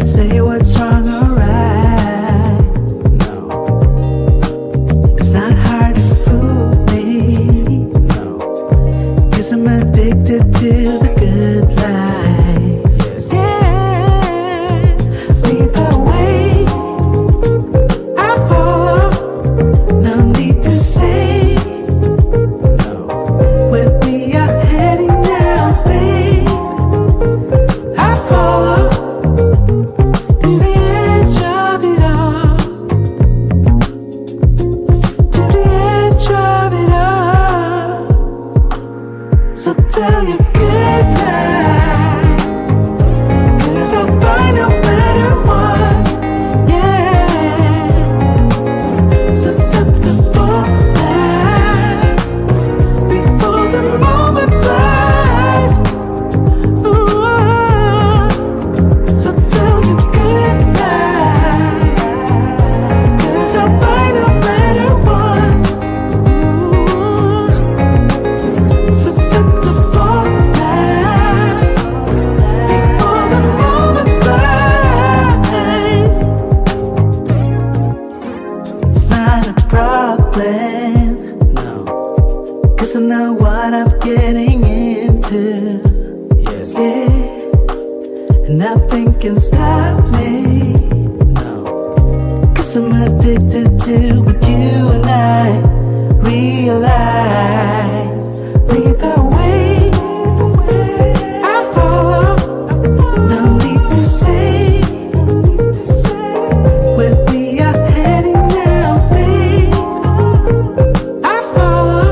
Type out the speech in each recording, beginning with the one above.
say what's wrong or right. No. It's not hard to fool me. No. 'Cause I'm addicted to the good life. Yes. Yeah. Lead the way. I follow. No need to say. No. Where we are heading now, babe. I follow. To the edge of it all. To the edge of it all. So tell your good night. 'Cause I'll find no better one. Yeah. Susceptible now. Before the moment flies. Ooh. So tell your good night. 'Cause I'll find a better one. Ooh. Susceptible now. Before the moment flies. It's not a problem. No. 'Cause I know what I'm getting into. Yes. Yeah. And nothing can stop me. No. 'Cause I'm addicted to what you and I realize. Lead the way. I follow. No need to say. Where we are heading now, babe. I follow.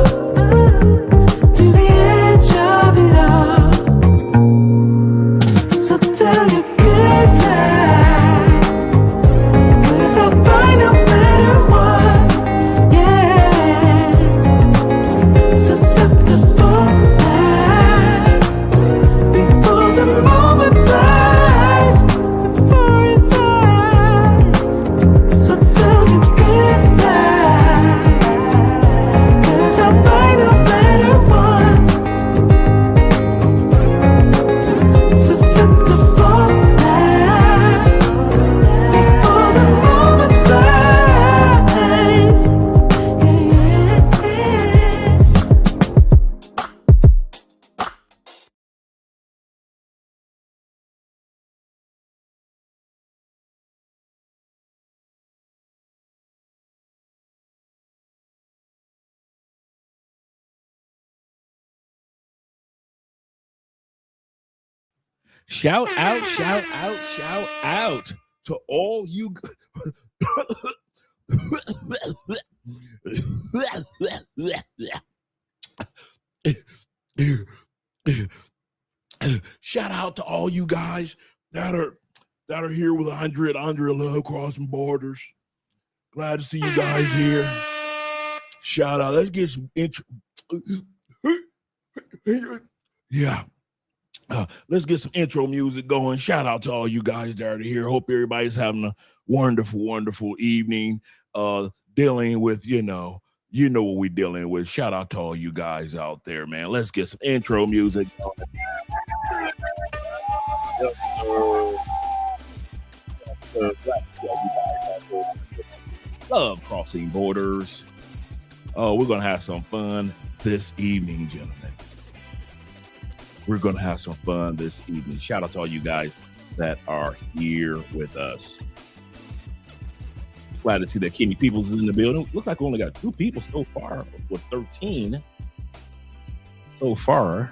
To the edge of it all. So tell your good night. 'Cause I'll find a better one. Yeah. Susceptible now. Before the moment flies. Before it flies. So tell your good night. 'Cause I'll find a better one. Susceptible now. Before the moment flies. Yeah. Shout out, shout out, shout out to all you. Shout out to all you guys that are here with Andrea Love Crossing Borders. Glad to see you guys here. Shout out. Let's get some intro. Yeah. Let's get some intro music going. Shout out to all you guys that are here. Hope everybody's having a wonderful, wonderful evening. Dealing with, you know what we're dealing with. Shout out to all you guys out there, man. Let's get some intro music going. Yes, sir. Yes, sir. Glad to see all you guys out there. Love Crossing Borders. Oh, we're gonna have some fun this evening, gentlemen. We're going to have some fun this evening. Shout out to all you guys that are here with us. Glad to see that Kenny Peoples is in the building. Looks like we only got 2 people so far with 13 so far.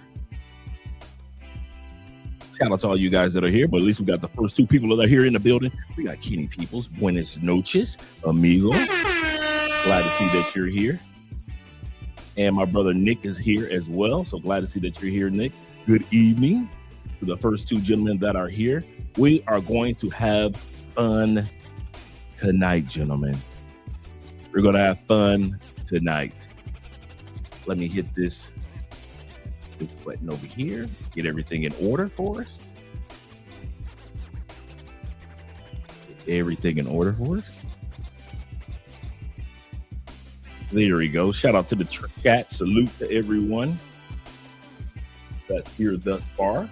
Shout out to all you guys that are here, but at least we got the first 2 people that are here in the building. We got Kenny Peoples. Buenas noches, amigo. Glad to see that you're here. And my brother Nick is here as well. So glad to see that you're here, Nick. Good evening to the first 2 gentlemen that are here. We are going to have fun tonight, gentlemen. We're going to have fun tonight. Let me hit this button over here. Get everything in order for us. Get everything in order for us. There we go. Shout out to the chat. Salute to everyone that's here thus far.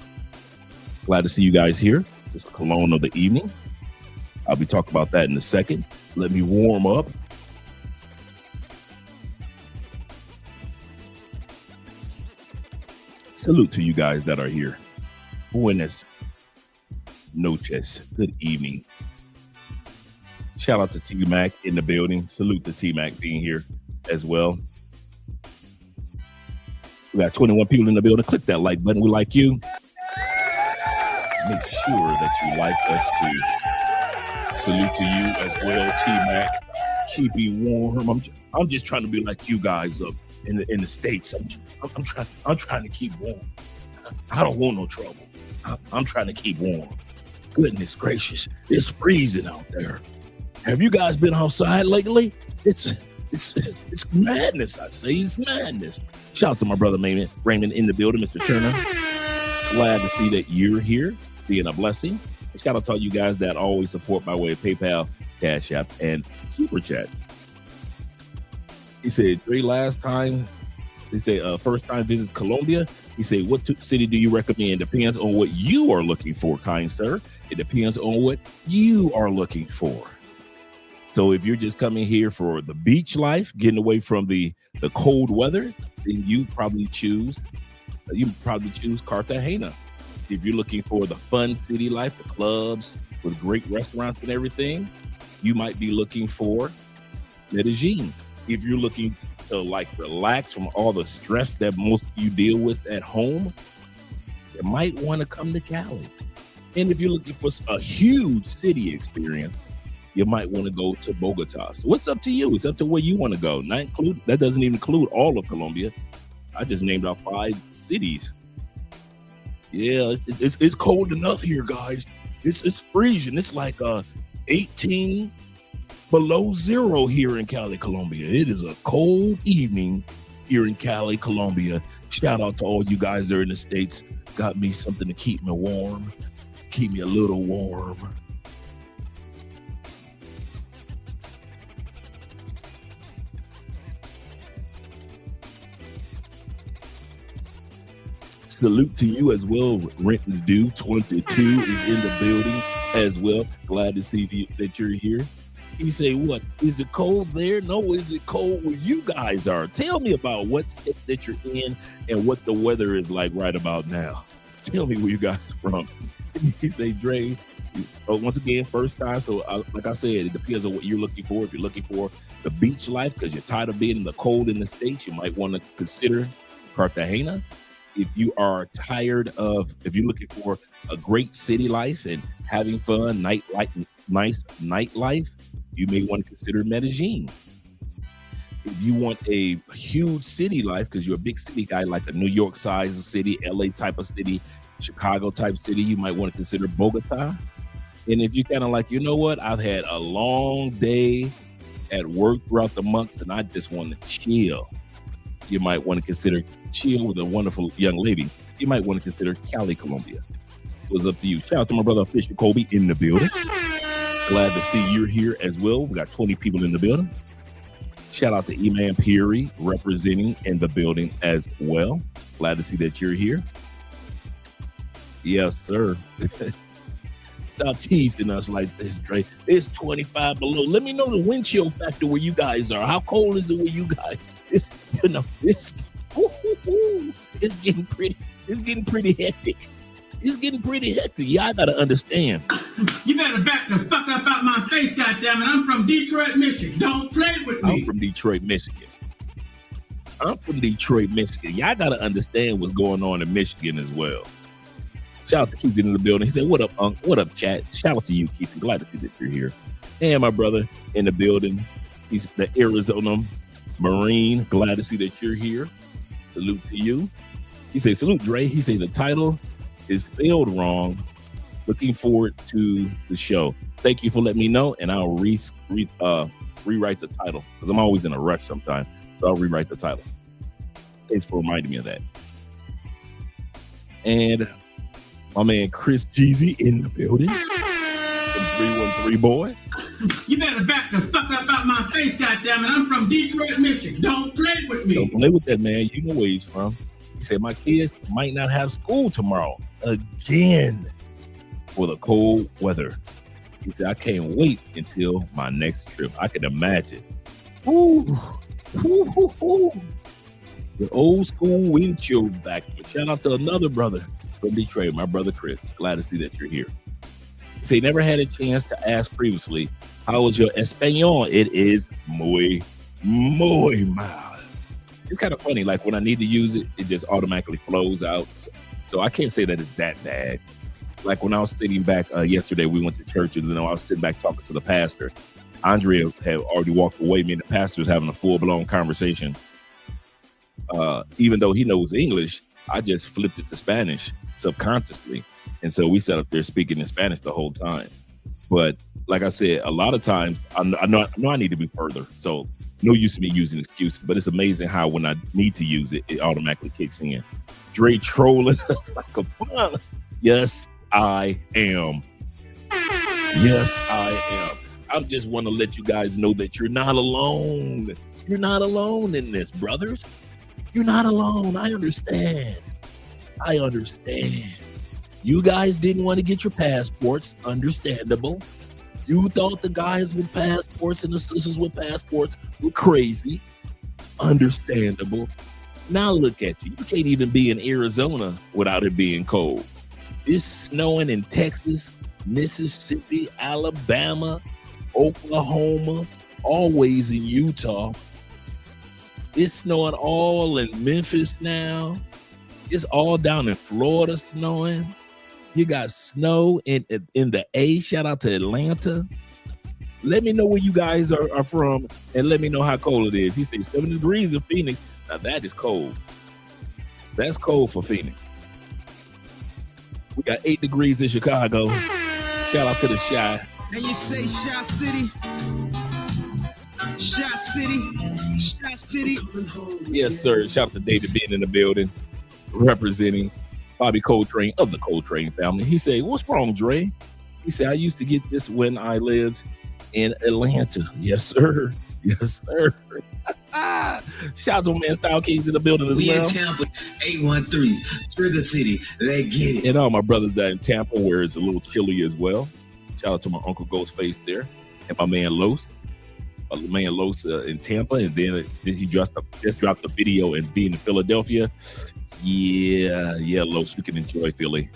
Glad to see you guys here. This cologne of the evening. I'll be talking about that in a second. Let me warm up. Salute to you guys that are here. Buenas noches. Good evening. Shout out to T-Mac in the building. Salute to T-Mac being here as well. We got 21 people in the building. Click that like button. We like you. Make sure that you like us too. Salute to you as well, T-Mac. Keep me warm. I'm just trying to be like you guys up in the States. I'm trying to keep warm. I don't want no trouble. I'm trying to keep warm. Goodness gracious, it's freezing out there. Have you guys been outside lately? It's madness. I say it's madness. Shout out to my brother Raymond in the building, Mr. Turner. Glad to see that you're here, being a blessing. And shout out to all you guys that always support by way of PayPal, Cash App, and Super Chats. He said, Dre, last time, they say first time visit Colombia. He said, what city do you recommend? Depends on what you are looking for, kind sir. It depends on what you are looking for. So if you're just coming here for the beach life, getting away from the cold weather, then you probably choose Cartagena. If you're looking for the fun city life, the clubs with great restaurants and everything, you might be looking for Medellin. If you're looking to like relax from all the stress that most of you deal with at home, you might want to come to Cali. And if you're looking for a huge city experience, you might want to go to Bogota. So what's up to you? It's up to where you want to go. That doesn't even include all of Colombia. I just named out 5 cities. Yeah, it's cold enough here, guys. It's freezing. It's like 18 below zero here in Cali, Colombia. It is a cold evening here in Cali, Colombia. Shout out to all you guys there in the States. Got me something to keep me warm. Keep me a little warm. Salute to you as well. Rent is due. 22 is in the building as well. Glad to see that you're here. You say, what? Is it cold there? No, is it cold where you guys are? Tell me about what state that you're in and what the weather is like right about now. Tell me where you guys from. You say, Dre, once again, first time. So like I said, it depends on what you're looking for. If you're looking for the beach life because you're tired of being in the cold in the States, you might want to consider Cartagena. If you are tired of, if you're looking for a great city life and having fun, nice nightlife, you may want to consider Medellin. If you want a huge city life, because you're a big city guy, like a New York size of city, LA type of city, Chicago type city, you might want to consider Bogota. And if you kind of like, you know what, I've had a long day at work throughout the months and I just want to chill, you might want to consider chill with a wonderful young lady. You might want to consider Cali, Colombia. It was up to you. Shout out to my brother Fisher Colby in the building. Glad to see you're here as well. We got 20 people in the building. Shout out to Eman Peary representing in the building as well. Glad to see that you're here. Yes, sir. Stop teasing us like this, Dre. It's 25 below. Let me know the wind chill factor where you guys are. How cold is it where you guys? It's getting pretty. It's getting pretty hectic. It's getting pretty hectic. Y'all gotta understand. You better back the fuck up out my face, goddammit. I'm from Detroit, Michigan. Don't play with me. I'm from Detroit, Michigan. Y'all gotta understand what's going on in Michigan as well. Shout out to Keith in the building. He said, what up, Unc? What up, chat? Shout out to you, Keith. I'm glad to see that you're here. And my brother in the building. He's the Arizona Marine. Glad to see that you're here. Salute to you. He said, salute, Dre. He said, the title is spelled wrong. Looking forward to the show. Thank you for letting me know, and I'll rewrite the title because I'm always in a rush sometimes. So I'll rewrite the title. Thanks for reminding me of that. And my man Chris Jeezy in the building. From 313 boys. You better back the fuck up out my face, goddammit. I'm from Detroit, Michigan. Don't play with me. Don't play with that, man. You know where he's from. He said, my kids might not have school tomorrow. Again. for the cold weather. He said, I can't wait until my next trip. I can imagine. Ooh. Ooh, ooh, ooh. The old school wind chill factor. Shout out to another brother from Detroit, my brother Chris. Glad to see that you're here. He said, never had a chance to ask previously, how was your Espanol? It is muy mal. It's kind of funny. Like when I need to use it, it just automatically flows out. So I can't say that it's that bad. Like when I was sitting back yesterday, we went to church and then I was sitting back talking to the pastor. Andrea had already walked away. Me and the pastor was having a full-blown conversation. Even though he knows English, I just flipped it to Spanish subconsciously. And so we sat up there speaking in Spanish the whole time. But like I said, a lot of times I know I need to be further. So no use of me using excuses, but it's amazing how when I need to use it, it automatically kicks in. Dre trolling us like a fun. Yes, I am. Yes, I am. I just want to let you guys know that you're not alone. You're not alone in this, brothers. You're not alone. I understand. You guys didn't want to get your passports. Understandable. You thought the guys with passports and the sisters with passports were crazy. Understandable. Now look at you. You can't even be in Arizona without it being cold. It's snowing in Texas, Mississippi, Alabama, Oklahoma, always in Utah. It's snowing all in Memphis now. It's all down in Florida snowing. You got snow in the A. Shout out to Atlanta. Let me know where you guys are from and let me know how cold it is. He said 7 degrees in Phoenix. Now that is cold. That's cold for Phoenix. We got 8 degrees in Chicago. Shout out to the Chi. And you say Chi City? Chi City? Chi City? Yes, sir. Shout out to David being in the building, representing Bobby Coltrane of the Coltrane family. He said, what's wrong, Dre? He said, I used to get this when I lived in Atlanta. Yes, sir. Yes, sir. Shout out to man Style Kings in the building as we well. In Tampa, 813, Trigger City. Let's get it. And all my brothers that in Tampa, where it's a little chilly as well. Shout out to my Uncle Ghostface there. And my man Los. In Tampa. And then he just dropped a video and being in Philadelphia. Yeah, Los, you can enjoy Philly.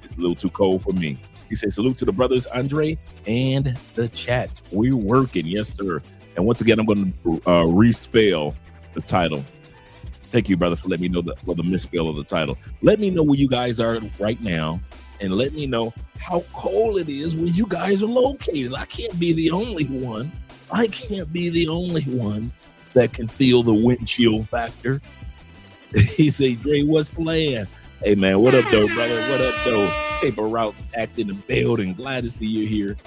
It's a little too cold for me. He said, salute to the brothers, Andre, and the chat. We're working. Yes, sir. And once again, I'm going to respell the title. Thank you, brother, for letting me know the misspell of the title. Let me know where you guys are right now, and let me know how cold it is where you guys are located. I can't be the only one. I can't be the only one that can feel the wind chill factor. He said, Dre, what's playing? Hey, man, what up, though, brother? What up, though? Paper Routes Act in the building. Glad to see you here.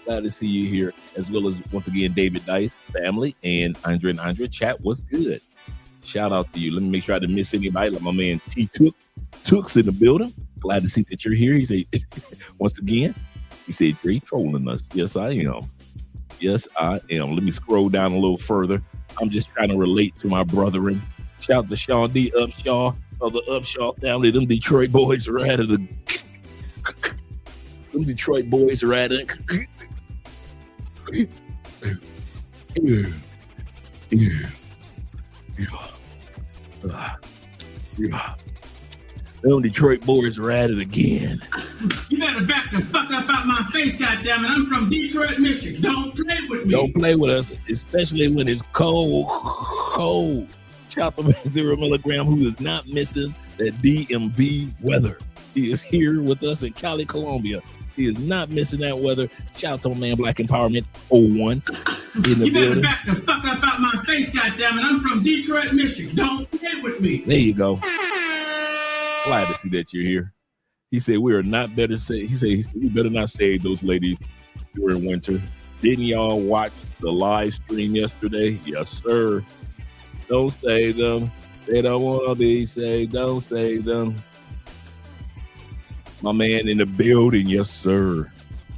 Glad to see you here, as well as, once again, David Dice, family, and Andre chat. What's good? Shout out to you. Let me make sure I didn't miss anybody. Like my man T Tooks in the building. Glad to see that you're here. He said, once again, he said, Dre trolling us. Yes, I am. Yes, I am. Let me scroll down a little further. I'm just trying to relate to my brethren. Shout out to Sean D. Upshaw of the Upshaw family. Them Detroit boys are at it. Them Detroit boys are at it. Them Detroit boys are at it again. You better back the fuck up out my face, goddammit. I'm from Detroit, Michigan. Don't play with me. Don't play with us, especially when it's cold. Cold. Shout out to 0 milligram who is not missing that DMV weather. He is here with us in Cali, Colombia. He is not missing that weather. Shout out to my man Black Empowerment 01 in the you building. better back the fuck up out my face, goddammit. I'm from Detroit, Michigan. Don't play with me. There you go. Glad to see that you're here. He said we are not better say. He said we better not save those ladies during winter. Didn't y'all watch the live stream yesterday? Yes, sir. Don't save them. They don't want to be saved. Don't save them. My man in the building, yes, sir.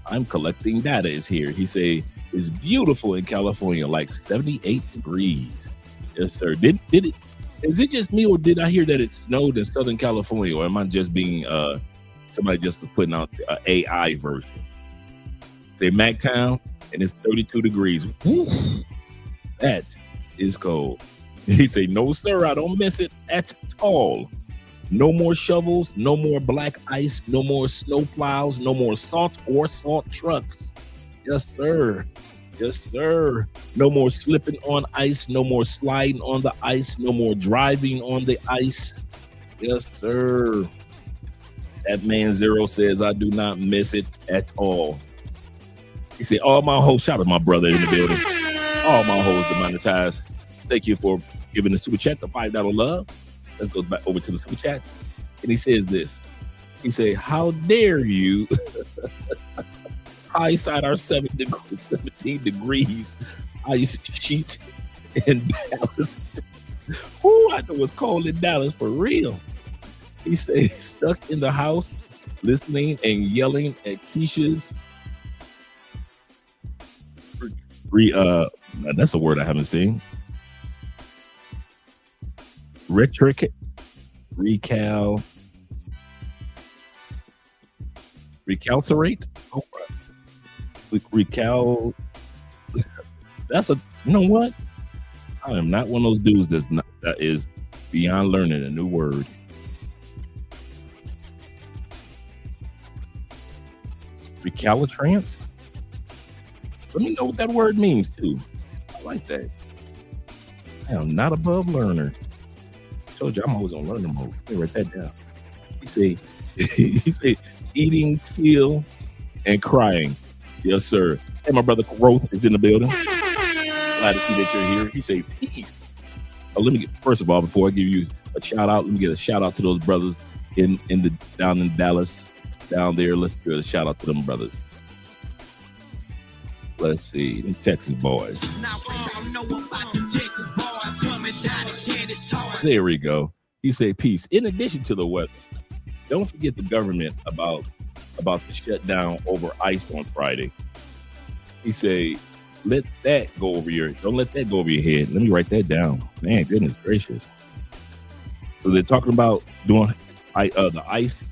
I'm collecting data is here. He say it's beautiful in California, like 78 degrees. Yes, sir. Did it? Is it just me, or did I hear that it snowed in Southern California, or am I just being Somebody just was putting out an AI version. Say Mactown, and it's 32 degrees. Woo, that is cold. He say, no, sir, I don't miss it at all. No more shovels, no more black ice, no more snow plows, no more salt or salt trucks. Yes, sir. Yes, sir. No more slipping on ice, no more sliding on the ice, no more driving on the ice. Yes, sir. That man Zero says, I do not miss it at all. He said, all my hoes, shout out to my brother in the building. All my hoes demonetized. Thank you for giving the super chat, the $5 love. Let's go back over to the super chats. And he says this. He said, how dare you? High side are 17 degrees. Ice sheet in Dallas. Whoo, I know it's cold in Dallas for real. He said, stuck in the house, listening and yelling at Keisha's. That's a word I haven't seen. Recalcitrate. Oh, that's a, you know what? I am not one of those dudes that is beyond learning a new word. Recalcitrance? Let me know what that word means too. I like that. I am not above learner. I told you I'm always on learning mode. Let me write that down. He say eating, kill, and crying. Yes, sir. Hey, my brother Growth is in the building. Glad to see that you're here. He say peace. Oh, let me get, first of all, before I give you a shout out, let me get a shout out to those brothers down in Dallas, down there. Let's give a shout out to them brothers. Let's see, the Texas boys. There we go. He said peace. In addition to the weather, don't forget the government about the shutdown over ICE on Friday. He say, let that go over don't let that go over your head. Let me write that down. Man, goodness gracious. So they're talking about doing the ICE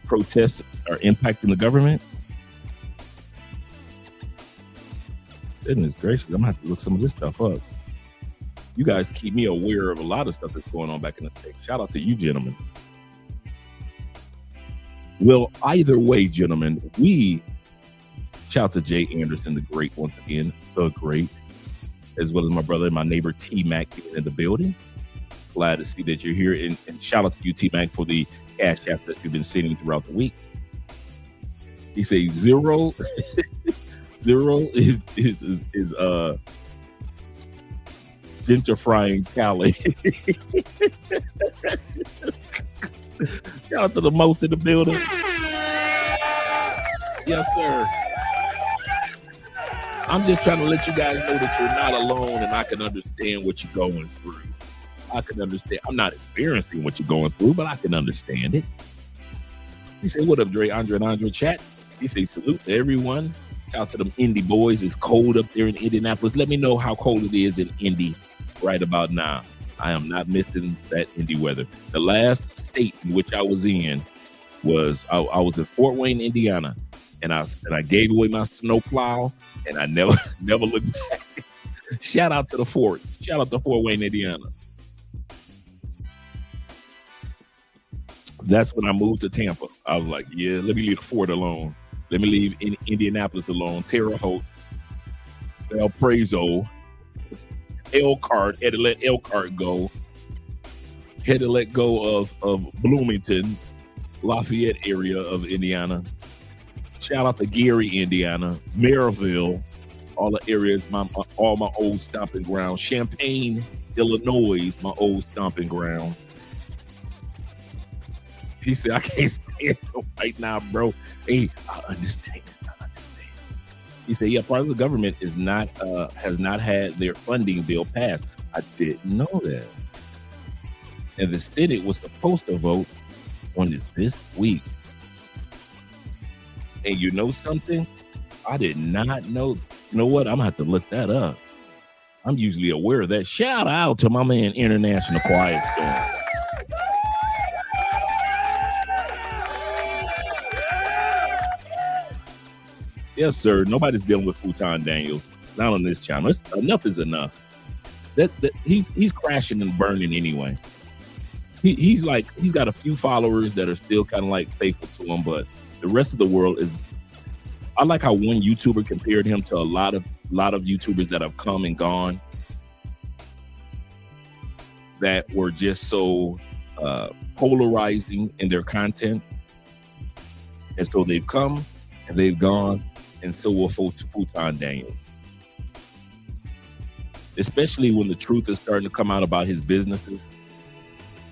protests are impacting the government. Goodness gracious, I'm gonna have to look some of this stuff up. You guys keep me aware of a lot of stuff that's going on back in the state. Shout out to you, gentlemen. Well, either way, gentlemen, we shout out to Jay Anderson, the great, once again, the great, as well as my brother and my neighbor T-Mac in the building. Glad to see that you're here, and shout out to you, T-Mac, for the cash apps that you've been sending throughout the week. He says zero is gentrifying Cali. Shout out to the most in the building. Yes, sir. I'm just trying to let you guys know that you're not alone, and I can understand what you're going through. I can understand. I'm not experiencing what you're going through, but I can understand it. He said, what up, Dre? Andre chat. He said, salute to everyone. Shout out to them Indy boys. It's cold up there in Indianapolis. Let me know how cold it is in Indy right about now. I am not missing that Indy weather. The last state in which I was in was I was in Fort Wayne, Indiana, and I gave away my snow plow, and I never looked back. Shout out to the fort. Shout out to Fort Wayne, Indiana. That's when I moved to Tampa. I was like, yeah, let me leave the fort alone. Let me leave Indianapolis alone. Terre Haute, El Prezo, Elkhart, had to let Elkhart go. Had to let go of Bloomington, Lafayette area of Indiana. Shout out to Gary, Indiana, Maryville, all the areas, all my old stomping grounds. Champaign, Illinois, my old stomping grounds. He said, I can't stand him right now, bro. Hey, I understand. He said, yeah, part of the government has not had their funding bill passed. I didn't know that. And the Senate was supposed to vote on it this week. And you know something? I did not know. You know what? I'm going to have to look that up. I'm usually aware of that. Shout out to my man, International Quiet Storm. Yes, sir. Nobody's dealing with Futon Daniels. Not on this channel. Enough is enough. That he's crashing and burning anyway. He's got a few followers that are still kind of like faithful to him, but the rest of the world is. I like how one YouTuber compared him to a lot of YouTubers that have come and gone that were just so polarizing in their content, and so they've come and they've gone, and so will Futon Daniels. Especially when the truth is starting to come out about his businesses.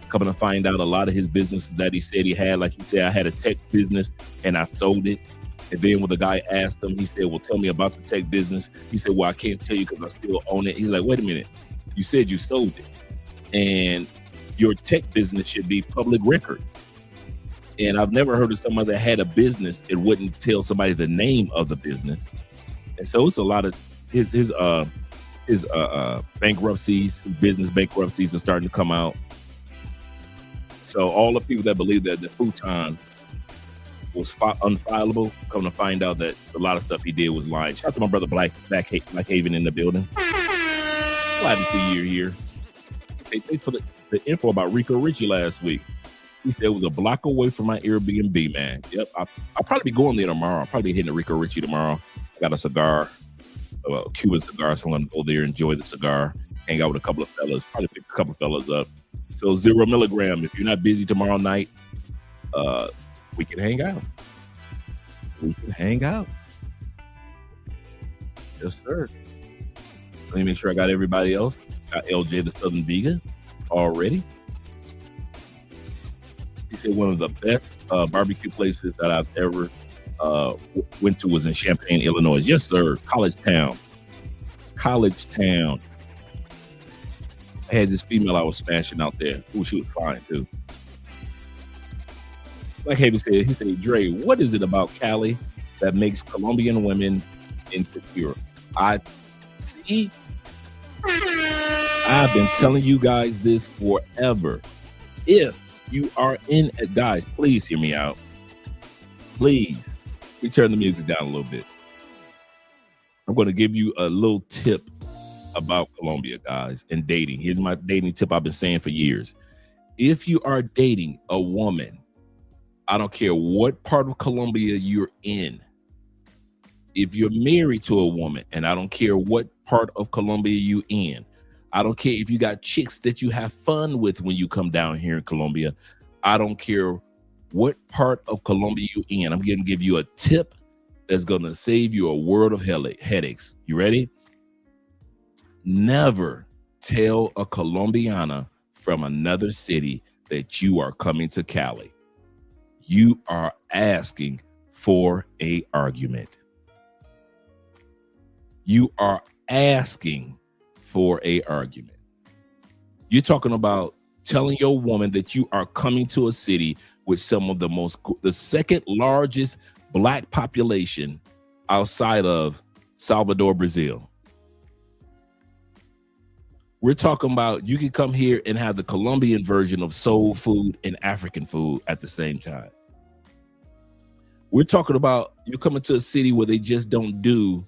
Coming to find out a lot of his businesses that he said he had, like he said, I had a tech business and I sold it. And then when the guy asked him, he said, well, tell me about the tech business. He said, well, I can't tell you because I still own it. He's like, wait a minute, you said you sold it. And your tech business should be public record. And I've never heard of somebody that had a business and wouldn't tell somebody the name of the business. And so it's a lot of his bankruptcies, his business bankruptcies are starting to come out. So all the people that believe that the Futon was unfileable, come to find out that a lot of stuff he did was lying. Shout out to my brother Blackhaven in the building. Glad to see you here. Say thanks for the info about Rico Richie last week. He said it was a block away from my Airbnb, man. Yep, I'll probably be going there tomorrow. I'll probably be hitting the Rico Richie tomorrow. I got a cigar, a Cuban cigar, so I'm gonna go there, enjoy the cigar, hang out with a couple of fellas, probably pick a couple of fellas up. So 0 milligram. If you're not busy tomorrow night, we can hang out. We can hang out. Yes, sir. Let me make sure I got everybody else. Got LJ the Southern Vegan already. He said one of the best barbecue places that I've ever went to was in Champaign, Illinois. Yes, sir. College Town. I had this female I was smashing out there. Ooh, she was fine too. Like Haven said, he said, Dre, what is it about Cali that makes Colombian women insecure? I've been telling you guys this forever. If you are in guys, please hear me out. Please, we turn the music down a little bit. I'm going to give you a little tip about Colombia, guys, and dating. Here's my dating tip I've been saying for years. If you are dating a woman, I don't care what part of Colombia you're in. If you're married to a woman, and I don't care what part of Colombia you in. I don't care if you got chicks that you have fun with when you come down here in Colombia. I don't care what part of Colombia you in. I'm going to give you a tip that's going to save you a world of headaches. You ready? Never tell a Colombiana from another city that you are coming to Cali. You are asking for an argument. You are asking for an argument. You're talking about telling your woman that you are coming to a city with some of the second largest black population outside of Salvador, Brazil. We're talking about you can come here and have the Colombian version of soul food and African food at the same time. We're talking about you coming to a city where they just don't do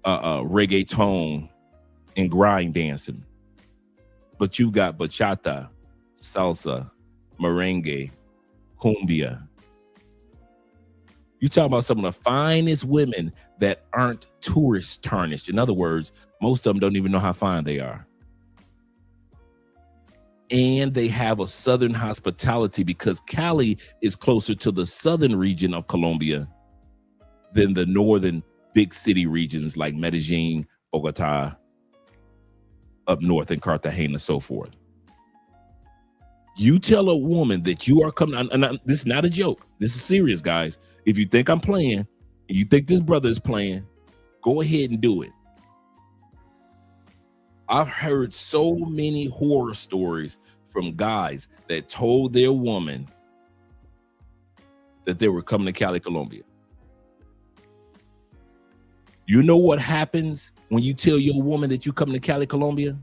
reggaeton and grind dancing, but you got bachata, salsa, merengue, cumbia. You talk about some of the finest women that aren't tourist tarnished. In other words, most of them don't even know how fine they are. And they have a southern hospitality because Cali is closer to the southern region of Colombia than the northern big city regions like Medellin, Bogota, up north in Cartagena, so forth. You tell a woman that you are coming, and this is not a joke. This is serious, guys. If you think I'm playing, and you think this brother is playing, go ahead and do it. I've heard so many horror stories from guys that told their woman that they were coming to Cali, Colombia. You know what happens when you tell your woman that you're coming to Cali, Colombia?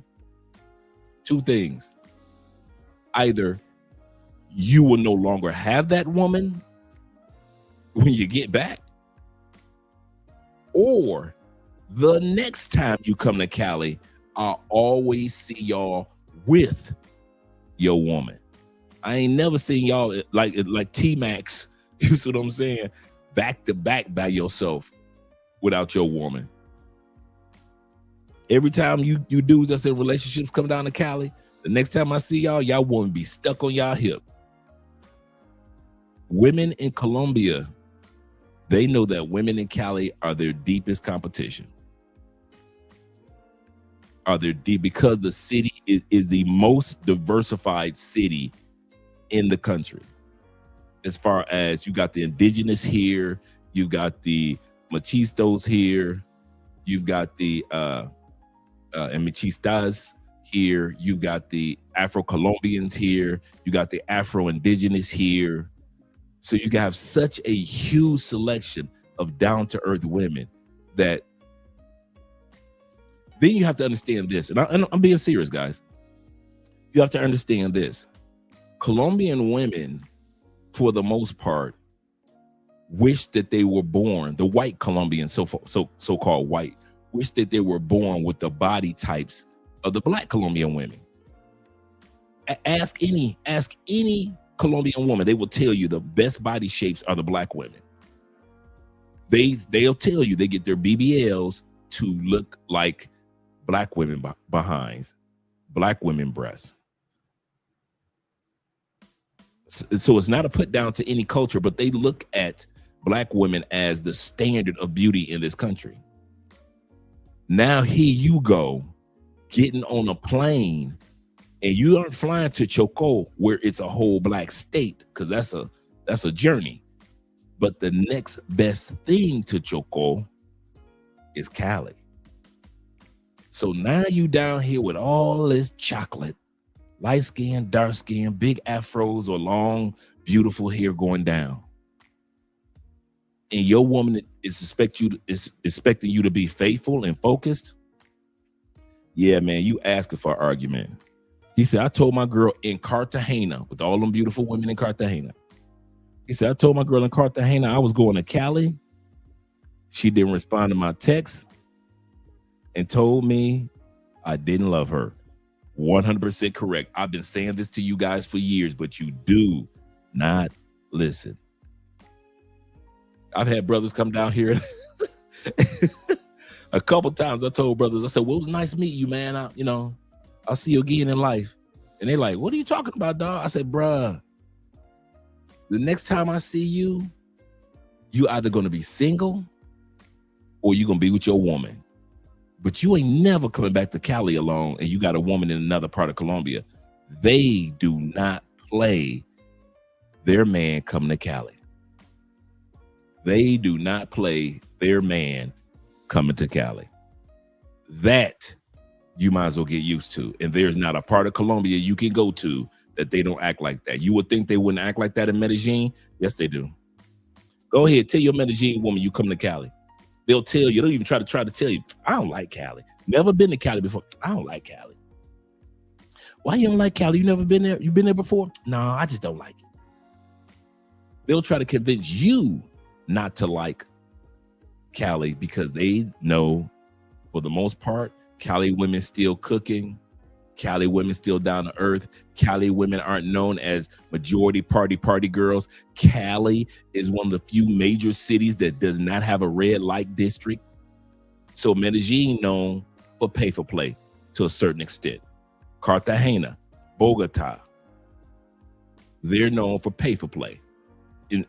Two things. Either you will no longer have that woman when you get back, or the next time you come to Cali, I'll always see y'all with your woman. I ain't never seen y'all like T-Max, you see what I'm saying, back to back by yourself without your woman. Every time you dudes that's in relationships come down to Cali, the next time I see y'all won't be stuck on y'all hip. Women in Colombia, they know that women in Cali are their deepest competition. Are their deep because the city is the most diversified city in the country. As far as you got the indigenous here, you got the machistos here, you've got the and machistas here, you've got the Afro-Colombians here, you got the Afro-Indigenous here. So you have such a huge selection of down-to-earth women that then you have to understand this. And I'm being serious, guys. You have to understand this. Colombian women, for the most part, wish that they were born, the white Colombians, so-called white, wish that they were born with the body types of the black Colombian women. Ask any Colombian woman, they will tell you the best body shapes are the black women. They'll tell you they get their BBLs to look like black women behinds, black women breasts. So it's not a put down to any culture, but they look at black women as the standard of beauty in this country. Now here you go, getting on a plane, and you aren't flying to Choco where it's a whole black state, because that's a journey. But the next best thing to Choco is Cali. So now you down here with all this chocolate, light skin, dark skin, big afros or long, beautiful hair going down. And your woman is expecting you to be faithful and focused. Yeah, man, you asking for an argument. He said, I told my girl in Cartagena, with all them beautiful women in Cartagena. He said, I told my girl in Cartagena I was going to Cali. She didn't respond to my text and told me I didn't love her. 100% correct. I've been saying this to you guys for years, but you do not listen. I've had brothers come down here a couple times. I told brothers, I said, well, it was nice meeting you, man. I'll see you again in life. And they like, what are you talking about, dog? I said, bruh, the next time I see you, you either going to be single or you're going to be with your woman. But you ain't never coming back to Cali alone and you got a woman in another part of Colombia. They do not play their man coming to Cali. They do not play their man coming to Cali. That you might as well get used to. And there's not a part of Colombia you can go to that they don't act like that. You would think they wouldn't act like that in Medellin. Yes, they do. Go ahead, tell your Medellin woman you come to Cali. They'll tell you, they'll even try to tell you, I don't like Cali. Never been to Cali before. I don't like Cali. Why you don't like Cali? You never been there? You been there before? No, I just don't like it. They'll try to convince you not to like Cali because they know, for the most part, Cali women still cooking. Cali women still down to earth. Cali women aren't known as majority party girls. Cali is one of the few major cities that does not have a red light district. So Medellin known for pay for play to a certain extent. Cartagena, Bogota, they're known for pay for play,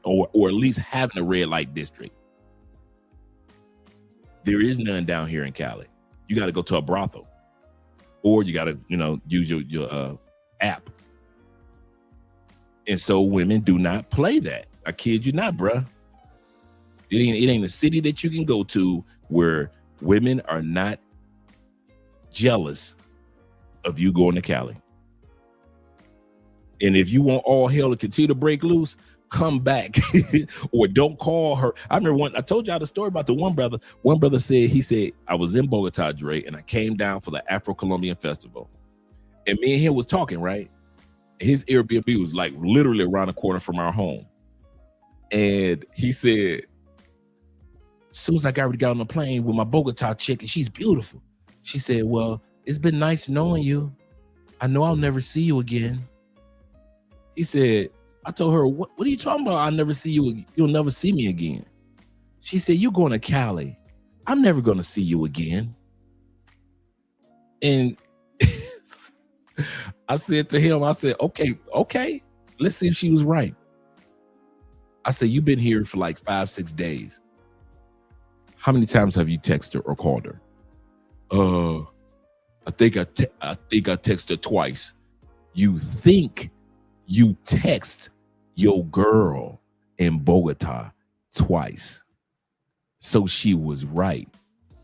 or at least having a red light district. There is none down here in Cali. You got to go to a brothel. Or you got to, use your app. And so women do not play that. I kid you not, bruh. It ain't a city that you can go to where women are not jealous of you going to Cali. And if you want all hell to continue to break loose, come back or don't call her. I remember I told y'all the story about the one brother. One brother said, I was in Bogota, Dre, and I came down for the Afro-Colombian festival. And me and him was talking, right? His Airbnb was like literally around the corner from our home. And he said, As soon as I already got on the plane with my Bogota chick, and she's beautiful. She said, well, it's been nice knowing you. I know I'll never see you again. He said, I told her, what are you talking about? I'll never see you. You'll never see me again. She said, you're going to Cali. I'm never going to see you again. And I said to him, I said, okay. Let's see if she was right. I said, you've been here for like 5-6 days. How many times have you texted her or called her? I think I texted her twice. You think you text your girl in Bogota twice. So she was right.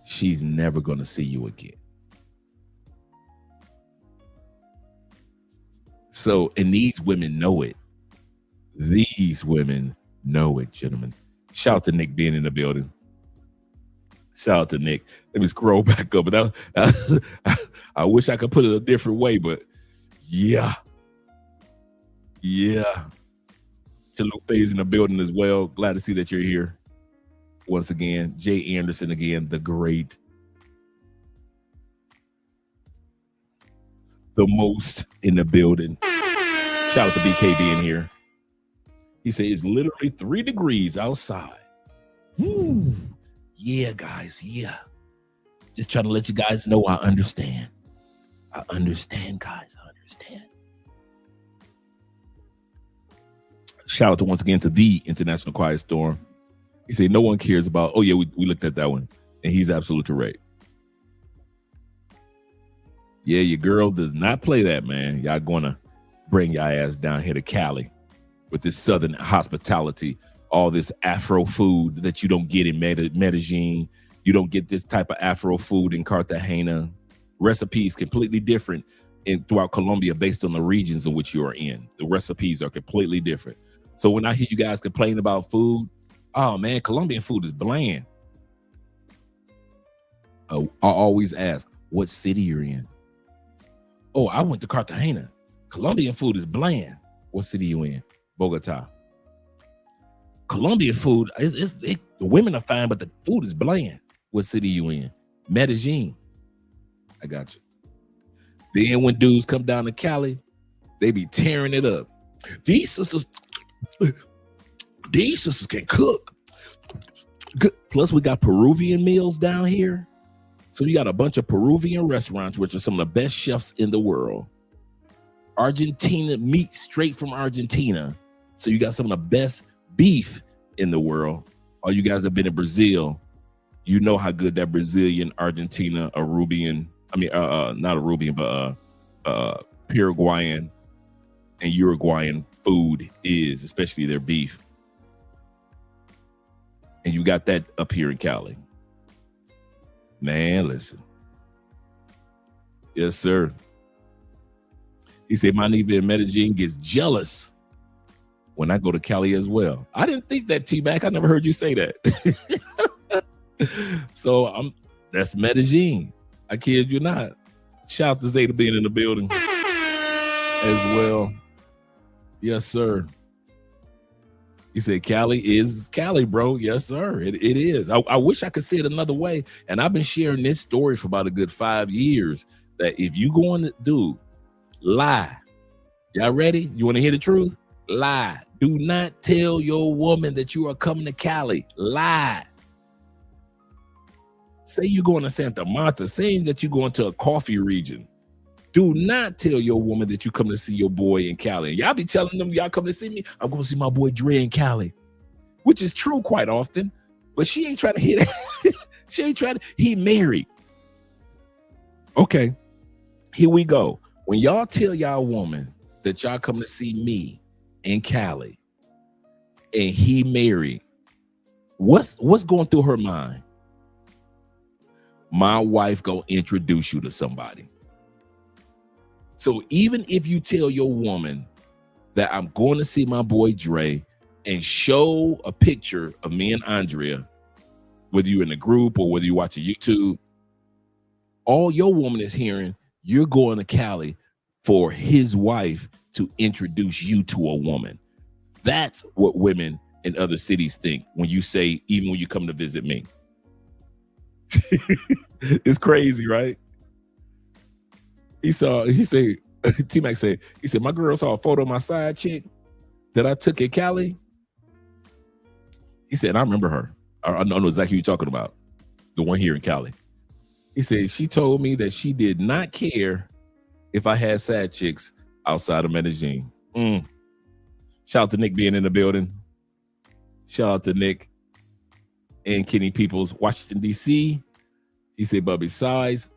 She's never going to see you again. So, and these women know it. These women know it, gentlemen. Shout out to Nick being in the building. Shout out to Nick. Let me scroll back up. But I wish I could put it a different way, but yeah. Chalupe is in the building as well. Glad to see that you're here. Once again, Jay Anderson again, the great, the most in the building. Shout out to BK being here. He said it's literally 3 degrees outside. Woo. Yeah, guys. Yeah. Just trying to let you guys know I understand. I understand, guys. I understand. Shout out to once again to the International Quiet Storm. He said no one cares about. Oh yeah, we looked at that one, and he's absolutely correct. Yeah, your girl does not play that, man. Y'all gonna bring your ass down here to Cali with this Southern hospitality, all this Afro food that you don't get in Medellin. You don't get this type of Afro food in Cartagena. Recipes completely different throughout Colombia based on the regions in which you are in. The recipes are completely different. So when I hear you guys complain about food, oh man, Colombian food is bland. I always ask, what city you're in? Oh, I went to Cartagena. Colombian food is bland. What city you in? Bogota. Colombian food, the women are fine, but the food is bland. What city you in? Medellin. I got you. Then when dudes come down to Cali, they be tearing it up. These sisters can cook. Good. Plus, we got Peruvian meals down here. So you got a bunch of Peruvian restaurants, which are some of the best chefs in the world. Argentina meat straight from Argentina. So you got some of the best beef in the world. All you guys have been in Brazil, you know how good that Brazilian, Argentina, Paraguayan, and Uruguayan food is, especially their beef. And you got that up here in Cali. Man, listen. Yes, sir. He said, my neighbor in Medellin gets jealous when I go to Cali as well. I didn't think that, T-Mac. I never heard you say that. So that's Medellin. I kid you not. Shout out to Zeta being in the building as well. Yes, sir. He said, Cali is Cali, bro. Yes, sir. It is. I wish I could say it another way. And I've been sharing this story for about a good 5 years, that if you going to do, lie. Y'all ready? You want to hear the truth? Lie. Do not tell your woman that you are coming to Cali. Lie. Say you're going to Santa Marta, saying that you're going to a coffee region. Do not tell your woman that you come to see your boy in Cali. And y'all be telling them, y'all come to see me, I'm going to see my boy Dre in Cali, which is true quite often, but she ain't trying to hear that. She ain't trying to, he married. Okay, here we go. When y'all tell y'all woman that y'all come to see me in Cali and he married, what's going through her mind? My wife gonna introduce you to somebody. So even if you tell your woman that I'm going to see my boy Dre and show a picture of me and Andrea, whether you're in a group or whether you watch a YouTube, all your woman is hearing, you're going to Cali for his wife to introduce you to a woman. That's what women in other cities think when you say, even when you come to visit me. It's crazy, right? He said, T-Mac said, my girl saw a photo of my side chick that I took at Cali. He said, I remember her. I know exactly who you're talking about. The one here in Cali. He said, she told me that she did not care if I had side chicks outside of Medellin. Shout out to Nick being in the building. Shout out to Nick and Kenny Peoples, Washington, D.C. He said, but besides,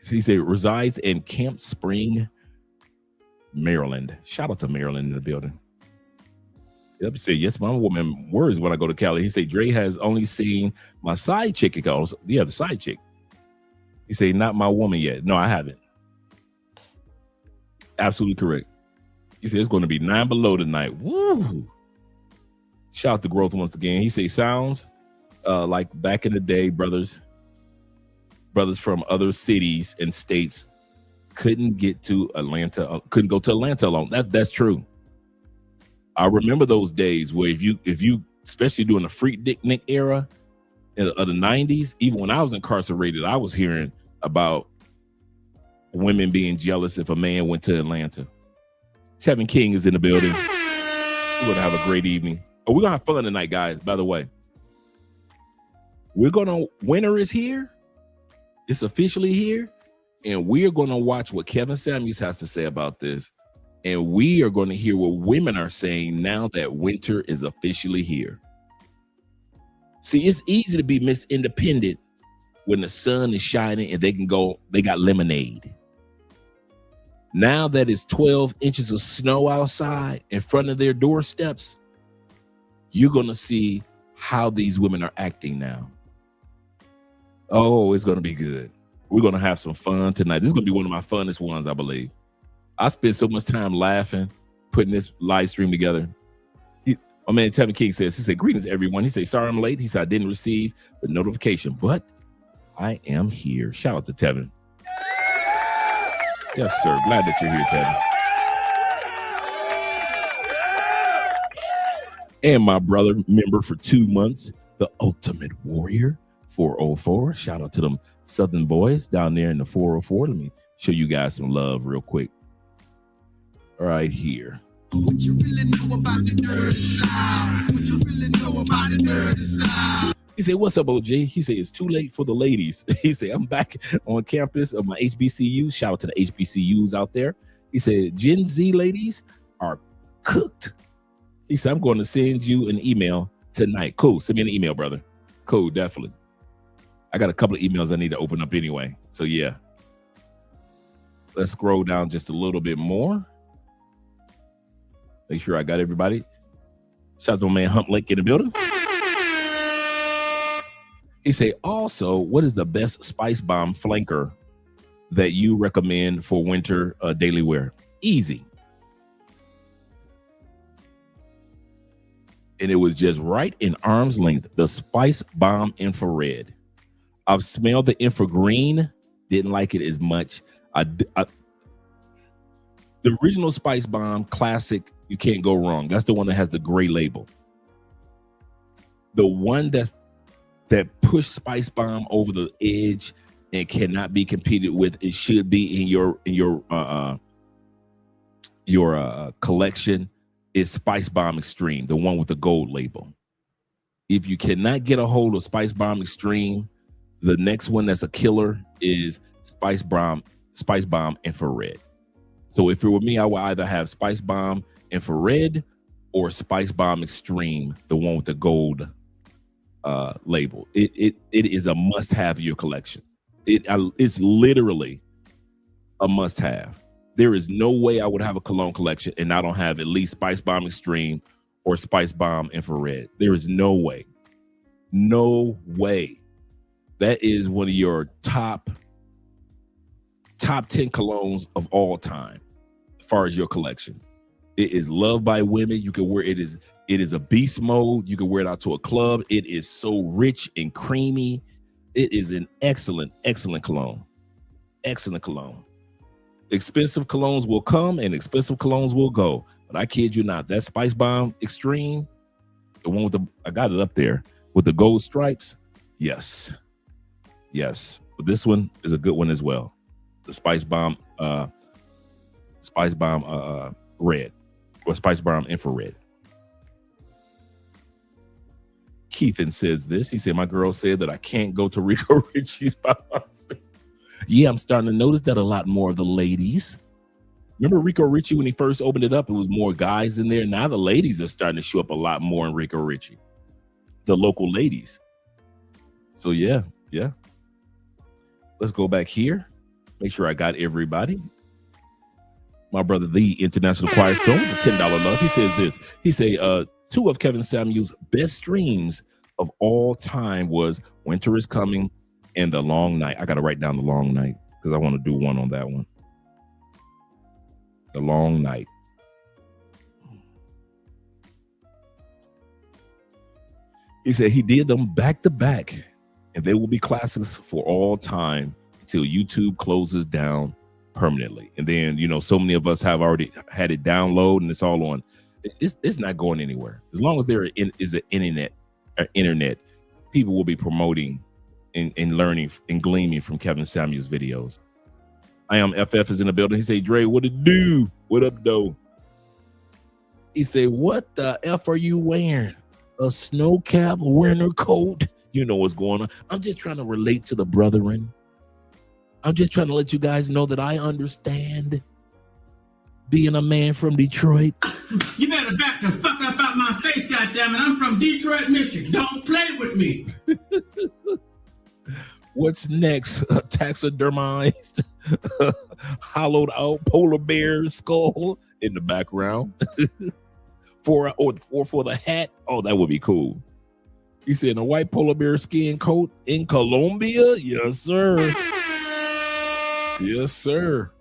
he said, resides in Camp Spring, Maryland. Shout out to Maryland in the building. Yep, he said, yes, my woman worries when I go to Cali. He said, Dre has only seen my side chick. He goes, yeah, the side chick. He said, not my woman yet. No, I haven't. Absolutely correct. He said, it's going to be 9 below tonight. Woo! Shout out to Growth once again. He said, sounds like back in the day, brothers from other cities and states couldn't get to Atlanta, couldn't go to Atlanta alone. That's true. I remember those days where if you especially during the Freak Dick Nick era of the 90s, even when I was incarcerated, I was hearing about women being jealous if a man went to Atlanta. Tevin King is in the building. We're going to have a great evening. Oh, we're going to have fun tonight, guys, by the way. Winter is here. It's officially here. And we're going to watch what Kevin Samuels has to say about this. And we are going to hear what women are saying now that winter is officially here. See, it's easy to be Miss Independent when the sun is shining and they got lemonade. Now that it's 12 inches of snow outside in front of their doorsteps, you're going to see how these women are acting now. Oh, it's going to be good. We're going to have some fun tonight. This is going to be one of my funnest ones, I believe. I spent so much time laughing, putting this live stream together. My man Tevin King he said, greetings, everyone. He said, sorry I'm late. He said, I didn't receive the notification, but I am here. Shout out to Tevin. Yes, sir. Glad that you're here, Tevin. And my brother, member for 2 months, the Ultimate Warrior, 404. Shout out to them Southern boys down there in the 404. Let me show you guys some love real quick. Right here. What you really know about the nerd side? What you really know about the nerd side? He said, what's up, OG? He said, it's too late for the ladies. He said, I'm back on campus of my HBCU. Shout out to the HBCUs out there. He said, Gen Z ladies are cooked. He said, I'm going to send you an email tonight. Cool. Send me an email, brother. Cool. Definitely. I got a couple of emails I need to open up anyway. So, yeah. Let's scroll down just a little bit more. Make sure I got everybody. Shout out to my man Hump Lake in the building. He said, also, what is the best Spice Bomb flanker that you recommend for winter daily wear? Easy. And it was just right in arm's length, the Spice Bomb Infrared. I've smelled the infragreen, didn't like it as much. The original Spice Bomb classic, you can't go wrong. That's the one that has the gray label. The one that pushed Spice Bomb over the edge and cannot be competed with, it should be in your collection, is Spice Bomb Extreme, the one with the gold label. If you cannot get a hold of Spice Bomb Extreme, the next one that's a killer is Spice Bomb Infrared. So if it were me, I would either have Spice Bomb Infrared or Spice Bomb Extreme, the one with the gold label. It is a must-have in your collection. It's literally a must-have. There is no way I would have a cologne collection and I don't have at least Spice Bomb Extreme or Spice Bomb Infrared. There is no way. No way. That is one of your top 10 colognes of all time as far as your collection. It is loved by women. You can wear it. It is a beast mode. You can wear it out to a club. It is so rich and creamy. It is an excellent cologne. Excellent cologne. Expensive colognes will come and expensive colognes will go. But I kid you not, that Spice Bomb Extreme, the one with I got it up there with the gold stripes. Yes, Yes, but this one is a good one as well. The Spice Bomb red, or Spice Bomb infrared. Keithan says this. He said, my girl said that I can't go to Rico Richie's by myself. Yeah, I'm starting to notice that a lot more of the ladies. Remember Rico Richie when he first opened it up? It was more guys in there. Now the ladies are starting to show up a lot more in Rico Richie. The local ladies. So yeah. Let's go back here. Make sure I got everybody. My brother, the International Quiet Storm, with the $10 love. He says this. He say, two of Kevin Samuel's best streams of all time was Winter is Coming and The Long Night. I got to write down The Long Night because I want to do one on that one. The Long Night. He said he did them back to back, and they will be classics for all time until YouTube closes down permanently. And then, you know, so many of us have already had it download and it's all on. It's not going anywhere. As long as there is an internet, people will be promoting and learning and gleaming from Kevin Samuel's videos. I am FF is in the building. He say, Dre, what it do? What up, though? He say, what the F are you wearing? A snow cap, a winter coat? You know what's going on. I'm just trying to relate to the brethren. I'm just trying to let you guys know that I understand being a man from Detroit. You better back the fuck up out my face, goddammit. I'm from Detroit, Michigan. Don't play with me. What's next? Taxidermized, hollowed out polar bear skull in the background. for the hat. Oh, that would be cool. He said a white polar bear skin coat in Colombia. Yes, sir. Yes, sir.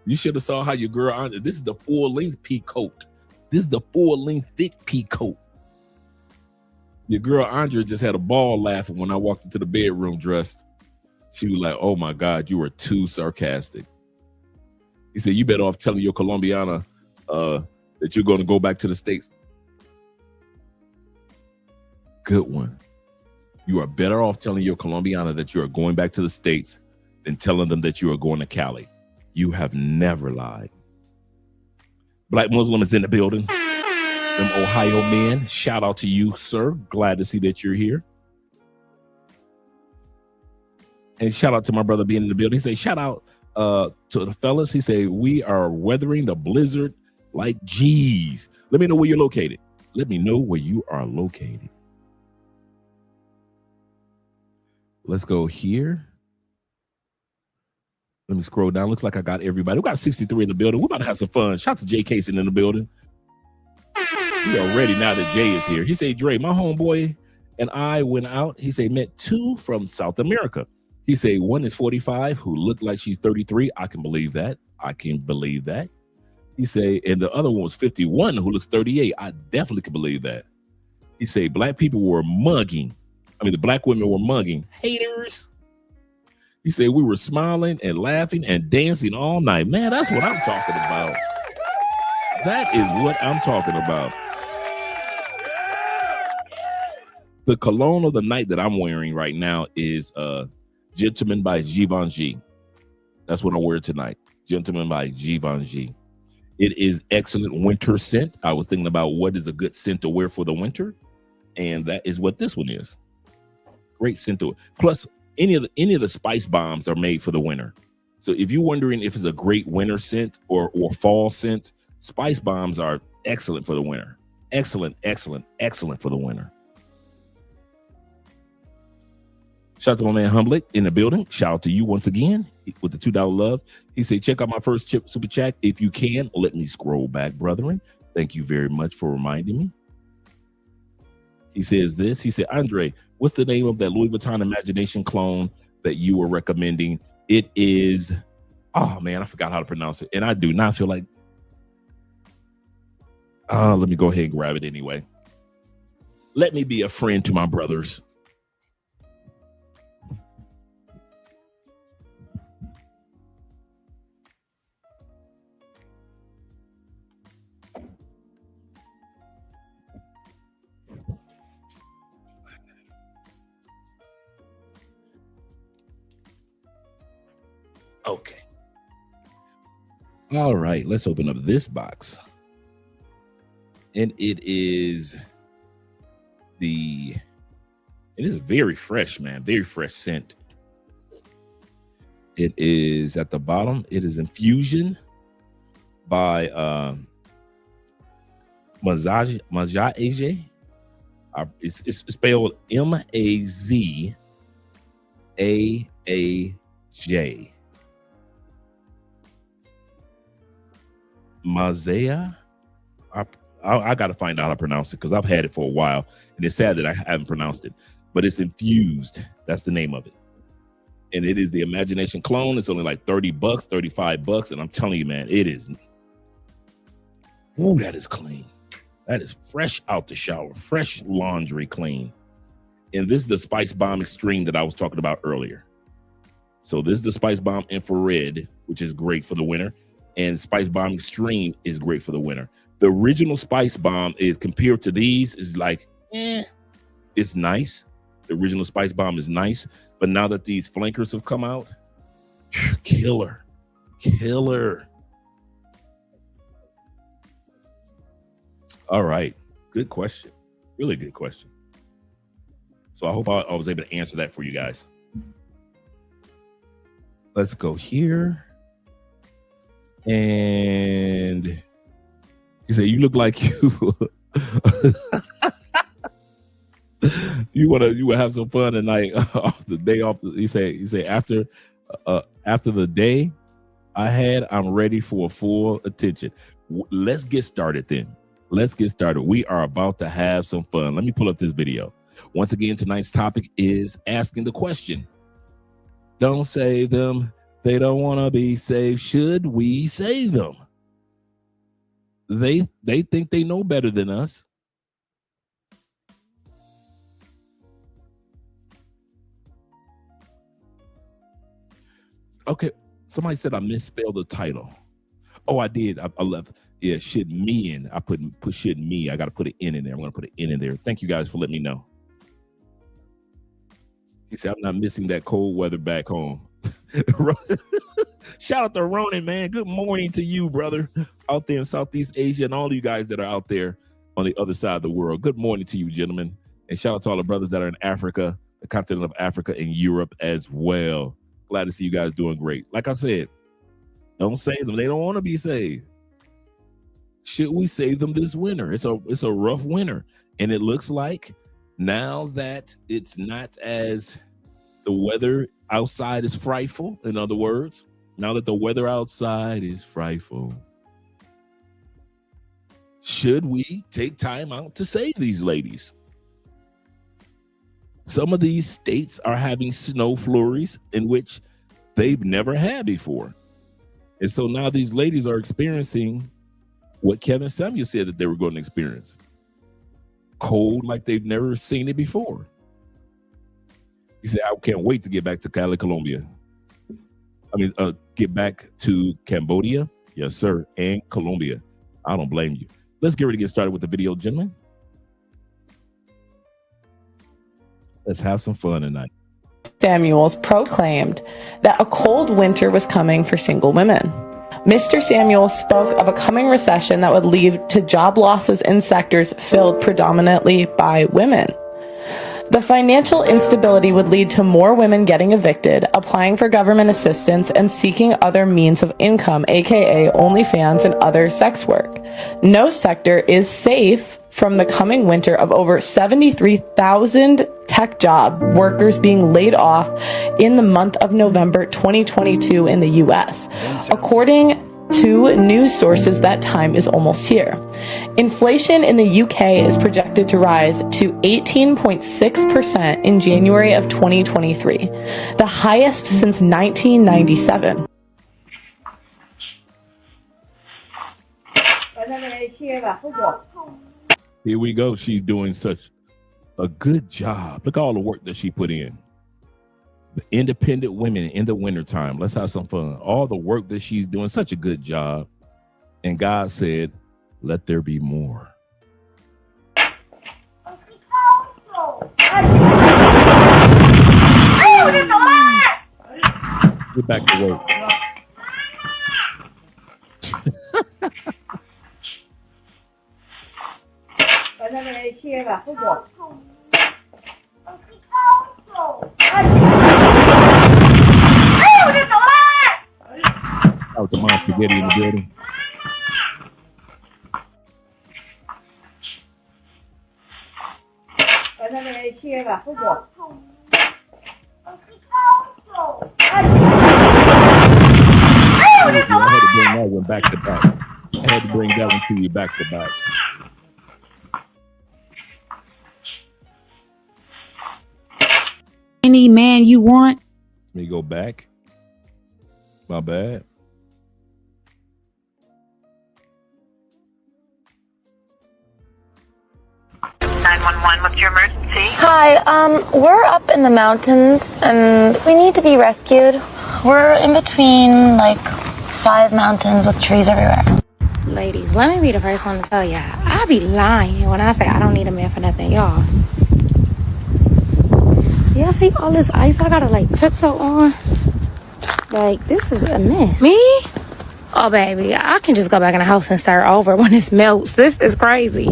You should have saw how your girl. This is the full length pea coat. This is the full length thick pea coat. Your girl Andrea just had a ball laughing when I walked into the bedroom dressed. She was like, "Oh my God, you were too sarcastic." He said, "You better off telling your Colombiana that you're going to go back to the States." Good one. You are better off telling your Colombiana that you are going back to the States than telling them that you are going to Cali. You have never lied. Black Muslim is in the building. Them Ohio men, shout out to you, sir. Glad to see that you're here. And shout out to my brother being in the building. He say, shout out to the fellas. He say, we are weathering the blizzard like G's. Let me know where you're located. Let me know where you are located. Let's go here. Let me scroll down. Looks like I got everybody. We got 63 in the building. We're about to have some fun. Shout out to Jay Casey in the building. We are ready now that Jay is here. He say, Dre, my homeboy and I went out. He say, met two from South America. He say, one is 45 who looked like she's 33. I can believe that. I can believe that. He say, and the other one was 51 who looks 38. I definitely can believe that. He say, black people were mugging. I mean, the black women were mugging. Haters. He said, we were smiling and laughing and dancing all night. Man, that's what I'm talking about. That is what I'm talking about. The cologne of the night that I'm wearing right now is Gentleman by Givenchy. That's what I'm wearing tonight. Gentleman by Givenchy. It is excellent winter scent. I was thinking about what is a good scent to wear for the winter, and that is what this one is. Great scent to it. Plus, any of the spice bombs are made for the winter. So if you're wondering if it's a great winter scent or fall scent, spice bombs are excellent for the winter. Excellent, excellent, excellent for the winter. Shout out to my man Humblick in the building. Shout out to you once again with the $2 love. He said, check out my first chip super chat. If you can, let me scroll back, brethren. Thank you very much for reminding me. He says this. He said, Andre, what's the name of that Louis Vuitton Imagination clone that you were recommending? It is, oh man, I forgot how to pronounce it. And I do not feel like, let me go ahead and grab it anyway. Let me be a friend to my brothers. Okay. All right, let's open up this box. And it is very fresh, man. Very fresh scent. It is at the bottom. It is Infusion by Mazaje. It's spelled Mazajay. Mazaya. I got to find out how to pronounce it because I've had it for a while, and it's sad that I haven't pronounced it. But it's infused. That's the name of it. And it is the Imagination clone. It's only like $30, $35. And I'm telling you, man, it is. Ooh, that is clean. That is fresh out the shower. Fresh laundry clean. And this is the Spice Bomb Extreme that I was talking about earlier. So this is the Spice Bomb Infrared, which is great for the winter. And Spice Bomb Extreme is great for the winter. The original Spice Bomb is compared to these is like, it's nice. The original Spice Bomb is nice. But now that these flankers have come out, killer. All right. Good question. Really good question. So I hope I was able to answer that for you guys. Let's go here. And he said, you look like you you would have some fun tonight off the day off. He say after the day I had, I'm ready for full attention. Let's get started then. Let's get started. We are about to have some fun. Let me pull up this video. Once again, tonight's topic is asking the question. Don't save them. They don't want to be saved. Should we save them? They think they know better than us. Okay, somebody said I misspelled the title. Oh, I did. I left. Yeah, should me in. I put should me. I got to put an N in there. I'm going to put an N in there. Thank you guys for letting me know. He said, I'm not missing that cold weather back home. Shout out to Ronan, man. Good morning to you, brother, out there in Southeast Asia, and all you guys that are out there on the other side of the world. Good morning to you, gentlemen. And shout out to all the brothers that are in Africa, the continent of Africa, and Europe as well. Glad to see you guys doing great. Like I said, don't save them. They don't want to be saved. Should we save them this winter? It's a rough winter. And it looks like now that it's not as the weather outside is frightful, in other words, now that the weather outside is frightful, should we take time out to save these ladies? Some of these states are having snow flurries in which they've never had before. And so now these ladies are experiencing what Kevin Samuel said that they were going to experience. Cold like they've never seen it before. He said, I can't wait to get back to Cali, Colombia. Get back to Cambodia. Yes, sir. And Colombia. I don't blame you. Let's get ready to get started with the video, gentlemen. Let's have some fun tonight. Samuels proclaimed that a cold winter was coming for single women. Mr. Samuels spoke of a coming recession that would lead to job losses in sectors filled predominantly by women. The financial instability would lead to more women getting evicted, applying for government assistance, and seeking other means of income, aka OnlyFans and other sex work. No sector is safe from the coming winter of over 73,000 tech job workers being laid off in the month of November 2022 in the U.S. According to news sources, that time is almost here. Inflation in the UK is projected to rise to 18.6% in January of 2023, the highest since 1997. Here we go. She's doing such a good job. Look at all the work that she put in. The independent women in the wintertime. Let's have some fun. All the work that she's doing, such a good job. And God said, let there be more. Get back to work. Out to Mom Spaghetti in the building. I had to bring that one back to back. I had to bring that one to you back to back. Any man you want. Let me go back. My bad. What's your emergency? Hi, we're up in the mountains and we need to be rescued. We're in between like 5 mountains with trees everywhere. Ladies, let me be the first one to tell y'all, I be lying when I say I don't need a man for nothing, y'all. Y'all see all this ice I gotta like tiptoe on? Like, this is a mess. Me? Oh, baby, I can just go back in the house and start over when it melts. This is crazy.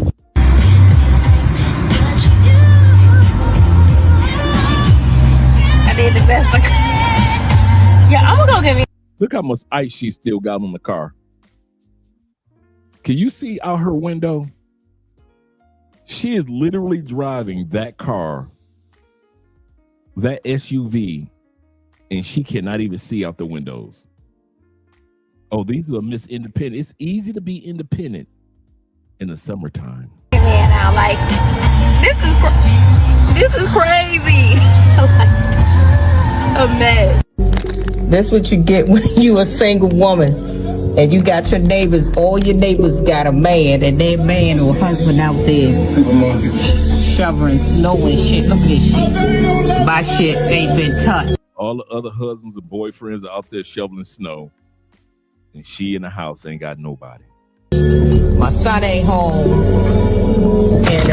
I did the best I could. Yeah, I'm gonna go get me. Look how much ice she still got on the car. Can you see out her window? She is literally driving that car, that SUV, and she cannot even see out the windows. Oh, these are Miss Independent. It's easy to be independent in the summertime. Yeah, now, like, this is crazy. A mess. That's what you get when you a single woman and you got your neighbors. All your neighbors got a man, and their man or husband out there shoveling snow and shit. Look at this shit. My shit ain't been touched. All the other husbands and boyfriends are out there shoveling snow, and she in the house ain't got nobody. My son ain't home, and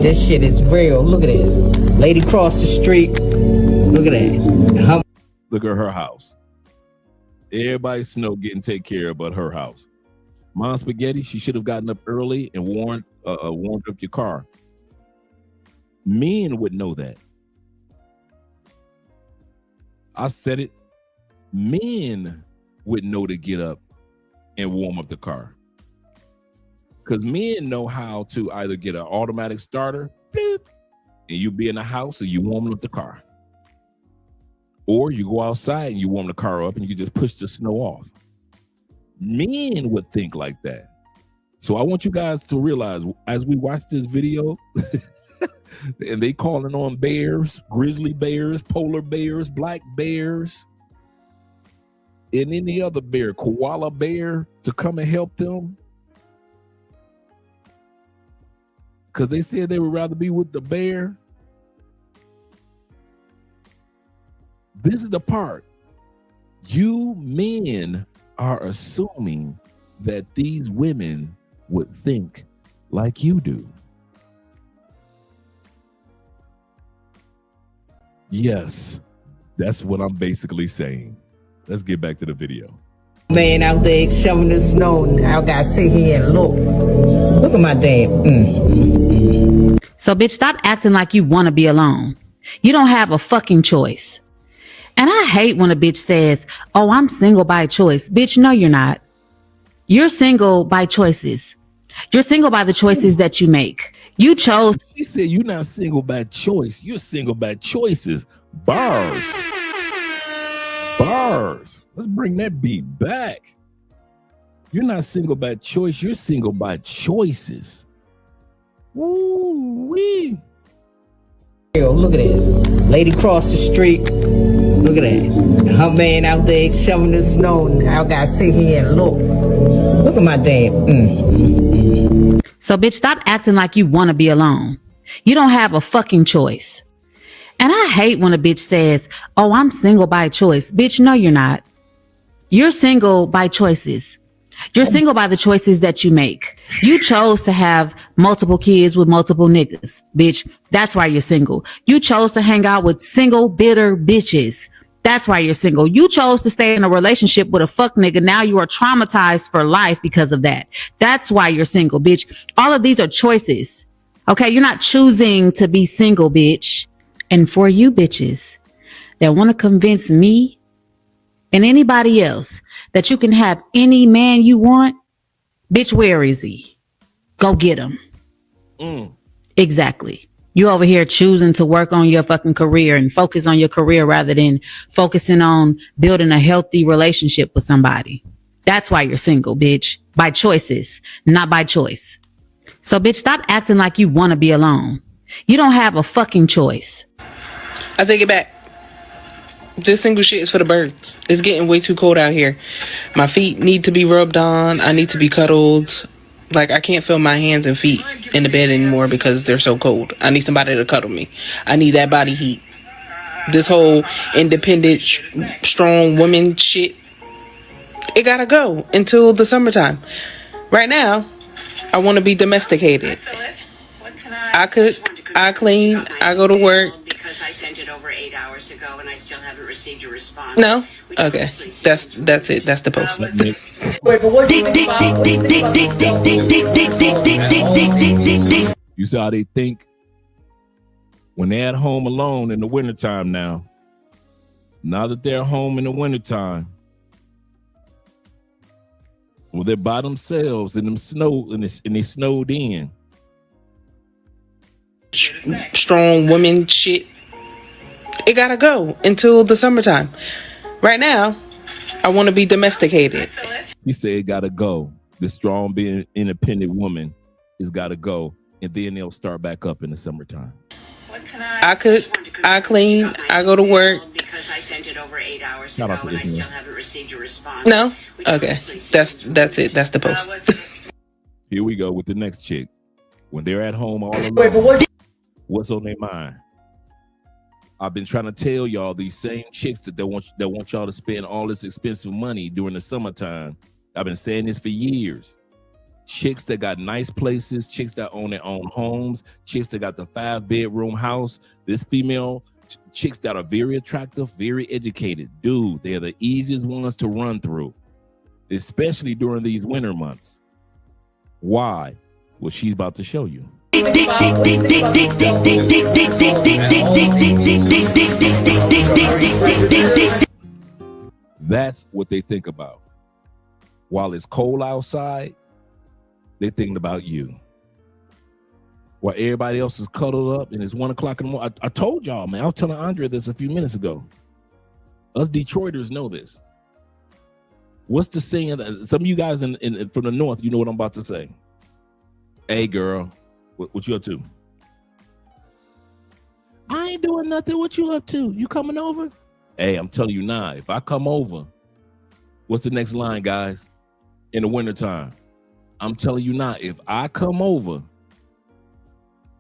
this shit is real. Look at this. Lady crossed the street. Look at that. Look at her house. Everybody's snow getting taken care of but her house. Mom Spaghetti, she should have gotten up early and warmed up your car. Men would know that. I said it. Men would know to get up and warm up the car. Because men know how to either get an automatic starter, bloop, and you be in the house and you warming up the car. Or you go outside and you warm the car up and you just push the snow off. Men would think like that. So I want you guys to realize as we watch this video, and they calling on bears, grizzly bears, polar bears, black bears, and any other bear, koala bear, to come and help them. Because they said they would rather be with the bear. This is the part. You men are assuming that these women would think like you do. Yes, that's what I'm basically saying. Let's get back to the video. Man out there shoveling the snow. I gotta sit here and look. Look at my dad. So, bitch, stop acting like you want to be alone. You don't have a fucking choice. And I hate when a bitch says, oh, I'm single by choice. Bitch, no, you're not. You're single by choices. You're single by the choices that you make. You chose. She said you're not single by choice. You're single by choices. Bars. Bars. Let's bring that beat back. You're not single by choice. You're single by choices. Woo-wee. Look at this. Lady crossed the street. Look at that. Her man out there shoveling the snow. I gotta sit here and look. Look at my dad. So, bitch, stop acting like you want to be alone. You don't have a fucking choice. And I hate when a bitch says, oh, I'm single by choice. Bitch, no, you're not. You're single by choices. You're single by the choices that you make. You chose to have multiple kids with multiple niggas. Bitch, that's why you're single. You chose to hang out with single, bitter bitches. That's why you're single. You chose to stay in a relationship with a fuck nigga. Now you are traumatized for life because of that. That's why you're single, bitch. All of these are choices. Okay, you're not choosing to be single, bitch. And for you bitches that want to convince me and anybody else that you can have any man you want, bitch, where is he? Go get him. Exactly. You over here choosing to work on your fucking career and focus on your career rather than focusing on building a healthy relationship with somebody. That's why you're single, bitch. By choices, not by choice. So, bitch, stop acting like you want to be alone. You don't have a fucking choice. I take it back. This single shit is for the birds. It's getting way too cold out here. My feet need to be rubbed on. I need to be cuddled. Like, I can't feel my hands and feet in the bed anymore because they're so cold. I need somebody to cuddle me. I need that body heat. This whole independent, strong woman shit, it gotta go until the summertime. Right now, I want to be domesticated. I cook, I clean, I go to work. Because I sent it over 8 hours ago and I still haven't received a response. No? Okay. That's it. That's the post. You see how they think when they're at home alone in the wintertime now. Now that they're home in the wintertime, well, they're by themselves in them snow and they snowed in. Strong woman shit, it gotta go until the summertime. Right now, I want to be domesticated. You say it gotta go. The strong, being independent woman is gotta go, and then they'll start back up in the summertime. I cook, I clean, I go to work. Because I sent it over 8 hours ago and I still haven't received a response. No? Okay. That's it. That's the post. Here we go with the next chick. When they're at home all alone, what's on their mind? I've been trying to tell y'all, these same chicks that want y'all to spend all this expensive money during the summertime. I've been saying this for years. Chicks that got nice places, chicks that own their own homes, chicks that got the 5-bedroom house. This female chicks that are very attractive, very educated. Dude, they're the easiest ones to run through, especially during these winter months. Why? Well, she's about to show you. That's what they think about. While it's cold outside, they're thinking about you. While everybody else is cuddled up and it's 1 o'clock in the morning. I told y'all, man, I was telling Andrea this a few minutes ago. Us Detroiters know this. What's the saying? Some of you guys from the north, you know what I'm about to say. Hey, girl, what you up to? I ain't doing nothing. What you up to? You coming over? Hey, I'm telling you now, if I come over, what's the next line, guys? In the wintertime. I'm telling you now, if I come over,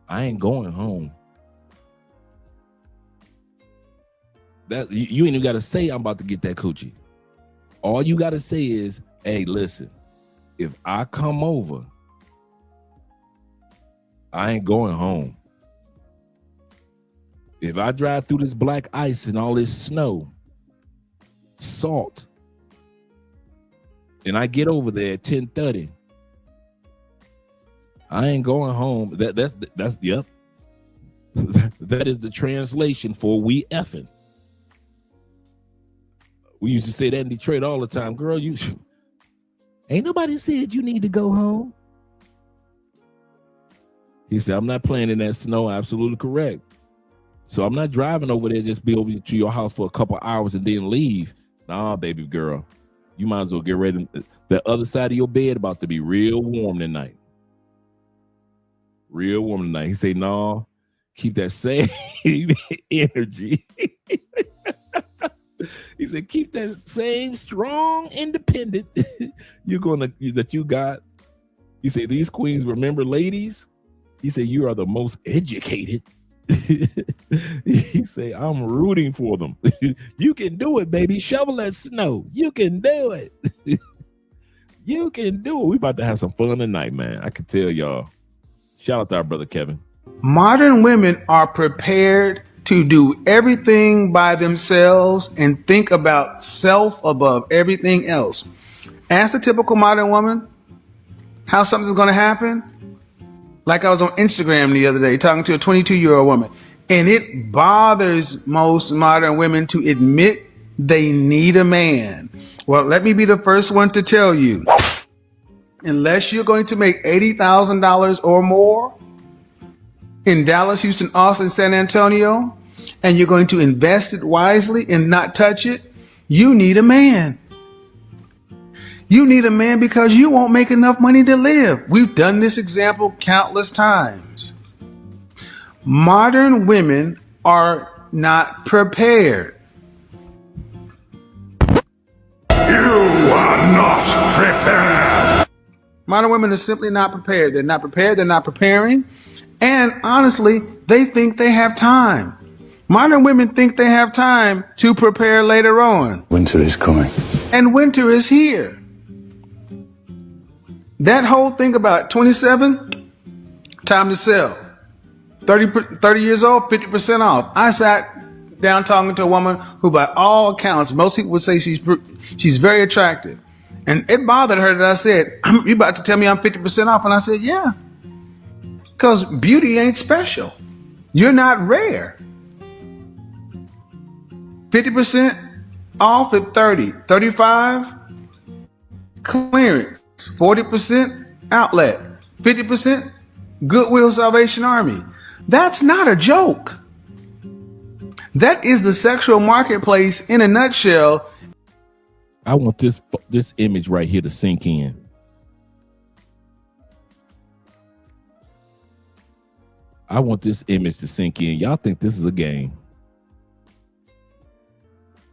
I ain't going home. That you ain't even got to say I'm about to get that coochie. All you got to say is, hey, listen, if I come over, I ain't going home. If I drive through this black ice and all this snow, salt, and I get over there at 10:30, I ain't going home. That's yep. That is the translation for we effing. We used to say that in Detroit all the time. Girl, you ain't nobody said you need to go home. He said, I'm not playing in that snow. Absolutely correct. So I'm not driving over there, just be over to your house for a couple hours and then leave. Nah, baby girl, you might as well get ready. The other side of your bed about to be real warm tonight. Real warm tonight. He said, no, keep that same energy. He said, keep that same strong, independent that you got. He said, these queens, remember, ladies? He said, you are the most educated. He said, I'm rooting for them. You can do it, baby. Shovel that snow. You can do it. You can do it. We about to have some fun tonight, man. I can tell y'all. Shout out to our brother Kevin. Modern women are prepared to do everything by themselves and think about self above everything else. Ask the typical modern woman how something's going to happen. Like I was on Instagram the other day talking to a 22-year-old woman, and it bothers most modern women to admit they need a man. Well, let me be the first one to tell you, unless you're going to make $80,000 or more in Dallas, Houston, Austin, San Antonio, and you're going to invest it wisely and not touch it, you need a man. You need a man because you won't make enough money to live. We've done this example countless times. Modern women are not prepared. You are not prepared. Modern women are simply not prepared. They're not prepared. They're not preparing. And honestly, they think they have time. Modern women think they have time to prepare later on. Winter is coming. And winter is here. That whole thing about 27, time to sell. 30 years old, 50% off. I sat down talking to a woman who, by all accounts, most people would say she's very attractive. And it bothered her that I said, "You about to tell me I'm 50% off?" And I said, yeah. Because beauty ain't special. You're not rare. 50% off at 30. 35, clearance. 40% outlet. 50% Goodwill Salvation Army. That's not a joke. That is the sexual marketplace in a nutshell. I want this image right here to sink in. I want this image to sink in. Y'all think this is a game?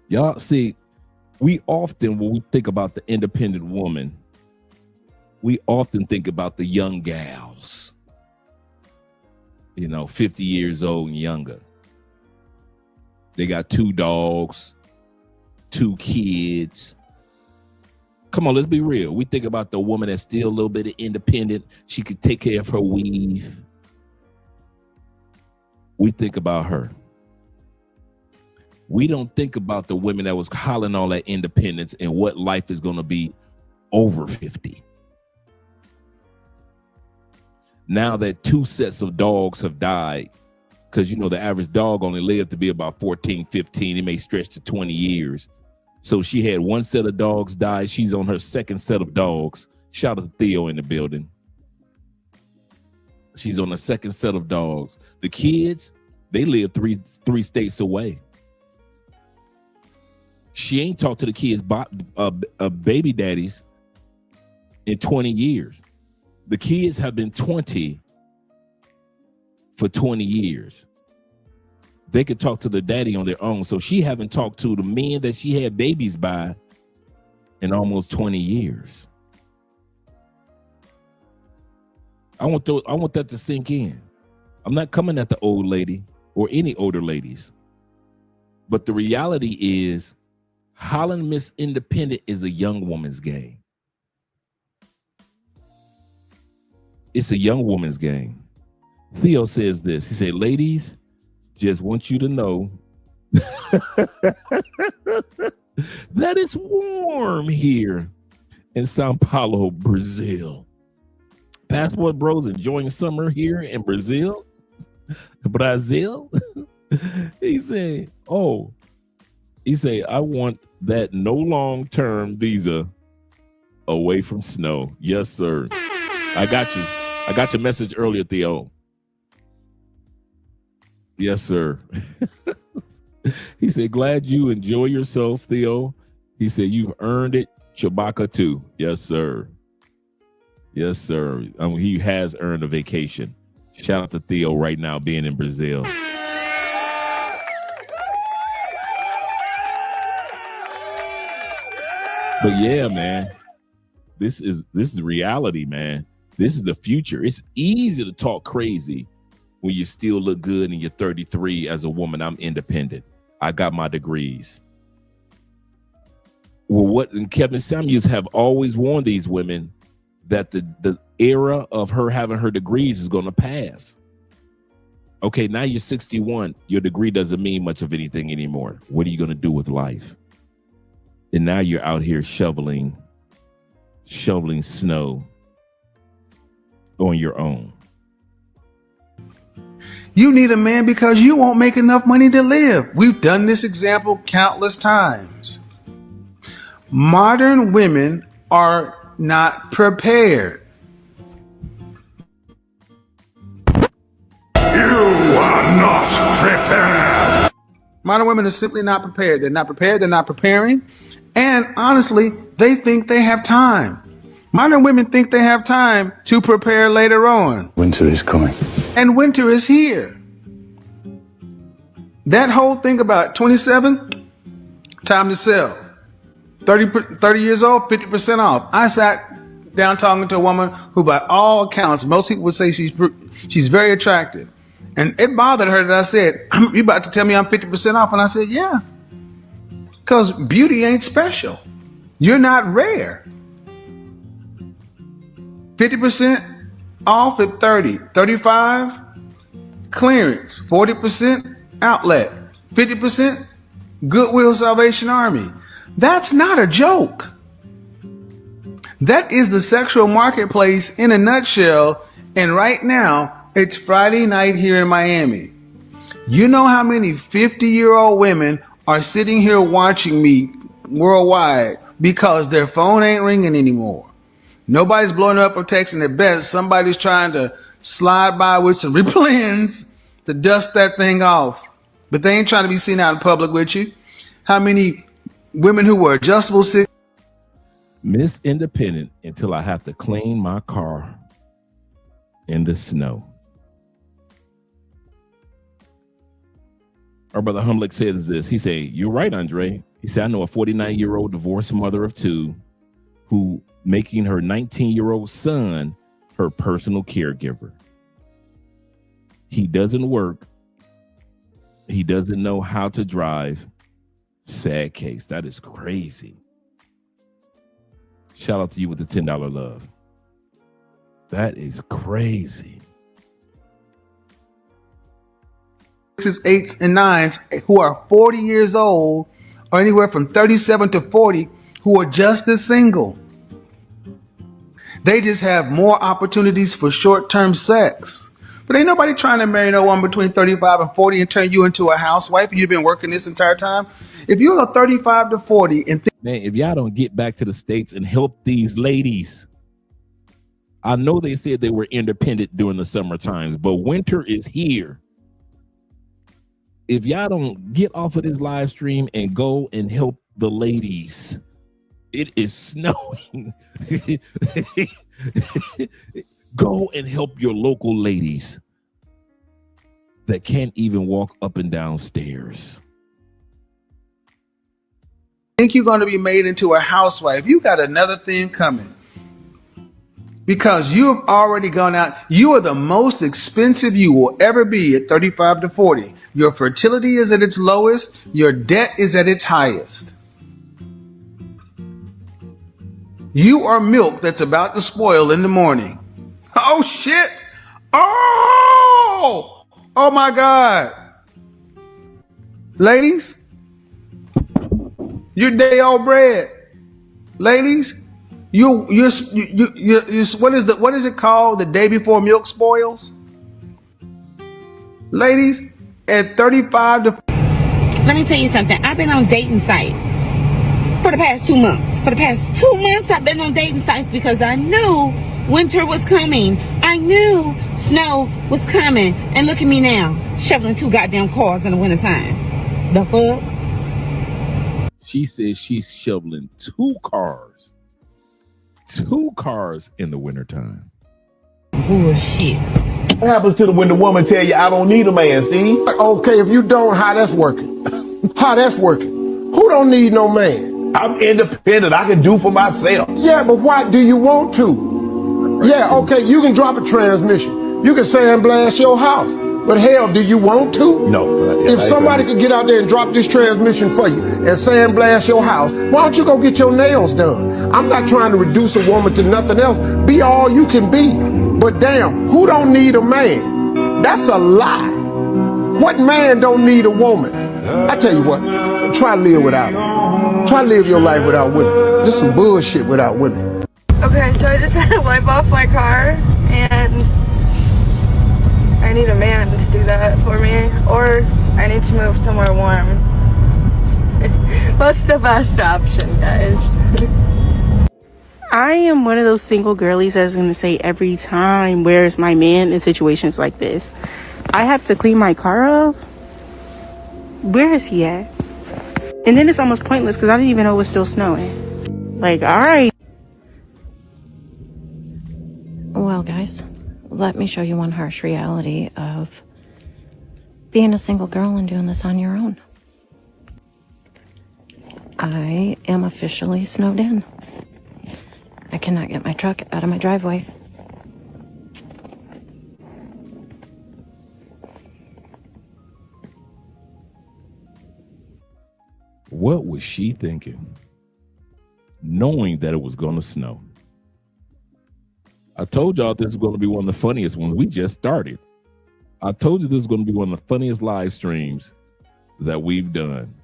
Y'all see, we often, when we think about the independent woman, we often think about the young gals, 50 years old and younger. They got 2 dogs, 2 kids. Come on, let's be real. We think about the woman that's still a little bit independent. She could take care of her weave. We think about her. We don't think about the women that was hollering all that independence and what life is going to be over 50. Now that 2 sets of dogs have died, because the average dog only lived to be about 14, 15. It may stretch to 20 years. So she had 1 set of dogs die. She's on her 2nd set of dogs. Shout out to Theo in the building. She's on the 2nd set of dogs. The kids, they live three states away. She ain't talked to the kids' baby daddies in 20 years. The kids have been 20 for 20 years. They could talk to their daddy on their own. So she haven't talked to the men that she had babies by in almost 20 years. I want that to sink in. I'm not coming at the old lady or any older ladies. But the reality is, Holland Miss Independent is a young woman's game. It's a young woman's game. Theo says this. He said, ladies, just want you to know that it's warm here in Sao Paulo, Brazil. Passport Bros enjoying summer here in Brazil. He said, I want that no long-term visa away from snow. Yes, sir. I got you. I got your message earlier, Theo. Yes, sir. He said, glad you enjoy yourself, Theo. He said, you've earned it. Chewbacca too. Yes, sir. Yes, sir. He has earned a vacation. Shout out to Theo right now being in Brazil. But yeah, man, this is reality, man. This is the future. It's easy to talk crazy when you still look good and you're 33 as a woman. I'm independent. I got my degrees. Well, Kevin Samuels have always warned these women that the era of her having her degrees is going to pass. Okay, now you're 61. Your degree doesn't mean much of anything anymore. What are you going to do with life? And now you're out here shoveling snow on your own. You need a man because you won't make enough money to live. We've done this example countless times. Modern women are not prepared. You are not prepared. Modern women are simply not prepared. They're not prepared. They're not preparing. And honestly, they think they have time. Modern women think they have time to prepare later on. Winter is coming. And winter is here. That whole thing about 27, time to sell. 30 years old, 50% off. I sat down talking to a woman who, by all accounts, most people would say she's very attractive. And it bothered her that I said, "You about to tell me I'm 50% off?" And I said, yeah. Because beauty ain't special. You're not rare. 50% off at 30. 35, clearance. 40%, outlet. 50%, Goodwill Salvation Army. That's not a joke. That is the sexual marketplace in a nutshell. And right now, it's Friday night here in Miami. You know how many 50-year-old women are sitting here watching me worldwide because their phone ain't ringing anymore. Nobody's blowing up or texting. At best, somebody's trying to slide by with some replens to dust that thing off. But they ain't trying to be seen out in public with you. How many women who were adjustable Miss Independent until I have to clean my car in the snow. Our brother Humlick says this. He said, "You're right, Andre." He said, "I know a 49-year-old divorced mother of two who making her 19-year-old son her personal caregiver. He doesn't work. He doesn't know how to drive. Sad case." That is crazy. Shout out to you with the $10 love. That is crazy. 6s, 8s, and 9s who are 40 years old, or anywhere from 37 to 40, who are just as single. They just have more opportunities for short-term sex. But ain't nobody trying to marry no one between 35 and 40 and turn you into a housewife and you've been working this entire time. If you're a 35 to 40 and man, if y'all don't get back to the States and help these ladies, I know they said they were independent during the summer times, but winter is here. If y'all don't get off of this live stream and go and help the ladies, it is snowing. Go and help your local ladies that can't even walk up and down stairs. think you're going to be made into a housewife, you got another thing coming. Because you've already gone out. You are the most expensive you will ever be at 35 to 40. Your fertility is at its lowest. Your debt is at its highest. You are milk that's about to spoil in the morning. Oh, shit. Oh my God. Ladies, you're day old bread. Ladies, you what is it called? The day before milk spoils? Ladies, at 35 to... Let me tell you something. I've been on dating sites for the past 2 months. For the past 2 months, I've been on dating sites because I knew winter was coming. I knew snow was coming. And look at me now, shoveling 2 goddamn cars in the wintertime. The fuck? She says she's shoveling 2 cars. 2 cars in the wintertime. Bullshit. What happens to the when the woman tell you I don't need a man, Steve? Okay, if you don't, how that's working? How that's working? Who don't need no man? I'm independent. I can do for myself. Yeah, but why do you want to? Yeah, okay, you can drop a transmission. You can sandblast your house. But hell, do you want to? No. If somebody could get out there and drop this transmission for you and sandblast your house, why don't you go get your nails done? I'm not trying to reduce a woman to nothing else. Be all you can be. But damn, who don't need a man? That's a lie. What man don't need a woman? I tell you what, try to live without them. Try to live your life without women. There's some bullshit without women. Okay, so I just had to wipe off my car, and I need a man to do that for me, or I need to move somewhere warm. What's the best option, guys? I am one of those single girlies that's going to say every time, where's my man in situations like this? I have to clean my car up. Where is he at? And then it's almost pointless because I didn't even know it was still snowing. Like, all right. Well, guys, let me show you one harsh reality of being a single girl and doing this on your own. I am officially snowed in. I cannot get my truck out of my driveway. What was she thinking? Knowing that it was going to snow. I told y'all this is going to be one of the funniest ones. We just started. I told you this is going to be one of the funniest live streams that we've done.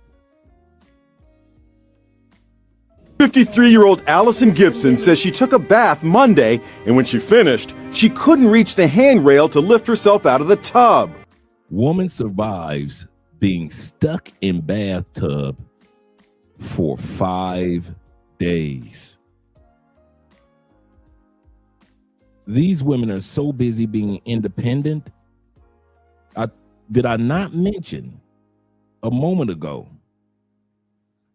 53-year-old Allison Gibson says she took a bath Monday, and when she finished, she couldn't reach the handrail to lift herself out of the tub. Woman survives being stuck in bathtub for 5 days. These women are so busy being independent. Did I not mention a moment ago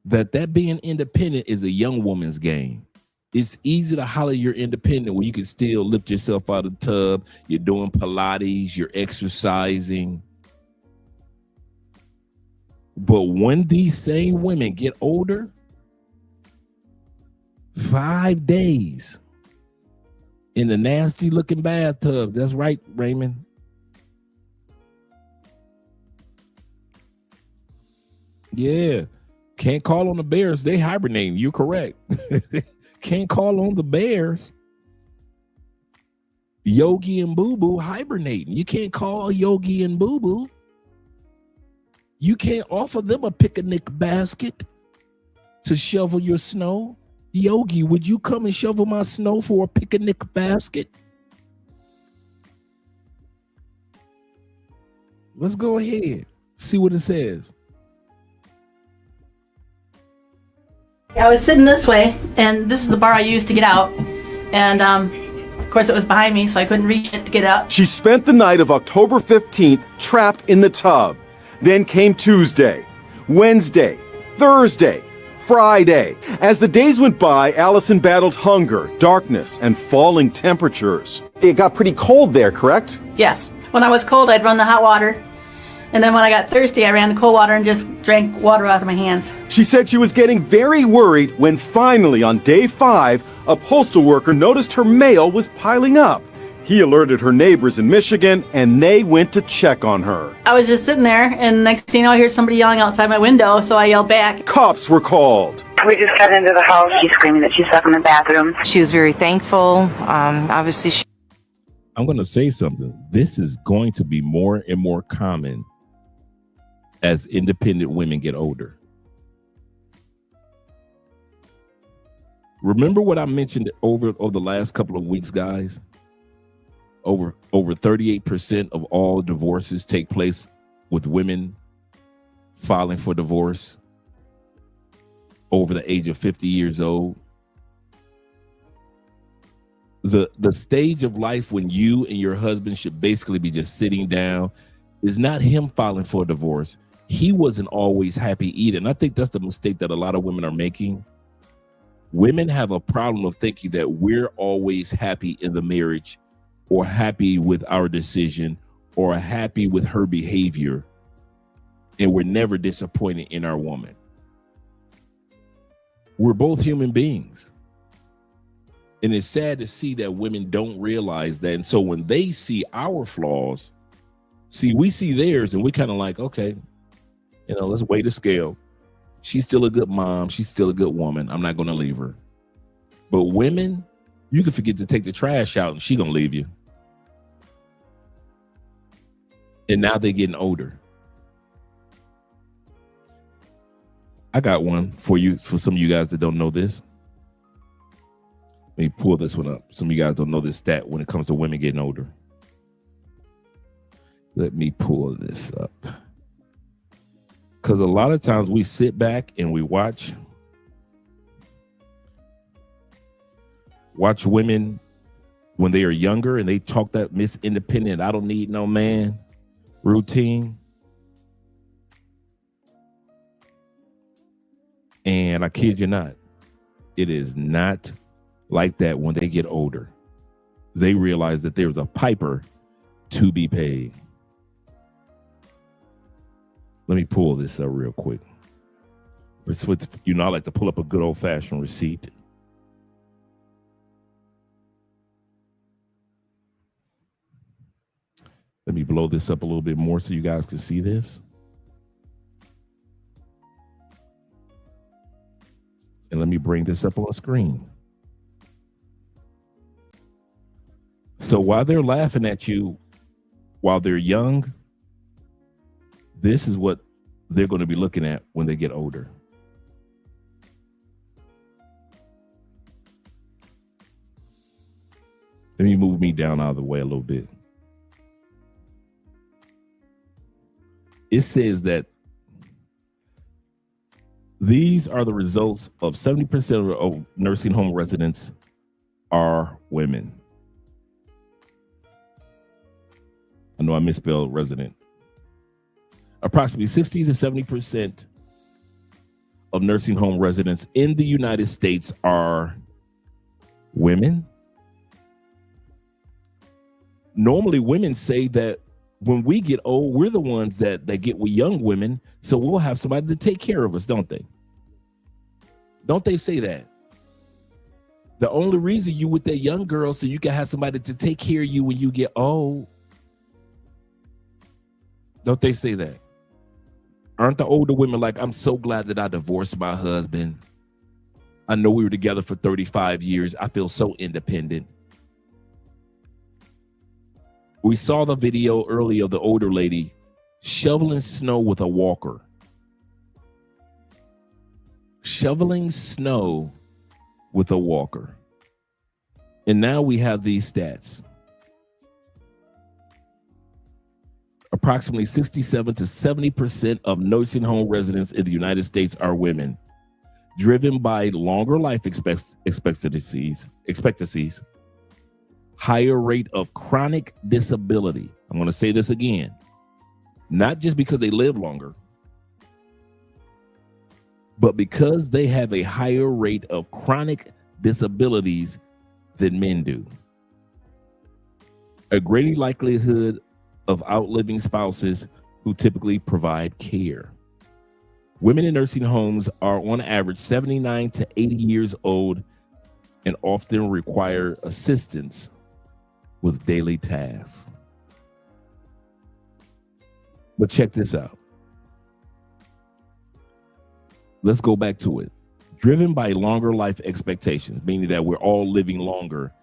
that being independent is a young woman's game? It's easy to holler you're independent when you can still lift yourself out of the tub. You're doing Pilates, you're exercising. But when these same women get older, 5 days in the nasty looking bathtub. That's right, Raymond. Yeah. Can't call on the bears. They hibernating. You're correct. Can't call on the bears. Yogi and Boo Boo hibernating. You can't call Yogi and Boo Boo. You can't offer them a picnic basket to shovel your snow. Yogi, would you come and shovel my snow for a picnic basket? Let's go ahead. See what it says. I was sitting this way, and this is the bar I used to get out. And of course, it was behind me, so I couldn't reach it to get out. She spent the night of October 15th trapped in the tub. Then came Tuesday, Wednesday, Thursday, Friday. As the days went by, Allison battled hunger, darkness, and falling temperatures. It got pretty cold there, correct? Yes. When I was cold, I'd run the hot water. And then when I got thirsty, I ran the cold water and just drank water out of my hands. She said she was getting very worried when finally, on day 5, a postal worker noticed her mail was piling up. He alerted her neighbors in Michigan, and they went to check on her. I was just sitting there, and next thing you know, I heard somebody yelling outside my window, so I yelled back. Cops were called. We just got into the house. She's screaming that she's stuck in the bathroom. She was very thankful. Obviously, I'm going to say something. This is going to be more and more common as independent women get older. Remember what I mentioned over the last couple of weeks, guys? Over 38% of all divorces take place with women filing for divorce over the age of 50 years old. The stage of life when you and your husband should basically be just sitting down is not him filing for a divorce. He wasn't always happy either. And I think that's the mistake that a lot of women are making. Women have a problem of thinking that we're always happy in the marriage, or happy with our decision, or happy with her behavior, and we're never disappointed in our woman. We're both human beings. And it's sad to see that women don't realize that. And so when they see our flaws, we see theirs, and we kind of like, okay, let's weigh the scale. She's still a good mom. She's still a good woman. I'm not going to leave her. But women, you can forget to take the trash out and she going to leave you. And now they're getting older. I got one for you, for some of you guys that don't know this. Let me pull this one up. Some of you guys don't know this stat when it comes to women getting older. Let me pull this up. Because a lot of times we sit back and we watch women when they are younger and they talk that Miss Independent, I don't need no man routine. And I kid you not, it is not like that when they get older. They realize that there's a piper to be paid. Let me pull this up real quick. It's with, you know, I like to pull up a good old-fashioned receipt. Let me blow this up a little bit more so you guys can see this. And let me bring this up on screen. So while they're laughing at you, while they're young, this is what they're going to be looking at when they get older. Let me move me down out of the way a little bit. It says that these are the results of 70% of nursing home residents are women. I know I misspelled resident. Approximately 60 to 70% of nursing home residents in the United States are women. Normally, women say that when we get old, we're the ones that get with young women, so we'll have somebody to take care of us, don't they? Don't they say that? The only reason you with that young girl so you can have somebody to take care of you when you get old. Don't they say that? Aren't the older women like, I'm so glad that I divorced my husband. I know we were together for 35 years. I feel so independent. We saw the video earlier of the older lady shoveling snow with a walker. Shoveling snow with a walker. And now we have these stats. Approximately 67 to 70% of nursing home residents in the United States are women, driven by longer life expectancies, higher rate of chronic disability. I'm going to say this again, not just because they live longer, but because they have a higher rate of chronic disabilities than men do. A greater likelihood of outliving spouses who typically provide care. Women in nursing homes are on average 79 to 80 years old and often require assistance with daily tasks. But check this out. Let's go back to it. Driven by longer life expectations, meaning that we're all living longer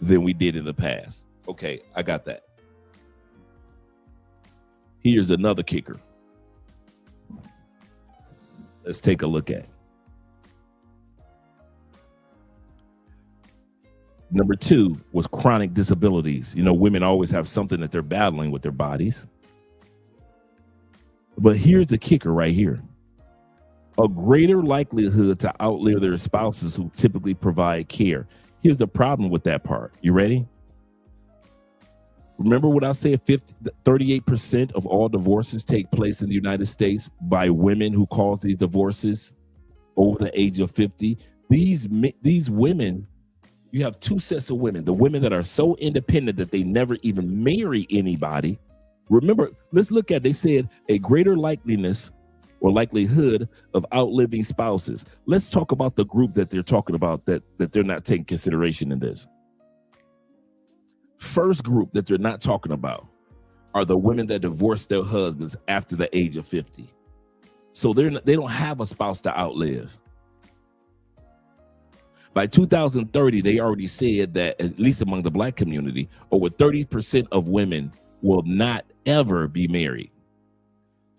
than we did in the past. Okay, I got that. Here's another kicker. Let's take a look at it. Number 2 was chronic disabilities. You know, women always have something that they're battling with their bodies. But here's the kicker right here. A greater likelihood to outlive their spouses who typically provide care. Here's the problem with that part. You ready? Remember what I said, 38% of all divorces take place in the United States by women who cause these divorces over the age of 50. These women, you have two sets of women. The women that are so independent that they never even marry anybody. Remember, let's look at, they said a greater likeliness or likelihood of outliving spouses. Let's talk about the group that they're talking about that they're not taking consideration in this. First group that they're not talking about are the women that divorced their husbands after the age of 50. So they don't have a spouse to outlive. By 2030, they already said that, at least among the Black community, over 30% of women will not ever be married.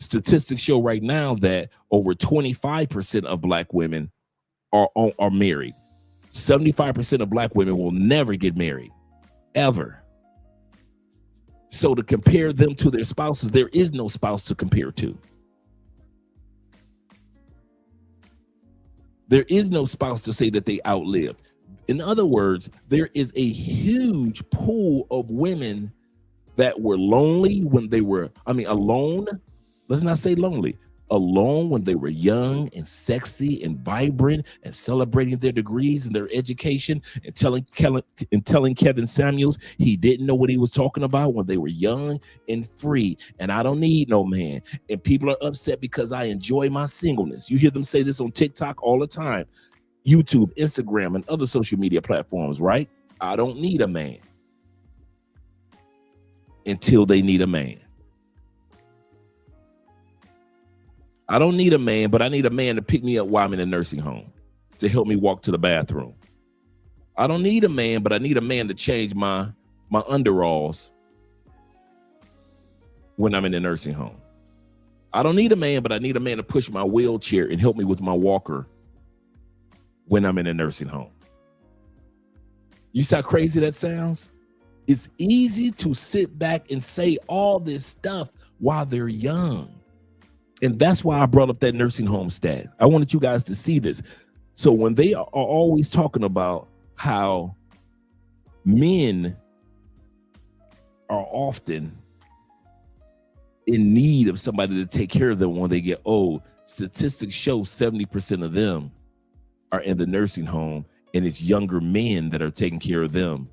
Statistics show right now that over 25% of black women are married. 75% of black women will never get married, ever. So to compare them to their spouses, there is no spouse to compare to. There is no spouse to say that they outlived. In other words, there is a huge pool of women that were lonely when they were, alone. Let's not say lonely. Alone when they were young and sexy and vibrant and celebrating their degrees and their education and telling Kevin Samuels he didn't know what he was talking about when they were young and free. And I don't need no man. And people are upset because I enjoy my singleness. You hear them say this on TikTok all the time, YouTube, Instagram, and other social media platforms, right? I don't need a man until they need a man. I don't need a man, but I need a man to pick me up while I'm in a nursing home, to help me walk to the bathroom. I don't need a man, but I need a man to change my underalls when I'm in a nursing home. I don't need a man, but I need a man to push my wheelchair and help me with my walker when I'm in a nursing home. You see how crazy that sounds? It's easy to sit back and say all this stuff while they're young. And that's why I brought up that nursing home stat. I wanted you guys to see this. So when they are always talking about how men are often in need of somebody to take care of them when they get old, statistics show 70% of them are in the nursing home, and it's younger men that are taking care of them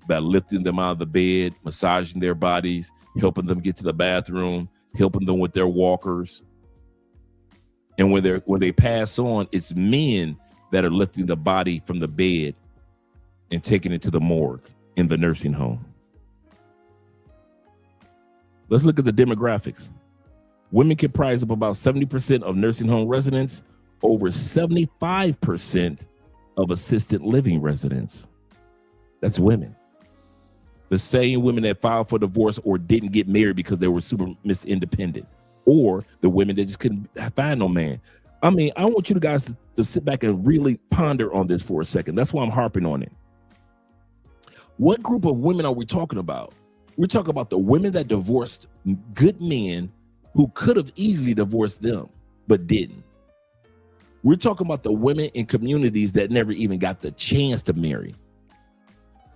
by lifting them out of the bed, massaging their bodies, helping them get to the bathroom, helping them with their walkers. And when they pass on, it's men that are lifting the body from the bed and taking it to the morgue in the nursing home. Let's look at the demographics. Women comprise up about 70% of nursing home residents, over 75% of assisted living residents. That's women. The same women that filed for divorce or didn't get married because they were super independent, or the women that just couldn't find no man. I want you guys to sit back and really ponder on this for a second. That's why I'm harping on it. What group of women are we talking about? We're talking about the women that divorced good men who could have easily divorced them, but didn't. We're talking about the women in communities that never even got the chance to marry.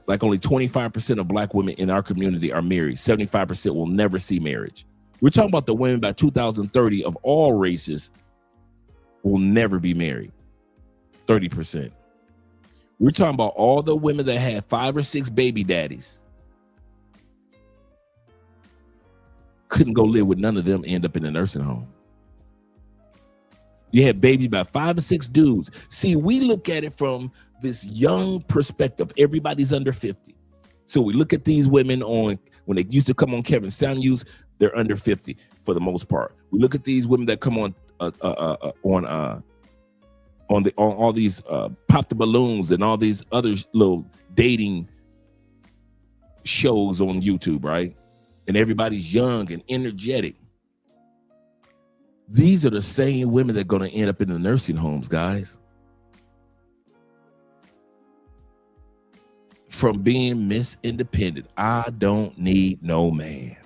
Like only 25% of black women in our community are married. 75% will never see marriage. We're talking about the women by 2030 of all races will never be married. 30%. We're talking about all the women that had 5 or 6 baby daddies. Couldn't go live with none of them, end up in a nursing home. You had babies by 5 or 6 dudes. See, we look at it from this young perspective. Everybody's under 50. So we look at these women when they used to come on Kevin Samuels, they're under 50 for the most part. We look at these women that come on all these Pop the Balloons and all these other little dating shows on YouTube, right? And everybody's young and energetic. These are the same women that are going to end up in the nursing homes, guys. From being Miss Independent. I don't need no man.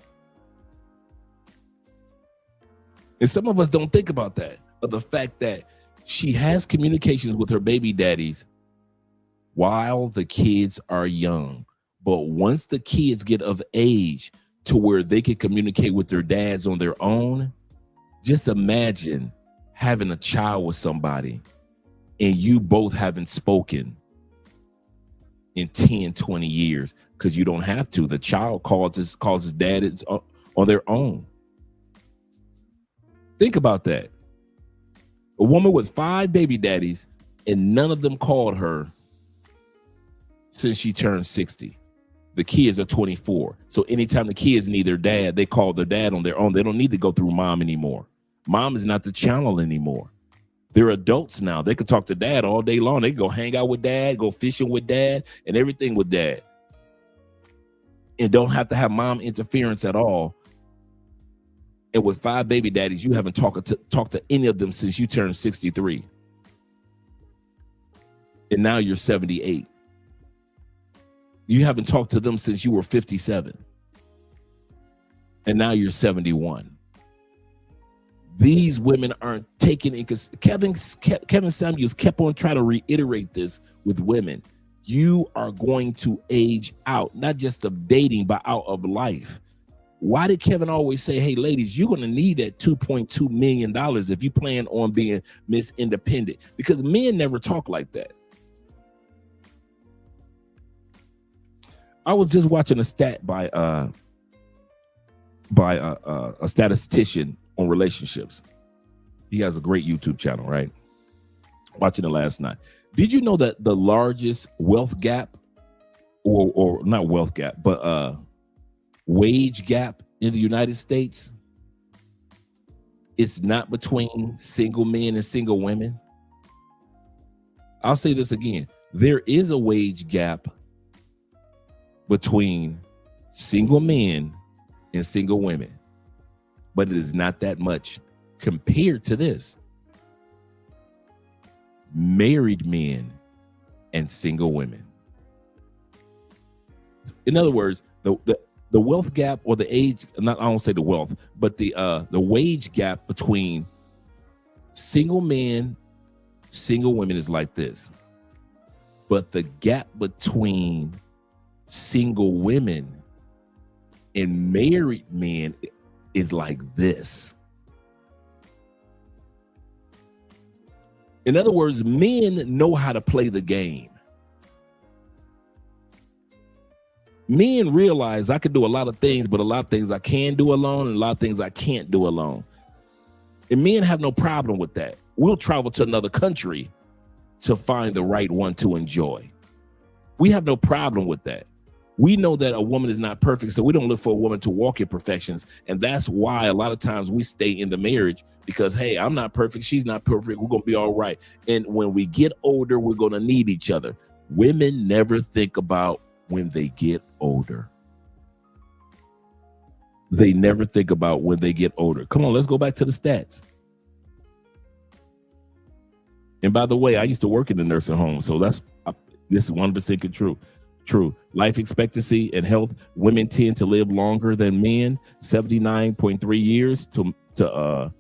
And some of us don't think about that, of the fact that she has communications with her baby daddies while the kids are young. But once the kids get of age to where they can communicate with their dads on their own, just imagine having a child with somebody and you both haven't spoken in 10, 20 years because you don't have to. The child calls his dad on their own. Think about that. A woman with 5 baby daddies and none of them called her since she turned 60. The kids are 24. So anytime the kids need their dad, they call their dad on their own. They don't need to go through mom anymore. Mom is not the channel anymore. They're adults now. They can talk to dad all day long. They can go hang out with dad, go fishing with dad, and everything with dad. And don't have to have mom interference at all And with 5 baby daddies, you haven't talked to any of them since you turned 63. And now you're 78. You haven't talked to them since you were 57. And now you're 71. These women aren't taking in, because Kevin Samuels kept on trying to reiterate this with women. You are going to age out, not just of dating, but out of life. Why did Kevin always say, hey, ladies, you're going to need that $2.2 million if you plan on being Miss Independent? Because men never talk like that. I was just watching a stat by a statistician on relationships. He has a great YouTube channel, right? Watching it last night. Did you know that the largest wealth gap, or not wealth gap, but wage gap in the United States, it's not between single men and single women? I'll say this again. There is a wage gap between single men and single women, but it is not that much compared to this. Married men and single women. In other words, the wealth gap, or the age, I don't say the wealth, but the wage gap between single men, single women is like this. But the gap between single women and married men is like this. In other words, men know how to play the game. Men realize I can do a lot of things, but a lot of things I can do alone and a lot of things I can't do alone. And men have no problem with that. We'll travel to another country to find the right one to enjoy. We have no problem with that. We know that a woman is not perfect, so we don't look for a woman to walk in perfections. And that's why a lot of times we stay in the marriage, because, hey, I'm not perfect. She's not perfect. We're going to be all right. And when we get older, we're going to need each other. Women never think about when they get older. They never think about when they get older. Come on, let's go back to the stats. And by the way, I used to work in the nursing home, so this is 100% true. Life expectancy and health, women tend to live longer than men, 79.3 years to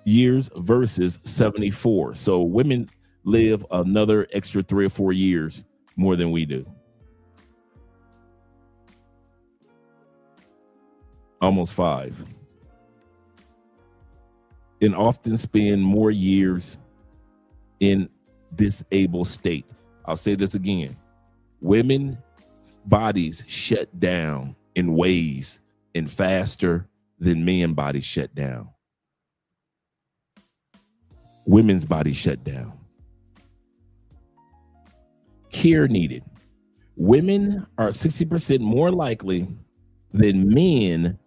years versus 74. So women live another extra 3 or 4 years more than we do. Almost 5. And often spend more years in disabled state. I'll say this again. Women bodies shut down in ways and faster than men bodies shut down. Women's bodies shut down. Care needed. Women are 60% more likely than men.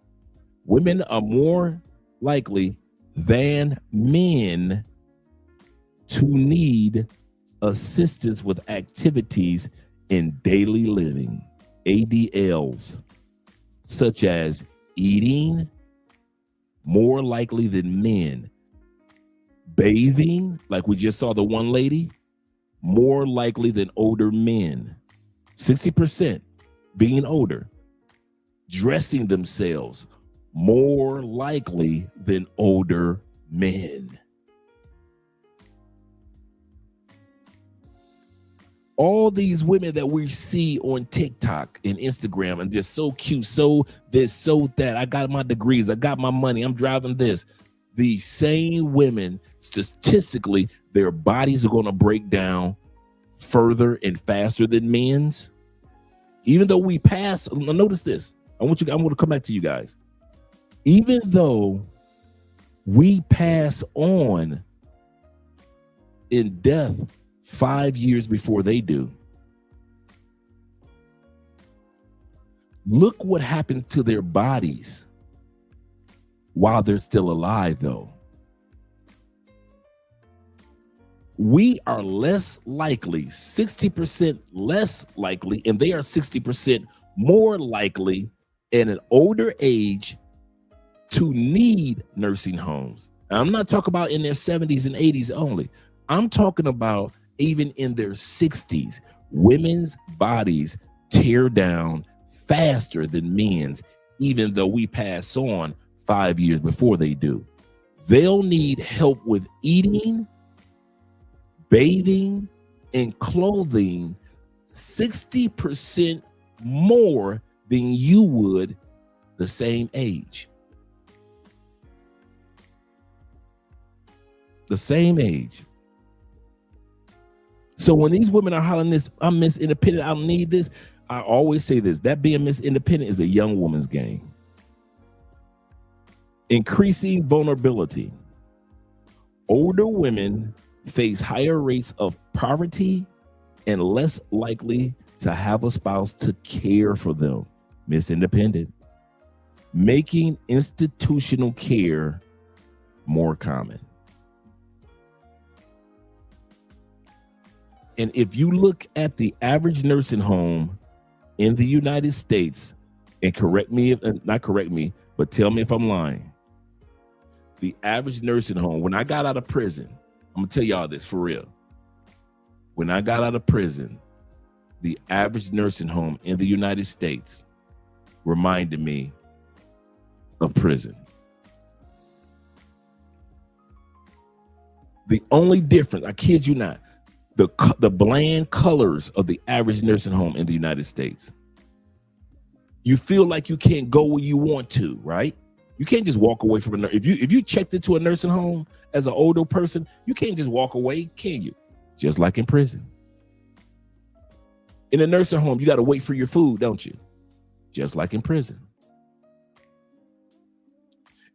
Women are more likely than men to need assistance with activities in daily living, ADLs, such as eating, more likely than men. Bathing, like we just saw the one lady, more likely than older men. 60% being older. Dressing themselves, more likely than older men. All these women that we see on TikTok and Instagram, and they're so cute, so this, so that. I got my degrees, I got my money, I'm driving this. These same women, statistically, their bodies are going to break down further and faster than men's. Even though we pass, notice this. I'm going to come back to you guys. Even though we pass on in death 5 years before they do, look what happened to their bodies while they're still alive, though. We are less likely, 60% less likely, and they are 60% more likely at an older age to need nursing homes. And I'm not talking about in their 70s and 80s only. I'm talking about even in their 60s. Women's bodies tear down faster than men's, even though we pass on 5 years before they do. They'll need help with eating, bathing, and clothing 60% more than you would the same age. The same age. So when these women are hollering this, I'm Miss Independent, I don't need this, I always say this, that being Miss Independent is a young woman's game. Increasing vulnerability. Older women face higher rates of poverty and less likely to have a spouse to care for them. Miss Independent. Making institutional care more common. And if you look at the average nursing home in the United States, and correct me, not correct me, but tell me if I'm lying. The average nursing home, when I got out of prison, I'm gonna tell y'all this for real. When I got out of prison, the average nursing home in the United States reminded me of prison. The only difference, I kid you not, the bland colors of the average nursing home in the United States. You feel like you can't go where you want to, right? You can't just walk away from a nurse. If you checked into a nursing home as an older person, you can't just walk away, can you? Just like in prison. In a nursing home, you got to wait for your food, don't you? Just like in prison.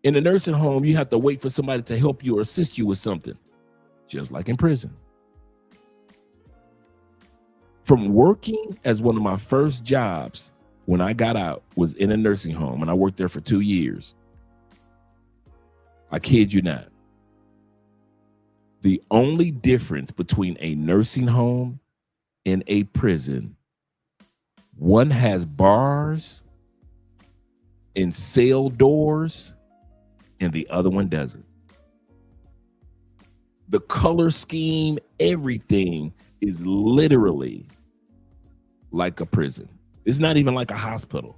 In a nursing home, you have to wait for somebody to help you or assist you with something, just like in prison. From working as one of my first jobs when I got out was in a nursing home, and I worked there for 2 years. I kid you not. The only difference between a nursing home and a prison, one has bars and cell doors, and the other one doesn't. The color scheme, everything is literally like a prison. It's not even like a hospital.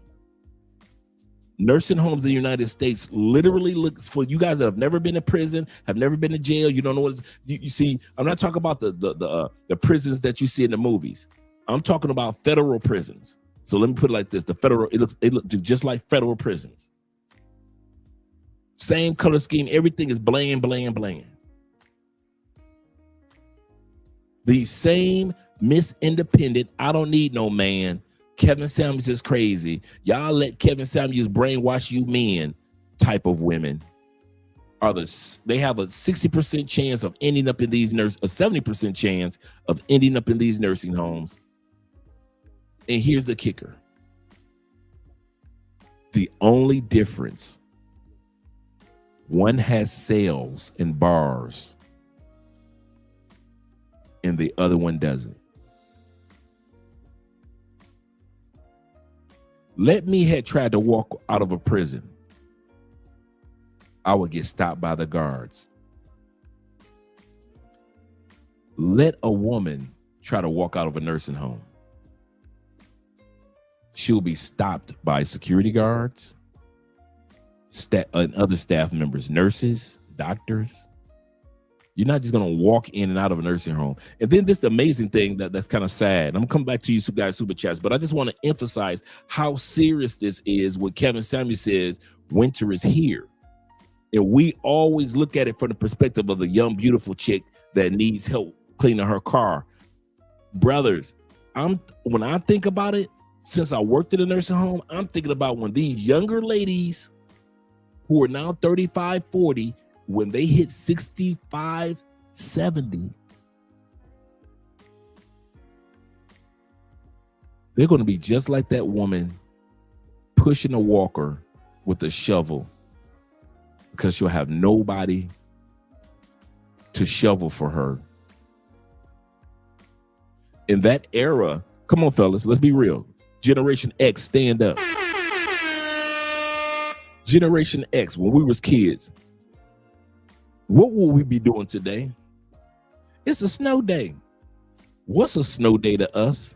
Nursing homes in the United States literally look, for you guys that have never been to prison, have never been to jail, you don't know what it's, you see, I'm not talking about the prisons that you see in the movies. I'm talking about federal prisons. So let me put it like this, it looks just like federal prisons. Same color scheme, everything is bland, bland, bland. The same Miss Independent, I don't need no man, Kevin Samuels is crazy, y'all let Kevin Samuels brainwash you men type of women they have a 60% chance of ending up in these a 70% chance of ending up in these nursing homes. And here's the kicker. The only difference, one has cells and bars and the other one doesn't. Let me had tried to walk out of a prison, I would get stopped by the guards. Let a woman try to walk out of a nursing home. She'll be stopped by security guards, and other staff members, nurses, doctors. You're not just going to walk in and out of a nursing home. And then this amazing thing that's kind of sad. I'm going to come back to you guys, super chats, but I just want to emphasize how serious this is when Kevin Samuels says winter is here. And we always look at it from the perspective of the young, beautiful chick that needs help cleaning her car. Brothers, when I think about it, since I worked at a nursing home, I'm thinking about when these younger ladies who are now 35, 40, when they hit 65, 70, they're going to be just like that woman pushing a walker with a shovel because she'll have nobody to shovel for her. In that era, come on, fellas, let's be real. Generation X, stand up. Generation X, when we was kids, what will we be doing today? It's a snow day. What's a snow day to us?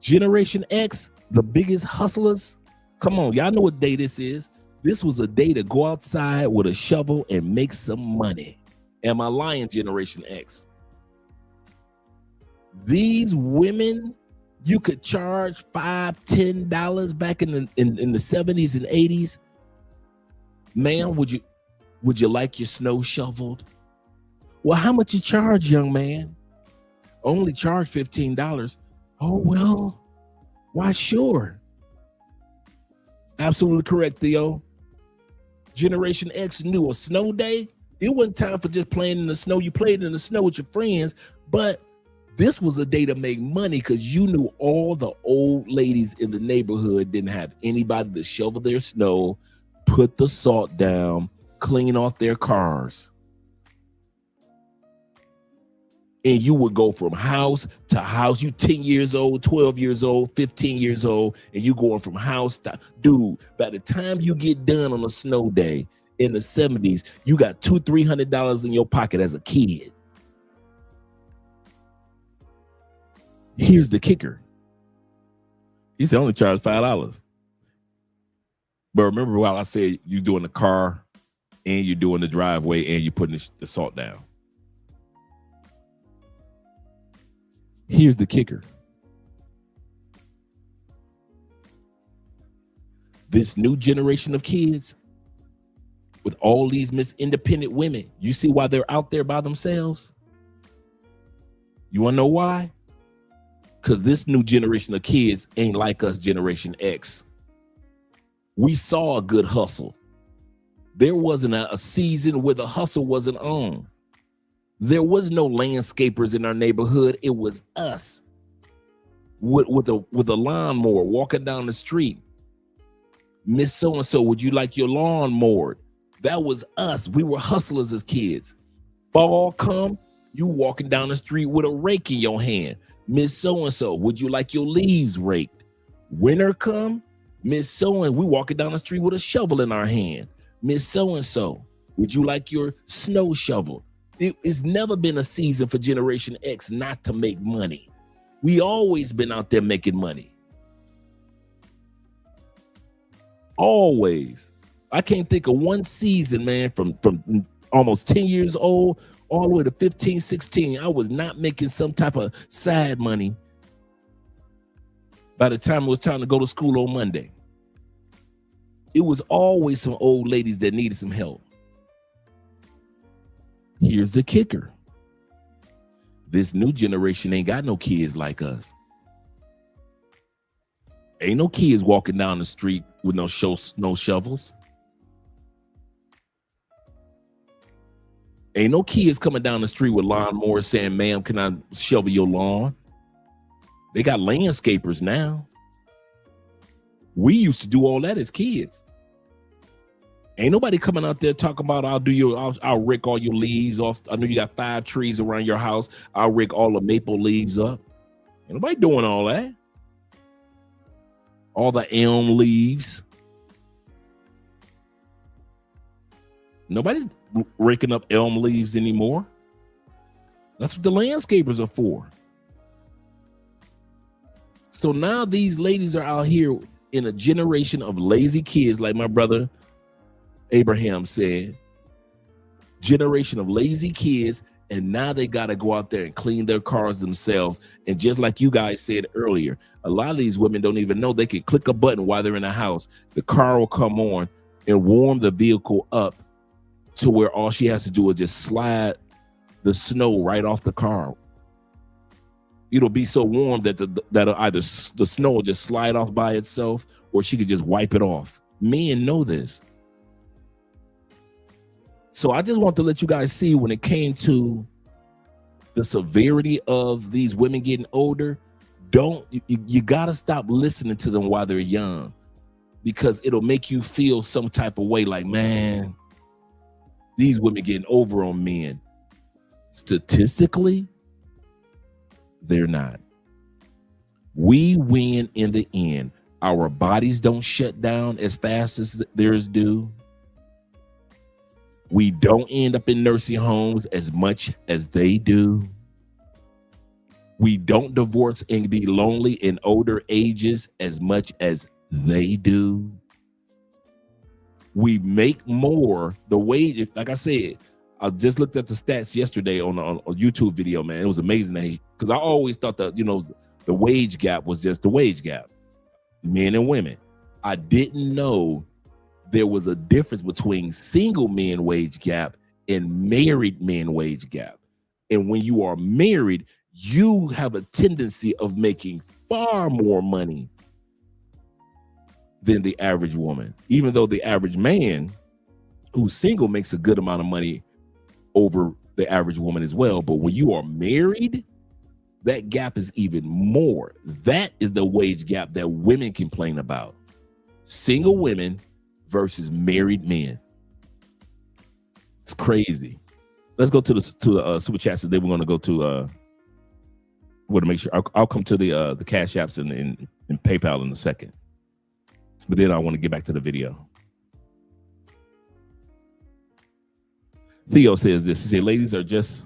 Generation X, the biggest hustlers. Come on, y'all know what day this is. This was a day to go outside with a shovel and make some money. Am I lying, Generation X? These women, you could charge $5-10 back in the 70s and 80s. Man, would you like your snow shoveled? Well, how much you charge, young man? Only charge $15. Oh, well, why, sure. Absolutely correct, Theo. Generation X knew a snow day. It wasn't time for just playing in the snow. You played in the snow with your friends, but this was a day to make money because you knew all the old ladies in the neighborhood didn't have anybody to shovel their snow, put the salt down, clean off their cars. And you would go from house to house. You 10 years old, 12 years old, 15 years old, and you going from house to, dude, by the time you get done on a snow day in the 70s, you got $200-300 in your pocket as a kid. Here's the kicker. He said only charge $5. But remember while I said you doing the car and you're doing the driveway and you're putting the salt down. Here's the kicker. This new generation of kids with all these Miss Independent women, you see why they're out there by themselves? You want to know why? Because this new generation of kids ain't like us, Generation X. We saw a good hustle. There wasn't a season where the hustle wasn't on. There was no landscapers in our neighborhood. It was us with a lawnmower walking down the street. Miss So-and-so, would you like your lawn mowed? That was us. We were hustlers as kids. Fall come, you walking down the street with a rake in your hand. Miss So-and-so, would you like your leaves raked? Winter come, Miss So-and, we walking down the street with a shovel in our hand. Miss So-and-so, would you like your snow shovel? It's never been a season for Generation X not to make money. We always been out there making money. Always. I can't think of one season, man, from almost 10 years old all the way to 15, 16. I was not making some type of side money by the time it was time to go to school on Monday. It was always some old ladies that needed some help. Here's the kicker. This new generation ain't got no kids like us. Ain't no kids walking down the street with no shovels. Ain't no kids coming down the street with lawnmowers saying, ma'am, can I shovel your lawn? They got landscapers now. We used to do all that as kids. Ain't nobody coming out there talking about I'll rake all your leaves off. I know you got 5 trees around your house. I'll rake all the maple leaves up. Ain't nobody doing all that. All the elm leaves. Nobody's raking up elm leaves anymore. That's what the landscapers are for. So now these ladies are out here in a generation of lazy kids, like my brother Abraham said, generation of lazy kids, and now they got to go out there and clean their cars themselves. And just like you guys said earlier, a lot of these women don't even know they can click a button while they're in the house. The car will come on and warm the vehicle up to where all she has to do is just slide the snow right off the car. It'll be so warm that that'll either the snow will just slide off by itself, or she could just wipe it off. Men know this. So I just want to let you guys see, when it came to the severity of these women getting older, you got to stop listening to them while they're young, because it'll make you feel some type of way like, man, these women getting over on men. Statistically, they're not. We win in the end. Our bodies don't shut down as fast as theirs do. We don't end up in nursing homes as much as they do. We don't divorce and be lonely in older ages as much as they do. We make more. The wage, like I said, I just looked at the stats yesterday on a YouTube video, man. It was amazing because I always thought that, the wage gap was just the wage gap, men and women. I didn't know there was a difference between single men wage gap and married men wage gap. And when you are married, you have a tendency of making far more money than the average woman, even though the average man who's single makes a good amount of money over the average woman as well. But when you are married, that gap is even more. That is the wage gap that women complain about. Single women versus married men. It's crazy. Let's go to the super chats, and then we're going to go to want to make sure I'll come to the Cash Apps and PayPal in a second. But then I want to get back to the video. Theo says this. He said, ladies are just,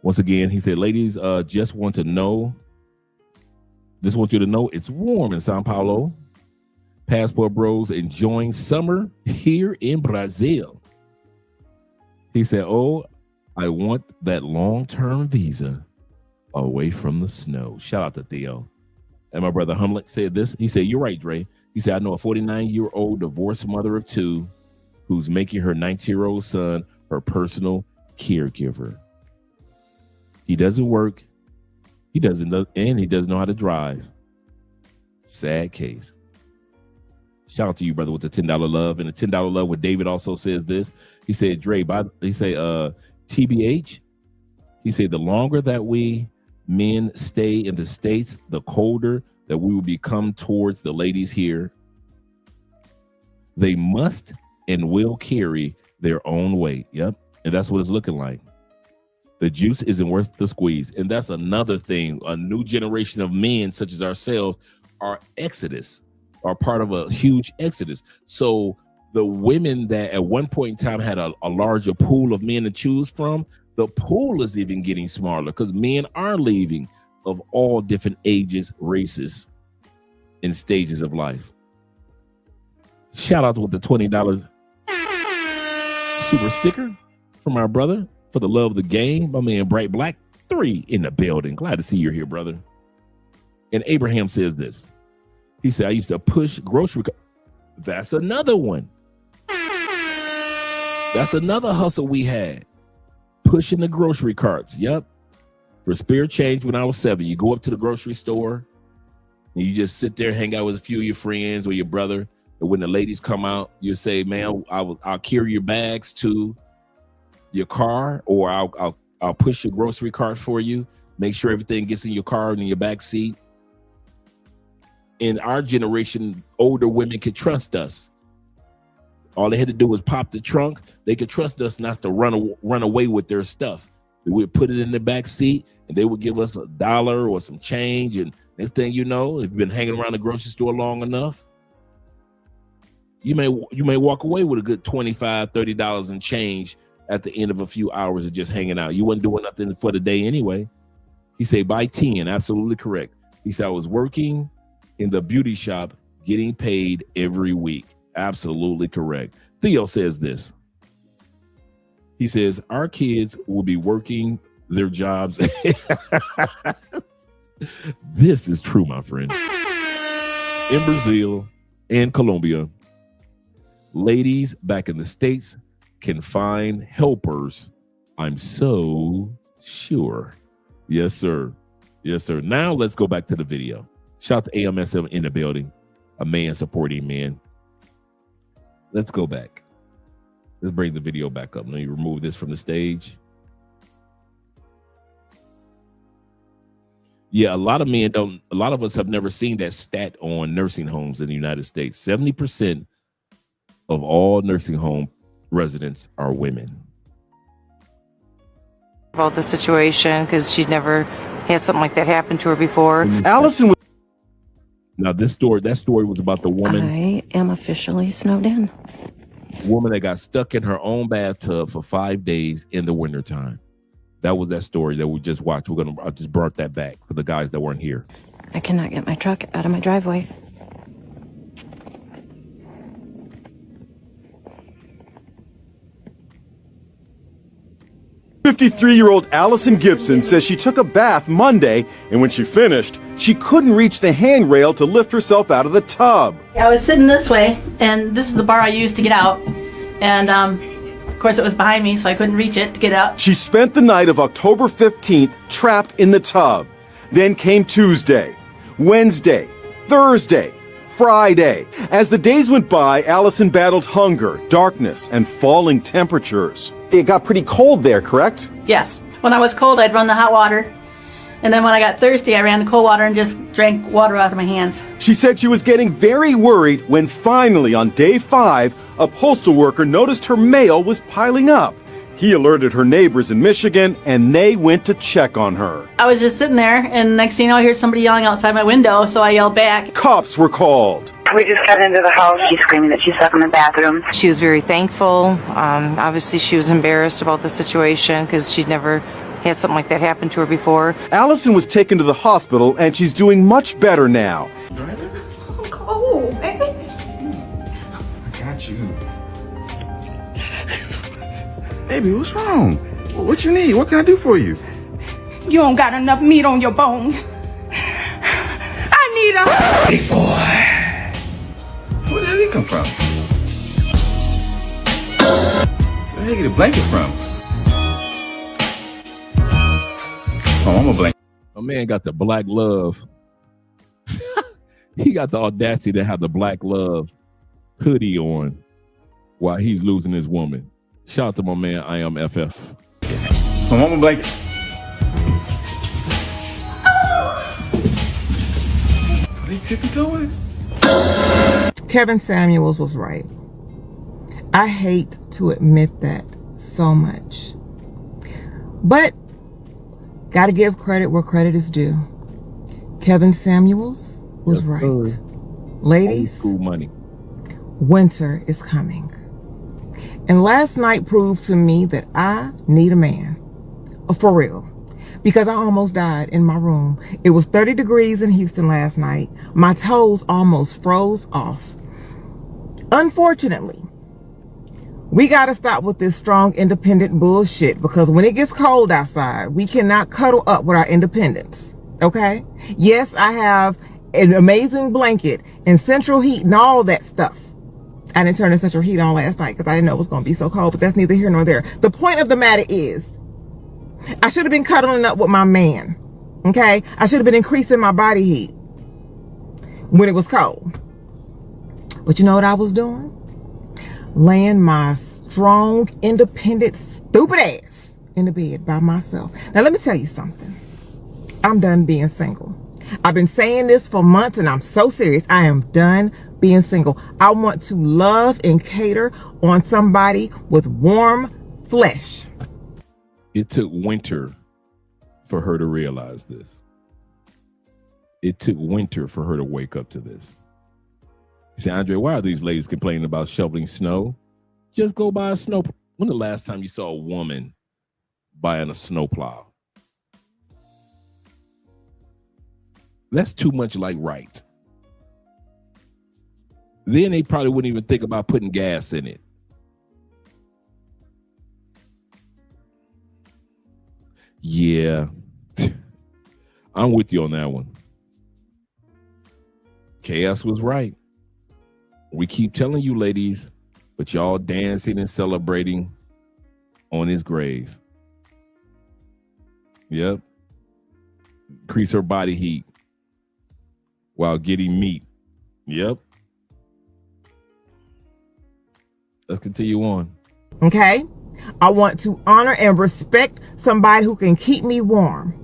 once again, he said, ladies just want you to know it's warm in Sao Paulo. Passport bros enjoying summer here in Brazil. He said, oh, I want that long-term visa away from the snow. Shout out to Theo. And my brother Humlet said this. He said, you're right, Dre. He said, I know a 49-year-old divorced mother of two who's making her 19-year-old son her personal caregiver. He doesn't work. He doesn't know how to drive. Sad case. Shout out to you, brother, with the $10 love. And the $10 love with David also says this. He said, Dre, TBH, he said, the longer that we men stay in the States, the colder that we will become towards the ladies here. They must and will carry their own weight. Yep. And that's what it's looking like. The juice isn't worth the squeeze. And that's another thing. A new generation of men such as ourselves are part of a huge exodus. So the women that at one point in time had a larger pool of men to choose from, the pool is even getting smaller because men are leaving of all different ages, races, and stages of life. Shout out with the $20 super sticker from our brother for the love of the game. My man Bright Black 3 in the building. Glad to see you're here, brother. And Abraham says this. He said, I used to push grocery. That's another one. That's another hustle we had. Pushing the grocery carts. Yep. For spare change when I was 7. You go up to the grocery store and you just sit there, hang out with a few of your friends or your brother. And when the ladies come out, you say, man, I'll carry your bags to your car, or I'll push your grocery cart for you. Make sure everything gets in your car and in your back seat. In our generation, older women could trust us. All they had to do was pop the trunk. They could trust us not to run away with their stuff. We would put it in the back seat, and they would give us $1 or some change. And next thing you know, if you've been hanging around the grocery store long enough, you may walk away with a good $25, $30 in change at the end of a few hours of just hanging out. You wasn't doing nothing for the day anyway. He said, by 10, absolutely correct. He said, I was working in the beauty shop, getting paid every week. Absolutely correct. Theo says this. He says, our kids will be working their jobs. This is true, my friend. In Brazil and Colombia, ladies back in the States can find helpers. I'm so sure. Yes, sir. Yes, sir. Now let's go back to the video. Shout out to AMSM in the building. A man supporting men. Let's go back. Let's bring the video back up. Let me remove this from the stage. Yeah, a lot of us have never seen that stat on nursing homes in the United States. 70% of all nursing home residents are women. About the situation because she'd never had something like that happen to her before. Allison Now that story was about the woman. I am officially snowed in. Woman that got stuck in her own bathtub for 5 days in the wintertime. That was that story that we just watched. I just brought that back for the guys that weren't here. I cannot get my truck out of my driveway. "53-year-old Allison Gibson says she took a bath Monday, and when she finished, she couldn't reach the handrail to lift herself out of the tub. I was sitting this way, and this is the bar I used to get out. And, of course, it was behind me, so I couldn't reach it to get out. She spent the night of October 15th trapped in the tub. Then came Tuesday, Wednesday, Thursday, Friday. As the days went by, Allison battled hunger, darkness, and falling temperatures. It got pretty cold there, correct? Yes. When I was cold, I'd run the hot water. And then when I got thirsty, I ran the cold water and just drank water out of my hands. She said she was getting very worried when finally, on day 5, a postal worker noticed her mail was piling up. He alerted her neighbors in Michigan, and they went to check on her. I was just sitting there, and next thing you know, I heard somebody yelling outside my window, so I yelled back. Cops were called. We just got into the house. She's screaming that she's stuck in the bathroom. She was very thankful. Obviously, she was embarrassed about the situation because she'd never had something like that happen to her before. Allison was taken to the hospital, and she's doing much better now. I'm cold, baby. I got you. Baby, what's wrong? What you need? What can I do for you? You don't got enough meat on your bones. I need a Big boy. Where did he come from? Where did he get a blanket from? Oh, I'm a blanket. My man got the black love. He got the audacity to have the black love hoodie on while he's losing his woman. Shout out to my man, I am FF. My mama blanket. Are they tippy-toeing? Kevin Samuels was right. I hate to admit that so much. But gotta give credit where credit is due. Kevin Samuels was right. Ladies, cool money. Winter is coming. And last night proved to me that I need a man. For real. Because I almost died in my room. It was 30 degrees in Houston last night. My toes almost froze off. Unfortunately, we gotta stop with this strong independent bullshit, because when it gets cold outside, we cannot cuddle up with our independence. Okay? Yes, I have an amazing blanket and central heat and all that stuff. I didn't turn the central heat on last night because I didn't know it was going to be so cold, but that's neither here nor there. The point of the matter is, I should have been cuddling up with my man. Okay? I should have been increasing my body heat when it was cold. But you know what I was doing? Laying my strong, independent, stupid ass in the bed by myself. Now let me tell you something. I'm done being single. I've been saying this for months, and I'm so serious. I am done being single. I want to love and cater on somebody with warm flesh. It took winter for her to realize this. It took winter for her to wake up to this. You say, Andre, why are these ladies complaining about shoveling snow? Just go buy a snow. When the last time you saw a woman buying a snowplow? That's too much like right. Then they probably wouldn't even think about putting gas in it. Yeah, I'm with you on that one. Chaos was right. We keep telling you, ladies, but y'all dancing and celebrating on his grave. Yep. Increase her body heat while getting meat. Yep. Let's continue on. Okay? I want to honor and respect somebody who can keep me warm.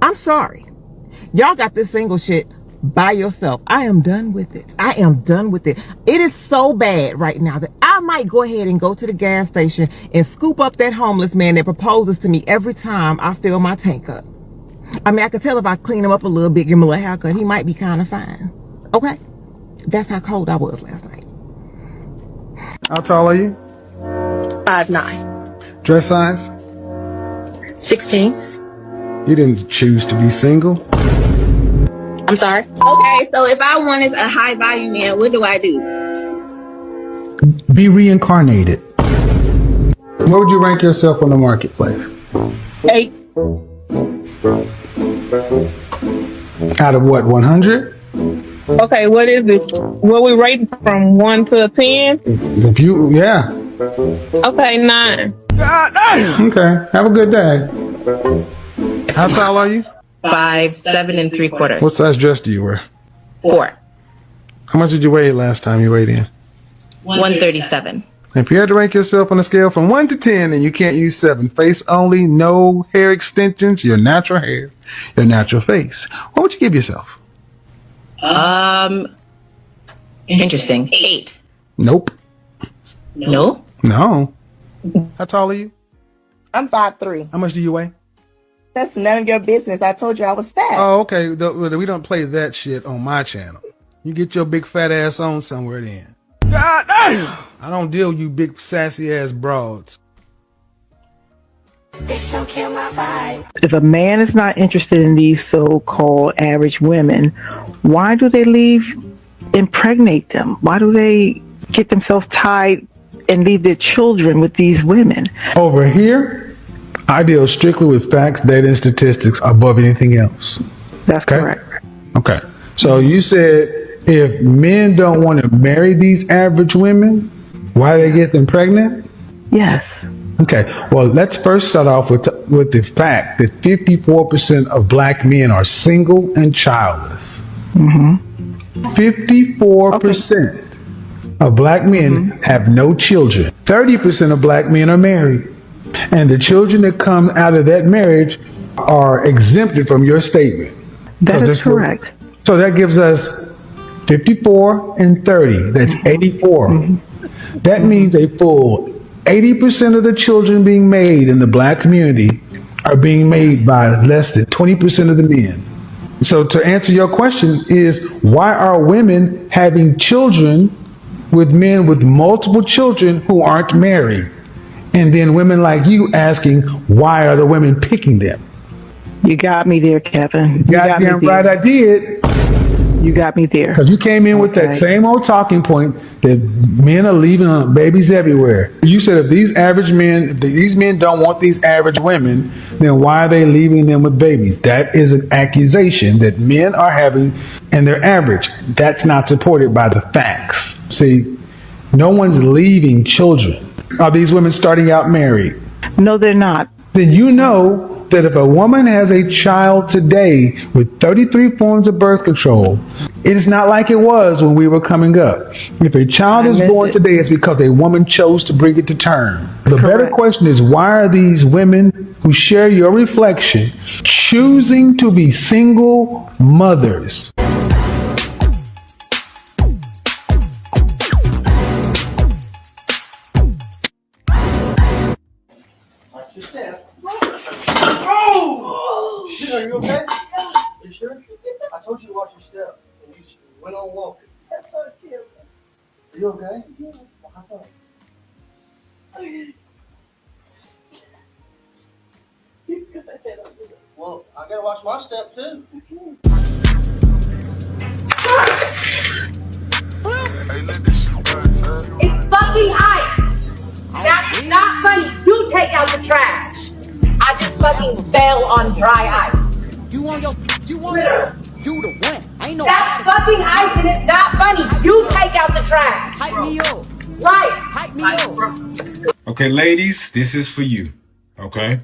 I'm sorry. Y'all got this single shit by yourself. I am done with it. I am done with it. It is so bad right now that I might go ahead and go to the gas station and scoop up that homeless man that proposes to me every time I fill my tank up. I mean, I could tell if I clean him up a little bit, give him a little haircut, he might be kind of fine. Okay? That's how cold I was last night. How tall are you? 5'9". Dress size? 16. You didn't choose to be single. I'm sorry? Okay, so if I wanted a high value man, what do I do? Be reincarnated. Where would you rank yourself on the marketplace? 8. Out of what, 100? Okay, what is it? What we rate from 1 to 10? If you, yeah. Okay, 9. Okay, have a good day. How tall are you? 5'7 3/4. What size dress do you wear? 4. How much did you weigh last time you weighed in? 137. If you had to rank yourself on a scale from 1 to 10 and you can't use 7, face only, no hair extensions, your natural hair, your natural face, what would you give yourself? Interesting. 8. Nope. No? No. How tall are you? I'm 5'3". How much do you weigh? That's none of your business. I told you I was fat. Oh, okay. We don't play that shit on my channel. You get your big fat ass on somewhere then. God damn! I don't deal with you big sassy ass broads. Bitch, don't kill my vibe. If a man is not interested in these so-called average women, why do they impregnate them? Why do they get themselves tied and leave their children with these women? Over here, I deal strictly with facts, data, and statistics above anything else. That's correct. Okay. So you said if men don't want to marry these average women, why do they get them pregnant? Yes. Okay. Well, let's first start off with the fact that 54% of black men are single and childless. 54% of black men have no children. 30% of black men are married. And the children that come out of that marriage are exempted from your statement. That is correct. So that gives us 54 and 30. That's 84. That means a full 80% of the children being made in the black community are being made by less than 20% of the men. So to answer your question is, why are women having children with men with multiple children who aren't married? And then women like you asking, why are the women picking them? You got me there, Kevin. Goddamn right I did. You got me there. Because you came in with that same old talking point that men are leaving babies everywhere. You said if these men don't want these average women, then why are they leaving them with babies? That is an accusation that men are having and they're average. That's not supported by the facts. See, no one's leaving children. Are these women starting out married? No, they're not. Then you know that if a woman has a child today with 33 forms of birth control, it is not like it was when we were coming up. If a child is born today, it's because a woman chose to bring it to term. The better question is, why are these women who share your reflection choosing to be single mothers? Are you okay? Are you sure? I told you to watch your step, and you went on walking. Are you okay? Yeah. Well, I gotta watch my step too. It's fucking ice. That is not funny. You take out the trash. I just fucking fell on dry ice. You the one. Ain't no. That's fucking ice and it's not funny. You take out the trash. Hype me up. Right. Hype me up. Okay, ladies, this is for you. Okay,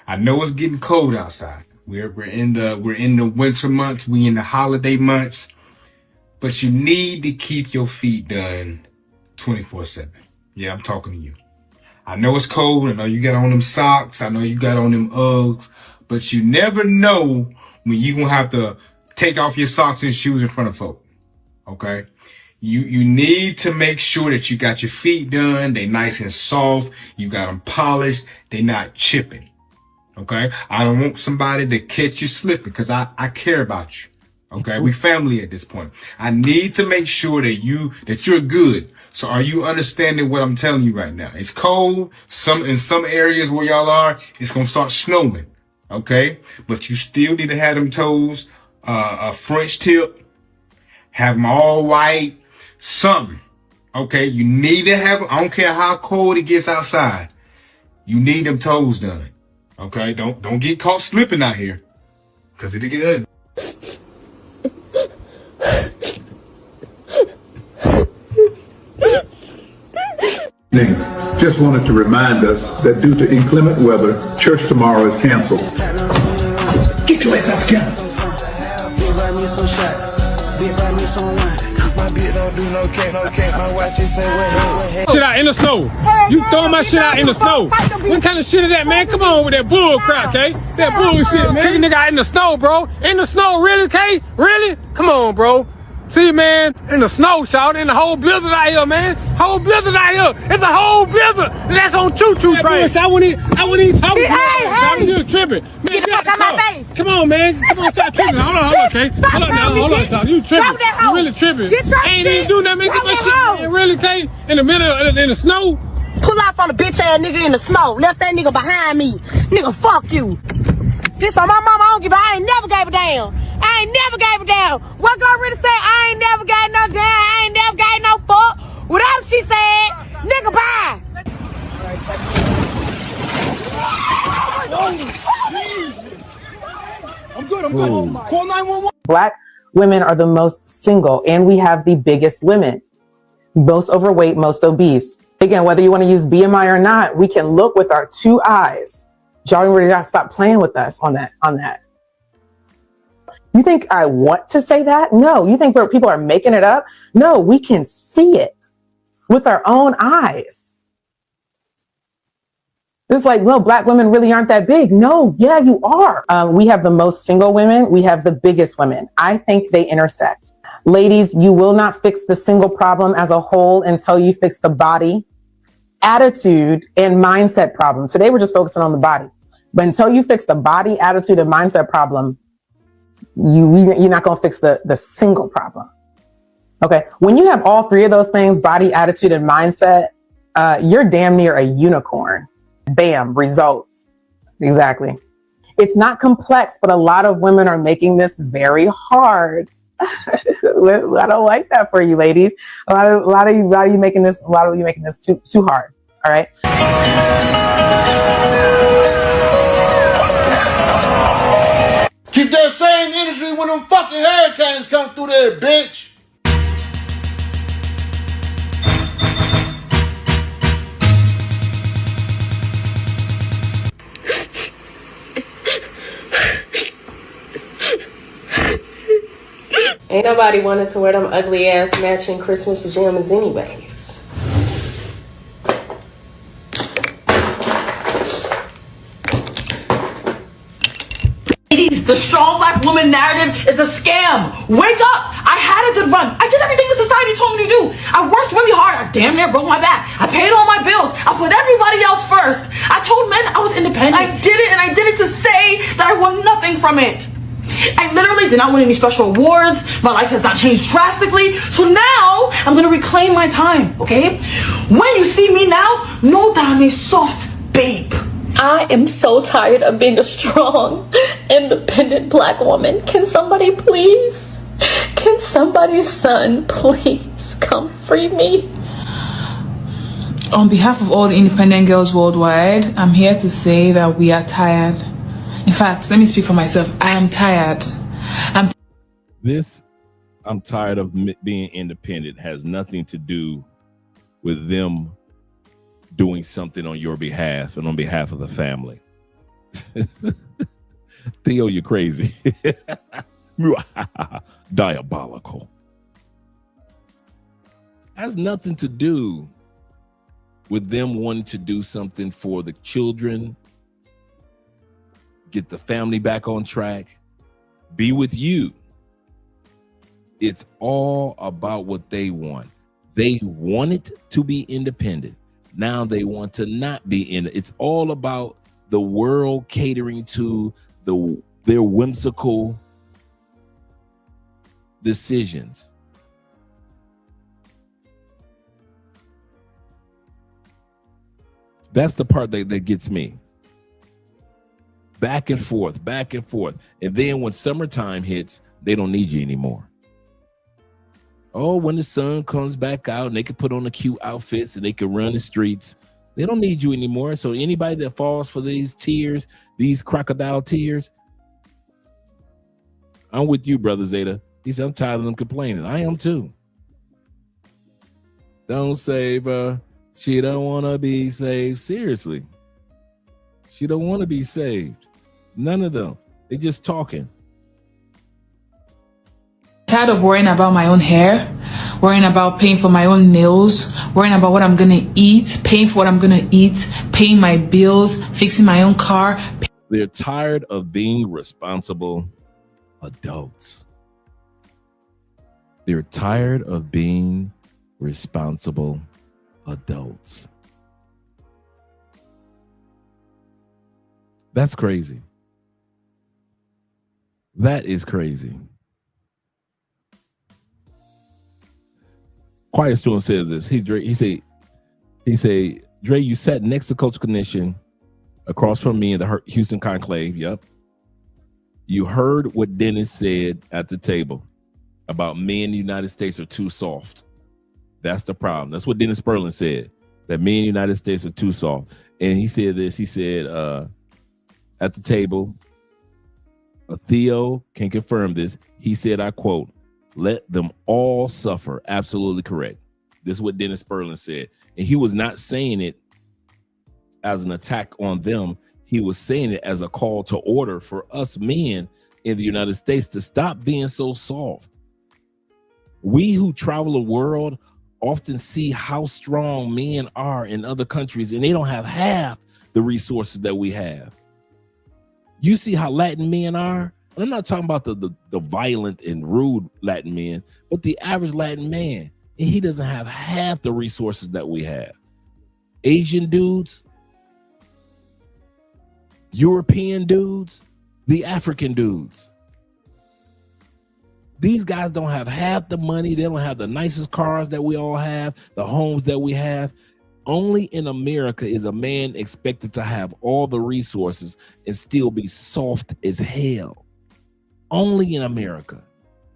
I know it's getting cold outside. We're in the winter months. We in the holiday months, but you need to keep your feet done 24/7. Yeah, I'm talking to you. I know it's cold. I know you got on them socks. I know you got on them Uggs, but you never know when you gonna have to take off your socks and shoes in front of folk. Okay. You need to make sure that you got your feet done. They nice and soft. You got them polished. They not chipping. Okay, I don't want somebody to catch you slipping because I care about you. Okay, we family at this point. I need to make sure that you're good. So are you understanding what I'm telling you right now? It's cold. In some areas where y'all are, it's gonna start snowing. Okay, but you still need to have them toes a French tip, have them all white, something. Okay, you need to have. I don't care how cold it gets outside. You need them toes done. Okay, don't get caught slipping out here, cause it'll get ugly. Just wanted to remind us that due to inclement weather, church tomorrow is canceled. Get your ass out the camera. Shit out in the snow. You throwing my shit out in the snow. What kind of shit is that, man? Come on with that bull crap, K. That bullshit, man. This nigga out in the snow, bro. In the snow, really, K? Really? Come on, bro. See, man, in the snow, shout, in the whole blizzard out here, man. Whole blizzard out here. It's a whole blizzard. And that's on choo-choo train. I wouldn't even talk to you. I'm just tripping. Man, get the fuck out my face. Come on, man. Come on, stop tripping. Hold on, K. Hold on. You tripping. You really tripping. I ain't even do nothing, man. Get my shit, man. Really, K? In the middle, in the snow? Pull off on a bitch ass nigga in the snow. Left that nigga behind me. Nigga, fuck you. This on my mama, I ain't never gave a damn. I ain't never gave a damn. What girl really say? I ain't never gave no damn. I ain't never gave no fuck. Whatever she said, nigga, bye. I'm good. Call 911. Black women are the most single, and we have the biggest women. Most overweight, most obese. Again, whether you want to use BMI or not, we can look with our two eyes. Y'all really gotta stop playing with us on that. You think I want to say that? No. You think people are making it up? No, we can see it with our own eyes. It's like, well, black women really aren't that big. No, yeah, you are. We have the most single women. We have the biggest women. I think they intersect. Ladies, you will not fix the single problem as a whole until you fix the body, attitude, and mindset problem. Today, we're just focusing on the body. But until you fix the body, attitude, and mindset problem, you're not going to fix the single problem. Okay. When you have all three of those things, body, attitude, and mindset, you're damn near a unicorn. Bam, results. Exactly. It's not complex, but a lot of women are making this very hard. I don't like that for you, ladies. A lot of you making this too hard. All right. Keep that same energy when them fucking hurricanes come through there, bitch. Ain't nobody wanted to wear them ugly ass matching Christmas pajamas anyways. The strong black woman narrative is a scam. Wake up. I had a good run. I did everything the society told me to do. I worked really hard. I damn near broke my back. I paid all my bills. I put everybody else first. I told men I was independent. I did it, and I did it to say that I want nothing from it. I literally did not win any special awards. My life has not changed drastically. So now I'm going to reclaim my time, okay? When you see me now, know that I'm a soft babe. I am so tired of being a strong, independent black woman. Can somebody's son please come free me? On behalf of all the independent girls worldwide, I'm here to say that we are tired. In fact, let me speak for myself. I am tired. I'm tired of being independent has nothing to do with them doing something on your behalf and on behalf of the family. Theo, you're crazy. Diabolical. Has nothing to do with them wanting to do something for the children, get the family back on track, be with you. It's all about what they want. They wanted to be independent. Now they want to not be in it. It's all about the world catering to their whimsical decisions. That's the part that gets me. Back and forth, back and forth. And then when summertime hits, they don't need you anymore. Oh, when the sun comes back out and they can put on the cute outfits and they can run the streets, they don't need you anymore. So anybody that falls for these tears, these crocodile tears, I'm with you, Brother Zeta. He said, I'm tired of them complaining. I am too. Don't save her. She don't want to be saved. Seriously. She don't want to be saved. None of them. They just talking. Tired of worrying about my own hair, worrying about paying for my own nails, worrying about what I'm gonna eat, paying for what I'm gonna eat, paying my bills, fixing my own car. They're tired of being responsible adults. They're tired of being responsible adults. That's crazy. That is crazy. Quiet Storm says this. He say, Dre, you sat next to Coach Knishin across from me in the Houston Conclave. Yep. You heard what Dennis said at the table about men in the United States are too soft. That's the problem. That's what Dennis Sperling said, that men in the United States are too soft. And he said this. He said at the table, Theo can confirm this. He said, I quote, let them all suffer. Absolutely correct. This is what Dennis Sperling said. And he was not saying it as an attack on them. He was saying it as a call to order for us men in the United States to stop being so soft. We who travel the world often see how strong men are in other countries, and they don't have half the resources that we have. You see how Latin men are? And I'm not talking about the violent and rude Latin men, but the average Latin man, and he doesn't have half the resources that we have. Asian dudes, European dudes, the African dudes. These guys don't have half the money. They don't have the nicest cars that we all have, the homes that we have. Only in America is a man expected to have all the resources and still be soft as hell. Only in America,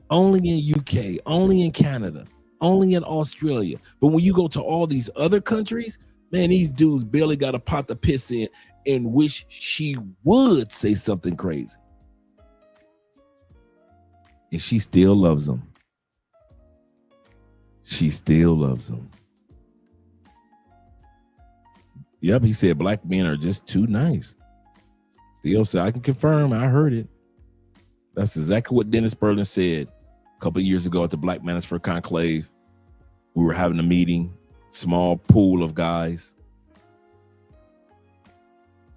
only in UK, only in Canada, only in Australia. But when you go to all these other countries, man, these dudes barely got a pot to piss in and wish she would say something crazy. And she still loves them. She still loves them. Yep, he said black men are just too nice. Theo said, I can confirm, I heard it. That's exactly what Dennis Sperling said a couple of years ago at the Black Manosphere Conclave. We were having a meeting, small pool of guys.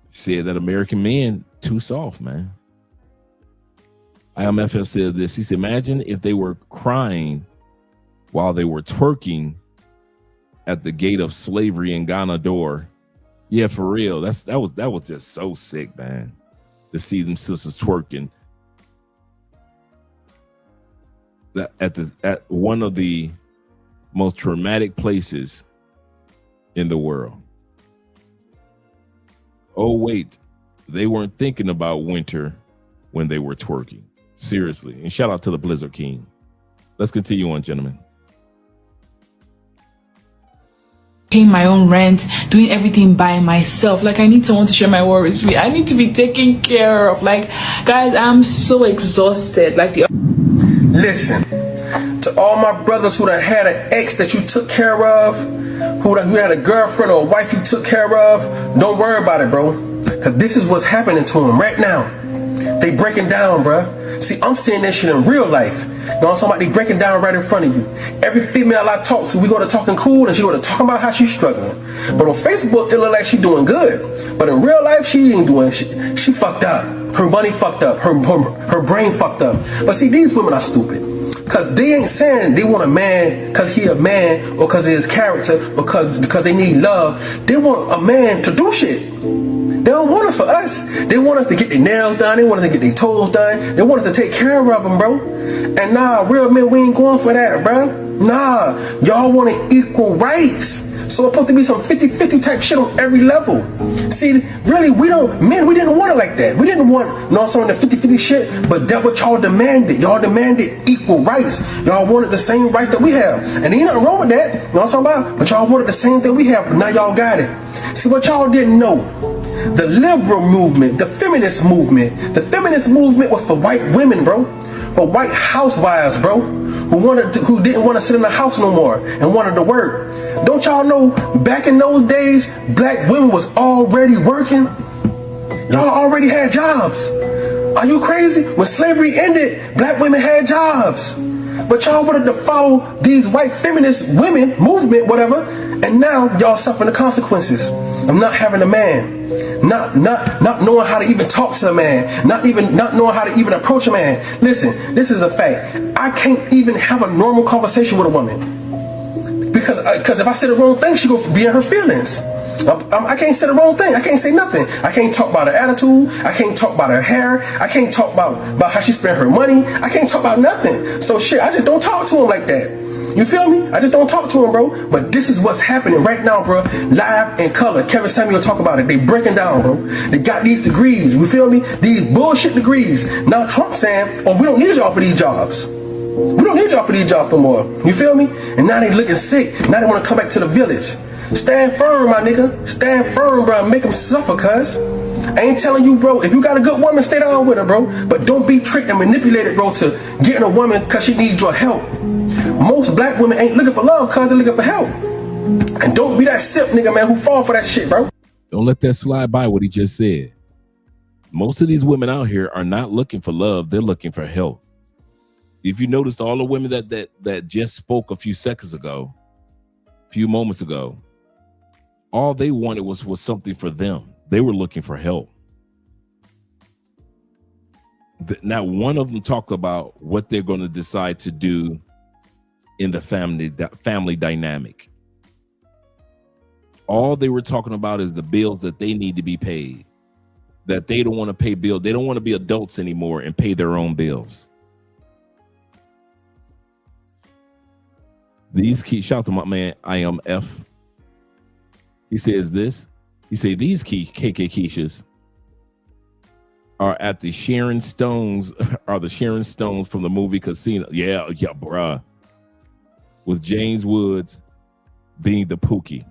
Said that American men too soft, man. IMFF said this. He said, imagine if they were crying while they were twerking at the gate of slavery in Ghana door. Yeah, for real. That was just so sick, man. To see them sisters twerking at one of the most traumatic places in the world. Oh wait, they weren't thinking about winter when they were twerking. Seriously. And shout out to the Blizzard King. Let's continue on, gentlemen. Paying my own rent, doing everything by myself. Like, I need someone to share my worries with. I need to be taken care of. Like, guys, I'm so exhausted. Like, listen, to all my brothers who done had an ex that you took care of, who had a girlfriend or a wife you took care of, don't worry about it, bro. Because this is what's happening to them right now. They breaking down, bro. See, I'm seeing that shit in real life. You know what I'm talking about? They breaking down right in front of you. Every female I talk to, we go to talking cool and she go to talking about how she's struggling. But on Facebook, it look like she doing good. But in real life, she ain't doing shit. She fucked up. Her money fucked up. Her brain fucked up. But see, these women are stupid. Because they ain't saying they want a man because he a man or because of his character or because they need love. They want a man to do shit. They don't want us for us. They want us to get their nails done. They want us to get their toes done. They want us to take care of them, bro. And nah, real men, we ain't going for that, bro. Nah, y'all want equal rights. So it's supposed to be some 50-50 type shit on every level. See, really, we didn't want it like that. We didn't want, some of the 50-50 shit, but that's what y'all demanded. Y'all demanded equal rights. Y'all wanted the same right that we have. And ain't nothing wrong with that. You know what I'm talking about? But y'all wanted the same thing we have, but now y'all got it. See, what y'all didn't know, the liberal movement, the feminist movement was for white women, bro. For white housewives, bro, who didn't want to sit in the house no more and wanted to work. Don't y'all know, back in those days, black women was already working? Y'all already had jobs. Are you crazy? When slavery ended, black women had jobs. But y'all wanted to follow these white feminist women, movement, whatever, and now y'all suffering the consequences of not having a man. Not knowing how to even talk to a man, not knowing how to even approach a man. Listen, this is a fact. I can't even have a normal conversation with a woman because if I say the wrong thing, she gonna be in her feelings. I can't say the wrong thing. I can't say nothing. I can't talk about her attitude. I can't talk about her hair. I can't talk about how she spent her money. I can't talk about nothing. So shit, I just don't talk to him like that. You feel me? I just don't talk to him, bro. But this is what's happening right now, bro. Live in color. Kevin Samuel talk about it. They breaking down, bro. They got these degrees. You feel me? These bullshit degrees. Now Trump saying, oh, we don't need y'all for these jobs. We don't need y'all for these jobs no more. You feel me? And now they looking sick. Now they want to come back to the village. Stand firm, my nigga. Stand firm, bro. Make them suffer, cuz. I ain't telling you, bro. If you got a good woman, stay down with her, bro. But don't be tricked and manipulated, bro, to getting a woman because she needs your help. Most black women ain't looking for love because they're looking for help. And don't be that simp nigga, man, who fall for that shit, bro. Don't let that slide by what he just said. Most of these women out here are not looking for love. They're looking for help. If you noticed, all the women that just spoke a few moments ago, all they wanted was something for them. They were looking for help. Now, one of them talked about what they're going to decide to do in the family dynamic. All they were talking about is the bills that they need to be paid, that they don't want to pay bills. They don't want to be adults anymore and pay their own bills. These keys, shout out to my man, I am F. He says this. He say these KK Keishas are at the Sharon Stones, are the Sharon Stones from the movie Casino. Yeah, bruh. With James Woods being the Pookie.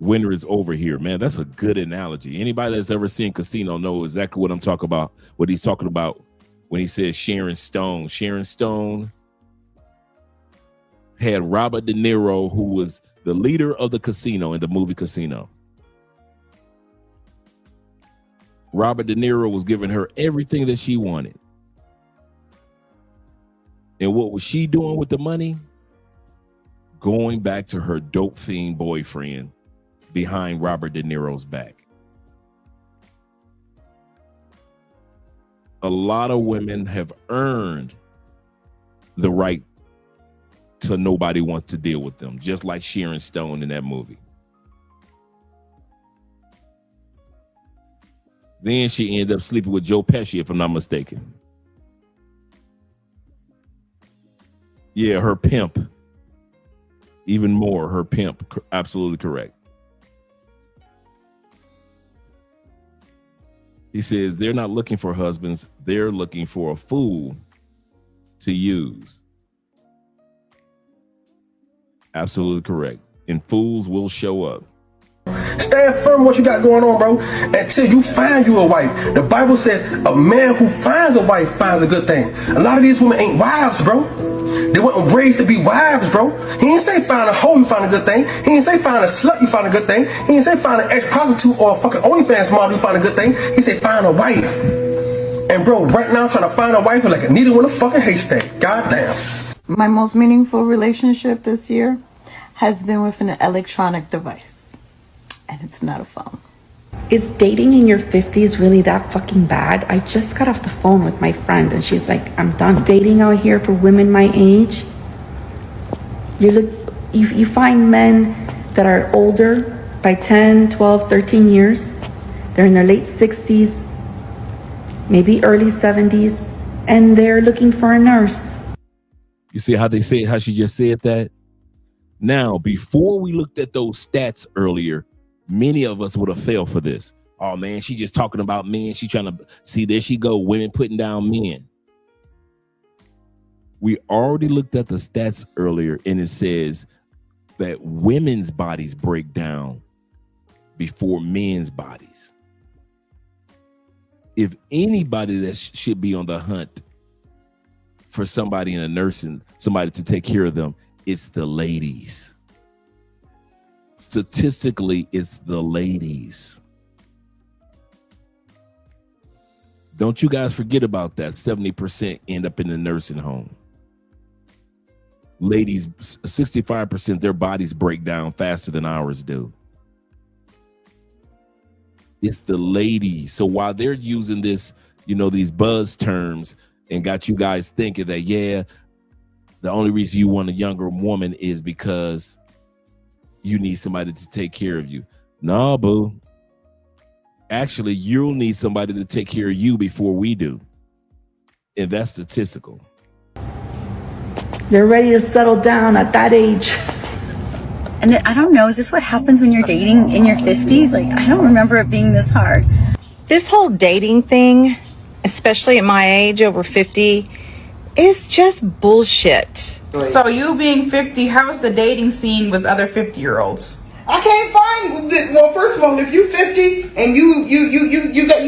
Winter is over here, man. That's a good analogy. Anybody that's ever seen Casino knows exactly what I'm talking about, what he's talking about when he says Sharon Stone. Sharon Stone had Robert De Niro, who was the leader of the casino in the movie Casino. Robert De Niro was giving her everything that she wanted. And what was she doing with the money? Going back to her dope fiend boyfriend behind Robert De Niro's back. A lot of women have earned the right to nobody wants to deal with them, just like Sharon Stone in that movie. Then she ended up sleeping with Joe Pesci, if I'm not mistaken. Yeah, her pimp. Even more, her pimp. Absolutely correct. He says they're not looking for husbands. They're looking for a fool to use. Absolutely correct. And fools will show up. Stand firm what you got going on, bro, until you find you a wife. The Bible says a man who finds a wife finds a good thing. A lot of these women ain't wives, bro. They weren't raised to be wives, bro. He ain't say find a hoe, you find a good thing. He ain't say find a slut, you find a good thing. He ain't say find an ex-prostitute or a fucking OnlyFans model, you find a good thing. He said find a wife. And bro, right now I'm trying to find a wife like a needle in a fucking haystack. Goddamn. My most meaningful relationship this year has been with an electronic device, and it's not a phone. Is dating in your 50s really that fucking bad? I just got off the phone with my friend and she's like, I'm done dating out here for women my age. You find men that are older by 10, 12, 13 years They're in their late 60s, maybe early 70s, and they're looking for a nurse. You see how they say, how she just said that? Now, before we looked at those stats earlier, many of us would have fell for this. Oh man, she just talking about men. She trying to see, there she go, women putting down men. We already looked at the stats earlier, and it says that women's bodies break down before men's bodies. If anybody that should be on the hunt for somebody in a nursing, somebody to take care of them, it's the ladies. Statistically, it's the ladies. Don't you guys forget about that. 70% end up in the nursing home. Ladies, 65%, their bodies break down faster than ours do. It's the ladies. So while they're using this, you know, these buzz terms and got you guys thinking that, yeah, the only reason you want a younger woman is because you need somebody to take care of you. No, boo. Actually, you'll need somebody to take care of you before we do. And that's statistical. They're ready to settle down at that age. And I don't know, is this what happens when you're dating in your 50s? Like, I don't remember it being this hard. This whole dating thing, especially at my age, over 50, is just bullshit. So you being 50, how's the dating scene with other 50-year-olds? I can't find. Well, first of all, if you 50 and you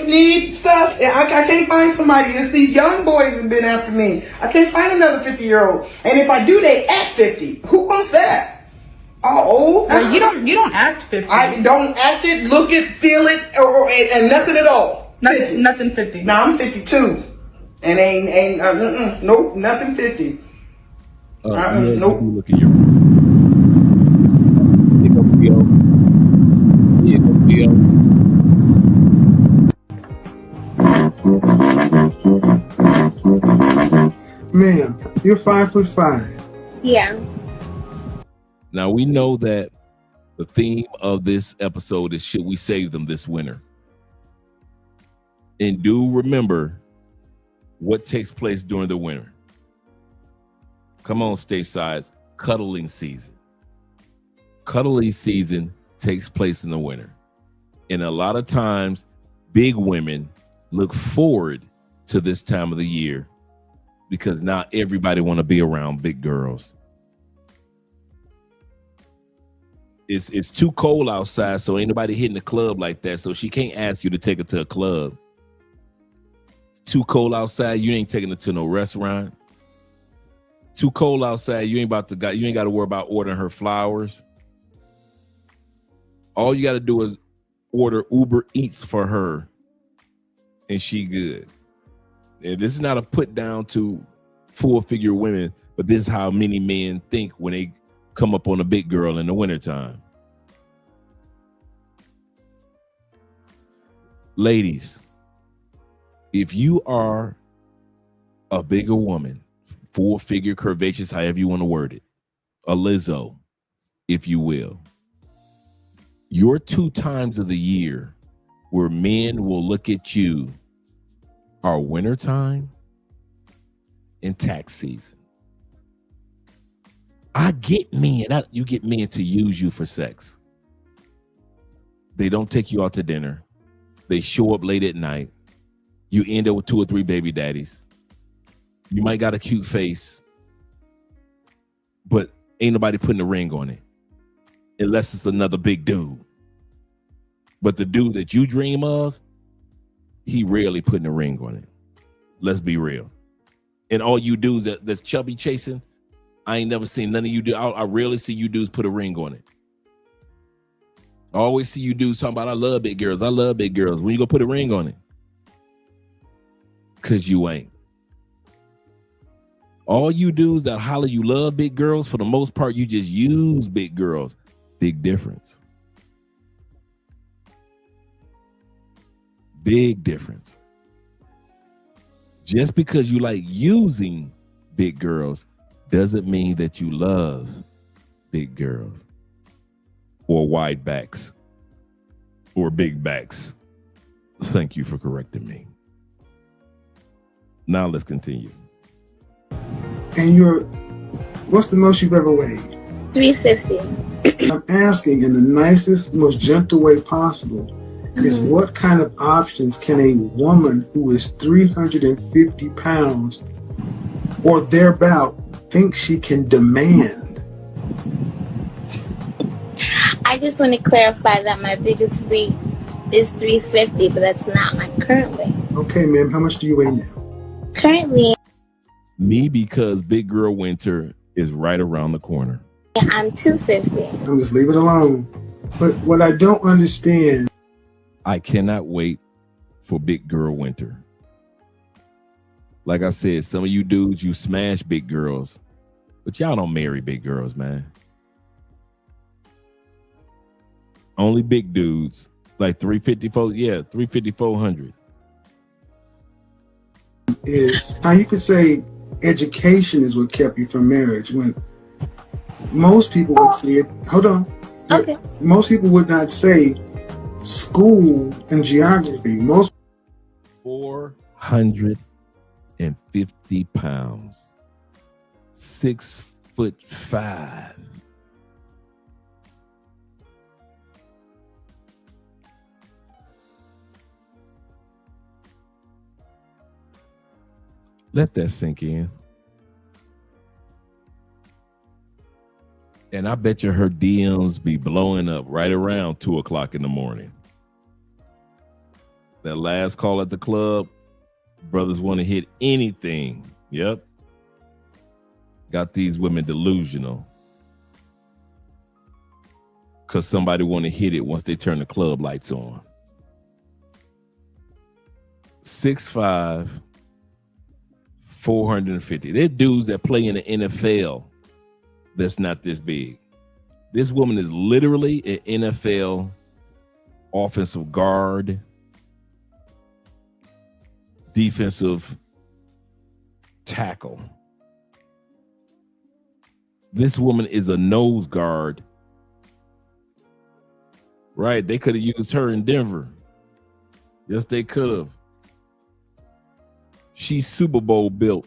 need stuff, I can't find somebody. It's these young boys have been after me. I can't find another 50-year-old. And if I do, they act 50. Who wants that? All old? Well, you don't act 50. I don't act it, look it, feel it, and nothing at all. Nothing 50. No, I'm 52, and ain't nope, nothing 50. Nope. Look at your Ma'am, you're 5'5". Yeah. Now we know that the theme of this episode is, should we save them this winter? And do remember what takes place during the winter. Come on, statesides, cuddling season. Cuddling season takes place in the winter. And a lot of times, big women look forward to this time of the year because not everybody want to be around big girls. It's too cold outside, so ain't nobody hitting the club like that. So she can't ask you to take her to a club. It's too cold outside, you ain't taking her to no restaurant. Too cold outside, you ain't got to worry about ordering her flowers. All you got to do is order Uber Eats for her, and she good. And this is not a put down to full figure women, but this is how many men think when they come up on a big girl in the wintertime. Ladies, if you are a bigger woman, full figure, curvaceous, however you want to word it, a Lizzo, if you will, your 2 times of the year where men will look at you are wintertime and tax season. I get men. You get men to use you for sex. They don't take you out to dinner. They show up late at night. You end up with 2 or 3 baby daddies. You might got a cute face, but ain't nobody putting a ring on it unless it's another big dude. But the dude that you dream of, he rarely putting a ring on it. Let's be real. And all you dudes that's chubby chasing, I ain't never seen none of you do. I rarely see you dudes put a ring on it. I always see you dudes talking about, I love big girls. I love big girls. When you go put a ring on it? Because you ain't. All you dudes that holler you love big girls, for the most part, you just use big girls. Big difference. Big difference. Just because you like using big girls doesn't mean that you love big girls or wide backs or big backs. Thank you for correcting me. Now let's continue. And what's the most you've ever weighed? 350. I'm asking in the nicest, most gentle way possible, is what kind of options can a woman who is 350 pounds or thereabout think she can demand? I just want to clarify that my biggest weight is 350, but that's not my current weight. Okay, ma'am, how much do you weigh now? Currently, Me, because Big Girl Winter is right around the corner. I'm 250. I'll just leave it alone. But what I don't understand, I cannot wait for Big Girl Winter. Like I said, some of you dudes, you smash big girls, but y'all don't marry big girls, man. Only big dudes, like 354, yeah, 350, 400. is how you could say education is what kept you from marriage when most people would say it. Hold on. Okay. Most people would not say school and geography. Most 450 pounds, 6'5". Let that sink in. And I bet you her DMs be blowing up right around 2 o'clock in the morning. That last call at the club, brothers want to hit anything. Yep. Got these women delusional. Because somebody want to hit it once they turn the club lights on. 6'5", 450. They're dudes that play in the NFL that's not this big. This woman is literally an NFL offensive guard, defensive tackle. This woman is a nose guard. Right, they could have used her in Denver. Yes, they could have. She's Super Bowl built.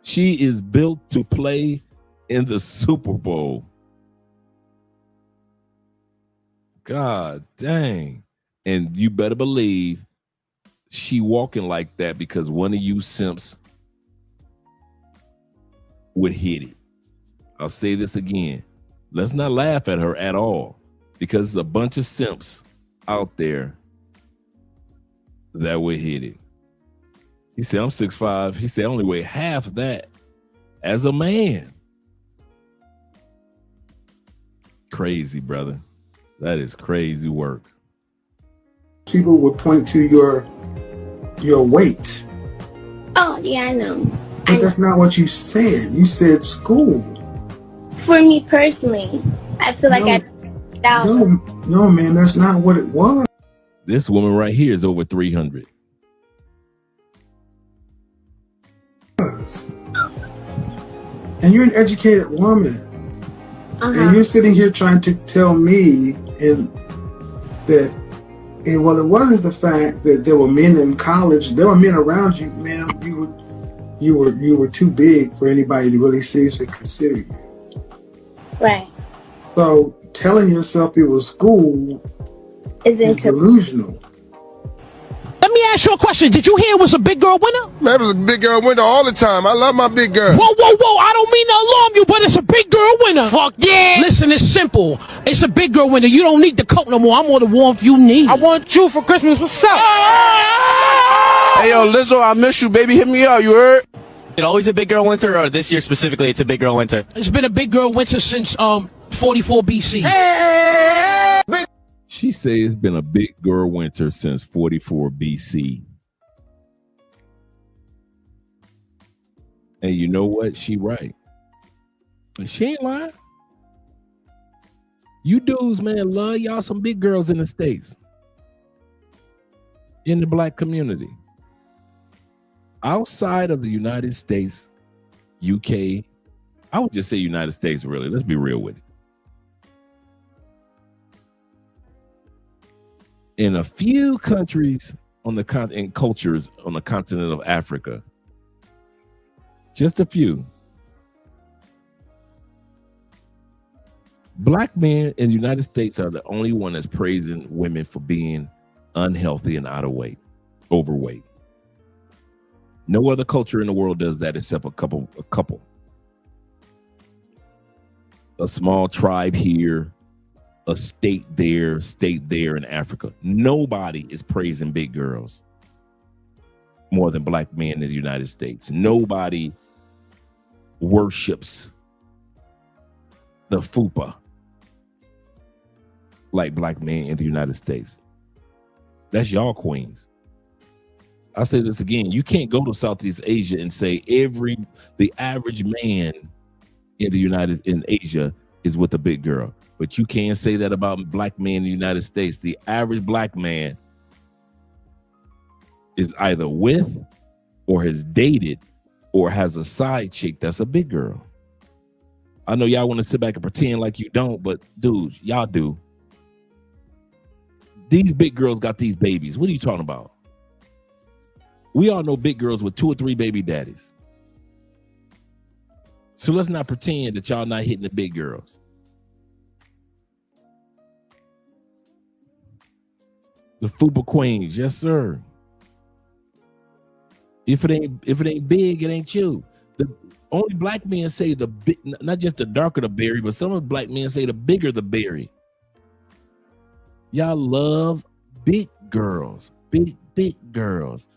She is built to play in the Super Bowl. God dang. And you better believe she walking like that because one of you simps would hit it. I'll say this again. Let's not laugh at her at all because there's a bunch of simps out there that would hit it. He said, I'm 6'5". He said, I only weigh half that as a man. Crazy, brother. That is crazy work. people would point to your weight. Oh, yeah, I know. But that's not what you said. You said school. For me personally, I feel like No, man, that's not what it was. This woman right here is over 300. And you're an educated woman. And you're sitting here trying to tell me that it wasn't the fact that there were men in college, there were men around you, ma'am. You were too big for anybody to really seriously consider you. Right. So telling yourself it was school is delusional. Let me ask you a question. Did you hear it was a big girl winner? Man, it was a big girl winner all the time. I love my big girl. Whoa. I don't mean to alarm you, but it's a big girl winner. Fuck yeah. Listen, it's simple. It's a big girl winner. You don't need the coat no more. I'm on the warmth you need. I want you for Christmas. What's up? Hey, yo, Lizzo, I miss you, baby. Hit me up. You heard? It always a big girl winter, or this year specifically, it's a big girl winter? It's been a big girl winter since 44 BC. She says it's been a big girl winter since 44 BC. And you know what? She right. She ain't lying. You dudes, man, love y'all some big girls in the States. In the black community. Outside of the United States, UK, I would just say United States, really. Let's be real with it. in a few countries on the continent, cultures on the continent of Africa, just a few, black men in the United States are the only one that's praising women for being unhealthy and overweight. No other culture in the world does that except a couple. A small tribe here, a state there in Africa. Nobody is praising big girls more than black men in the United States. Nobody worships the fupa like black men in the United States. That's y'all queens. I'll say this again. You can't go to Southeast Asia and say the average man in Asia is with a big girl. But you can't say that about black men in the United States. The average black man is either with or has dated or has a side chick that's a big girl. I know y'all want to sit back and pretend like you don't, but dude, y'all do. These big girls got these babies. What are you talking about? We all know big girls with 2 or 3 baby daddies. So let's not pretend that y'all not hitting the big girls. The fupa queens, yes sir. If it ain't big, it ain't you. The only black men say the big, not just the darker the berry, but some of the black men say the bigger the berry. Y'all love big girls, big girls,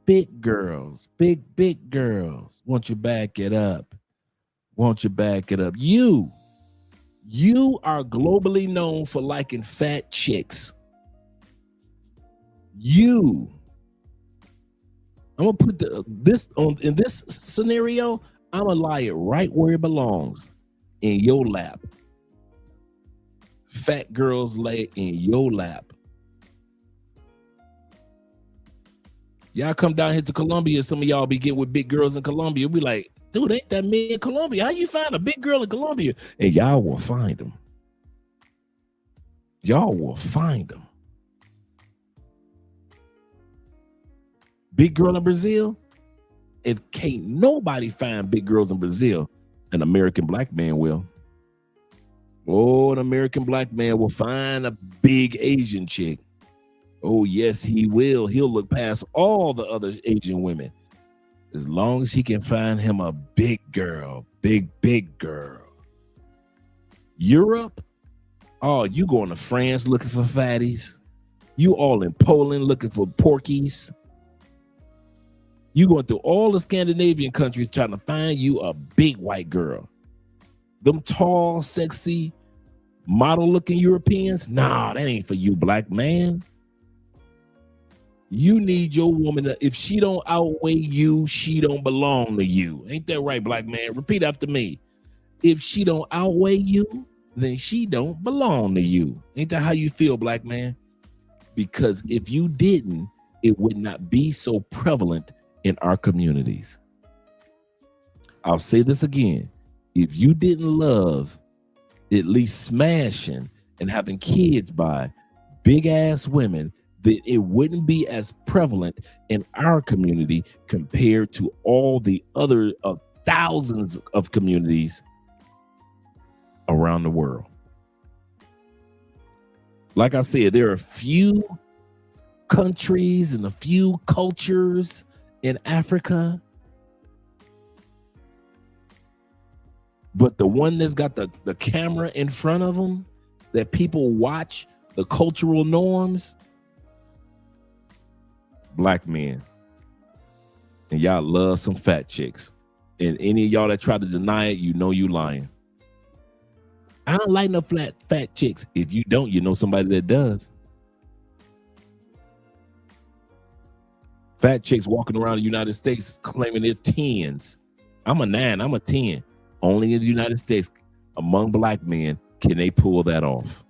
big girls, big girls. Won't you back it up? Won't you back it up? You are globally known for liking fat chicks. I'm gonna put this on in this scenario. I'm gonna lie it right where it belongs, in your lap. Fat girls lay in your lap. Y'all come down here to Colombia. Some of y'all be getting with big girls in Colombia. Be like, dude, ain't that me in Colombia? How you find a big girl in Colombia? And y'all will find them. Y'all will find them. Big girl in Brazil? If can't nobody find big girls in Brazil, an American black man will. Oh, an American black man will find a big Asian chick. Oh, yes, he will. He'll look past all the other Asian women as long as he can find him a big girl, big girl. Europe? Oh, you going to France looking for fatties? You all in Poland looking for porkies? You going through all the Scandinavian countries trying to find you a big white girl. Them tall, sexy, model-looking Europeans? Nah, that ain't for you, black man. You need your woman to, if she don't outweigh you, she don't belong to you. Ain't that right, black man? Repeat after me. If she don't outweigh you, then she don't belong to you. Ain't that how you feel, black man? Because if you didn't, it would not be so prevalent in our communities. I'll say this again. If you didn't love at least smashing and having kids by big ass women, then it wouldn't be as prevalent in our community compared to all the other thousands of communities around the world. Like I said, there are a few countries and a few cultures in Africa, but the one that's got the camera in front of them that people watch, the cultural norms, black men. And y'all love some fat chicks. And any of y'all that try to deny it, you know you lying. I don't like no fat chicks. If you don't, you know somebody that does. Fat chicks walking around the United States claiming they're 10s. I'm a 9, I'm a 10. Only in the United States, among black men, can they pull that off.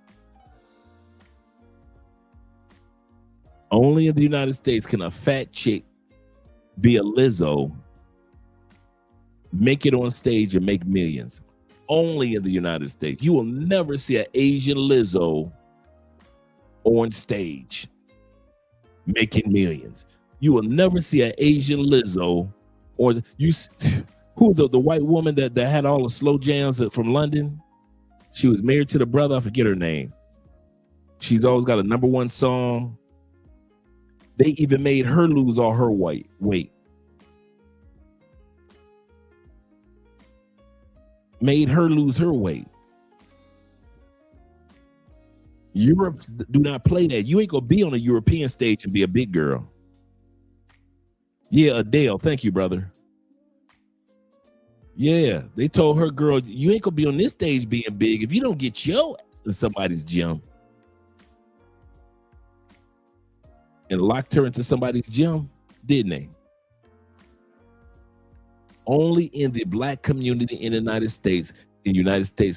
Only in the United States can a fat chick be a Lizzo, make it on stage and make millions. Only in the United States. You will never see an Asian Lizzo on stage making millions. You will never see an Asian Lizzo or who the white woman that had all the slow jams from London. She was married to the brother. I forget her name. She's always got a #1 song. They even made her lose all her weight. Made her lose her weight. Europe do not play that. You ain't gonna be on a European stage and be a big girl. Yeah, Adele. Thank you, brother. Yeah, they told her, girl, you ain't gonna be on this stage being big if you don't get your ass in somebody's gym. And locked her into somebody's gym, didn't they? Only in the black community in the United States,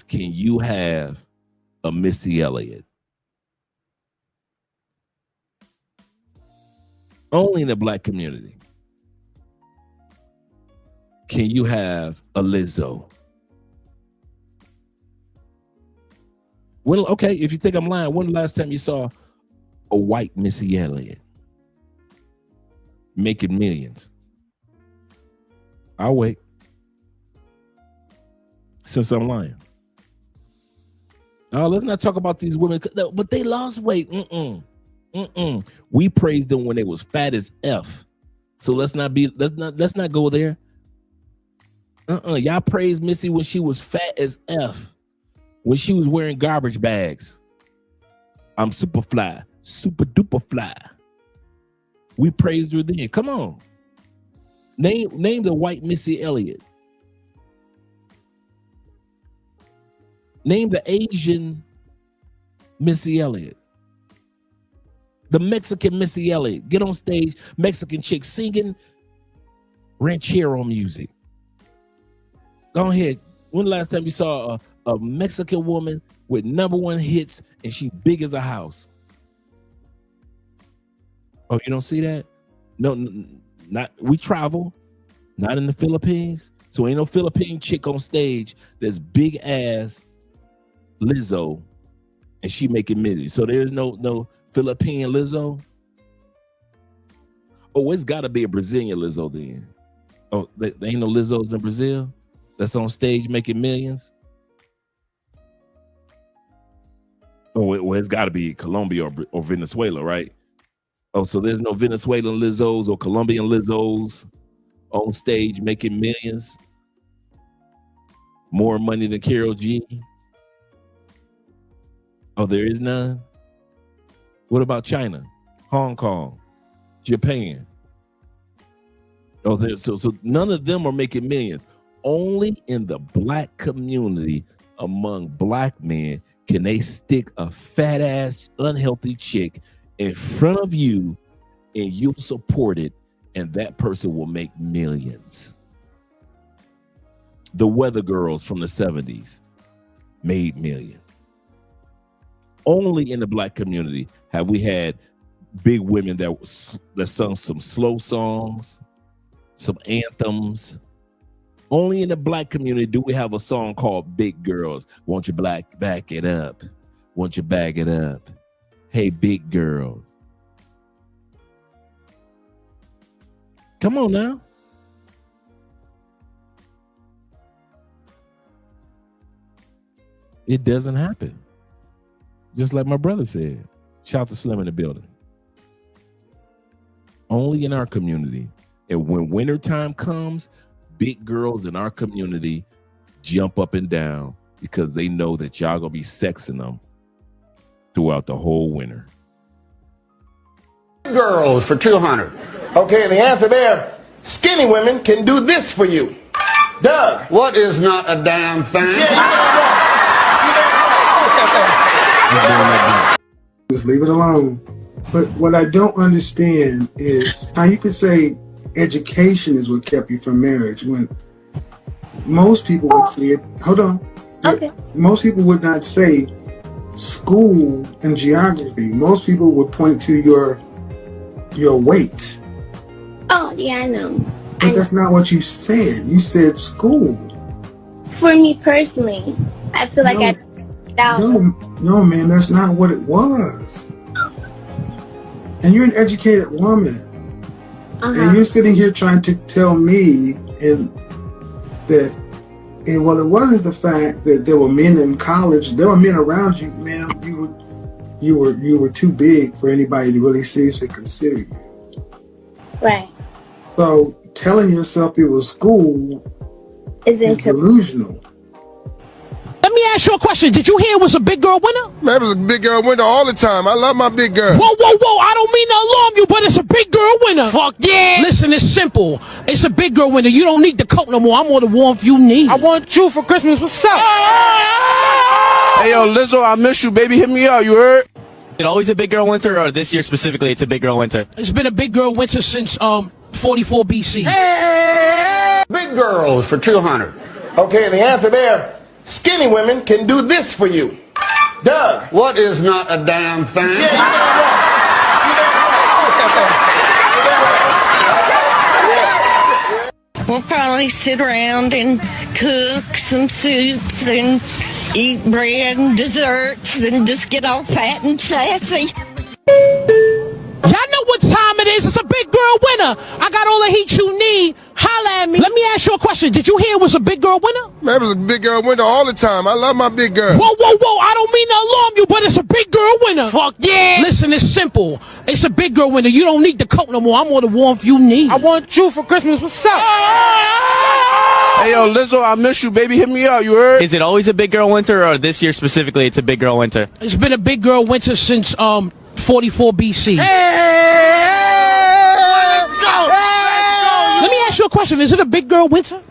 can you have a Missy Elliott. Only in the black community can you have a Lizzo. Okay, if you think I'm lying, when the last time you saw a white Missy Elliott making millions? I'll wait. Since I'm lying. Oh, let's not talk about these women, but they lost weight. We praised them when they was fat as F. So let's not go there. Y'all praised Missy when she was fat as F. When she was wearing garbage bags. I'm super fly, super duper fly. We praised her then. Come on. Name the white Missy Elliott. Name the Asian Missy Elliott. The Mexican Missy Elliott. Get on stage, Mexican chick singing ranchero music. Go ahead. When the last time you saw a Mexican woman with #1 hits and she's big as a house? Oh, you don't see that? No, not. We travel, not in the Philippines. So ain't no Philippine chick on stage that's big ass Lizzo and she making millions. So there's no Philippine Lizzo. Oh, it's got to be a Brazilian Lizzo then. Oh, there ain't no Lizzos in Brazil that's on stage making millions. Oh, it's got to be Colombia or Venezuela, right? Oh, so there's no Venezuelan Lizzos or Colombian Lizzos on stage making millions. More money than Karol G. Oh, there is none? What about China, Hong Kong, Japan? Oh, so none of them are making millions. Only in the black community among black men can they stick a fat ass, unhealthy chick in front of you and you'll support it and that person will make millions. The Weather Girls from the 70s made millions. Only in the black community have we had big women that sung some slow songs, some anthems. Only in the black community do we have a song called Big Girls. Won't you back it up? Won't you bag it up? Hey, big girls. Come on now. It doesn't happen. Just like my brother said. Shout out to Slim in the building. Only in our community. And when wintertime comes, big girls in our community jump up and down because they know that y'all gonna be sexing them throughout the whole winter. Girls for 200. Okay, the answer there, skinny women can do this for you. Doug. What is not a damn thing? Just leave it alone. But what I don't understand is how you could say education is what kept you from marriage when most people would say it. Hold on. Okay. Most people would not say school and geography. Most people would point to your weight. Oh, yeah, I know. But that's not what you said. You said school. For me personally, I feel like I No, man, that's not what it was. And you're an educated woman. And you're sitting here trying to tell me that it wasn't the fact that there were men in college, there were men around you, ma'am. You were too big for anybody to really seriously consider you. Right. So telling yourself it was school is delusional. Let me ask you a question. Did you hear it was a big girl winner? Man, it was a big girl winner all the time. I love my big girl. Whoa, whoa, whoa. I don't mean to alarm you, but it's a big girl winner. Fuck yeah. Listen, it's simple. It's a big girl winner. You don't need the coat no more. I'm more the warmth you need. I want you for Christmas. What's up? Hey, yo, Lizzo, I miss you, baby. Hit me up. You heard? It always a big girl winter, or this year specifically, it's a big girl winter? It's been a big girl winter since 44 BC. Big girls for 200. Okay, the answer there, skinny women can do this for you. Doug. What is not a damn thing? We'll probably sit around and cook some soups and eat bread and desserts and just get all fat and sassy. Y'all know what time it is. It's a big girl winner. I got all the heat you need. Holla at me. Let me ask you a question. Did you hear it was a big girl winner? Man, it was a big girl winner all the time. I love my big girl. Whoa, whoa, whoa. I don't mean to alarm you, but it's a big girl winner. Fuck yeah. Listen, it's simple. It's a big girl winner. You don't need the coat no more. I'm more the warmth you need. I want you for Christmas. What's up? Hey, yo, Lizzo, I miss you, baby. Hit me up. You heard? Is it always a big girl winter, or this year specifically, it's a big girl winter? It's been a big girl winter since 44 BC. Let's go. Let me ask you a question. Is it a big girl winter?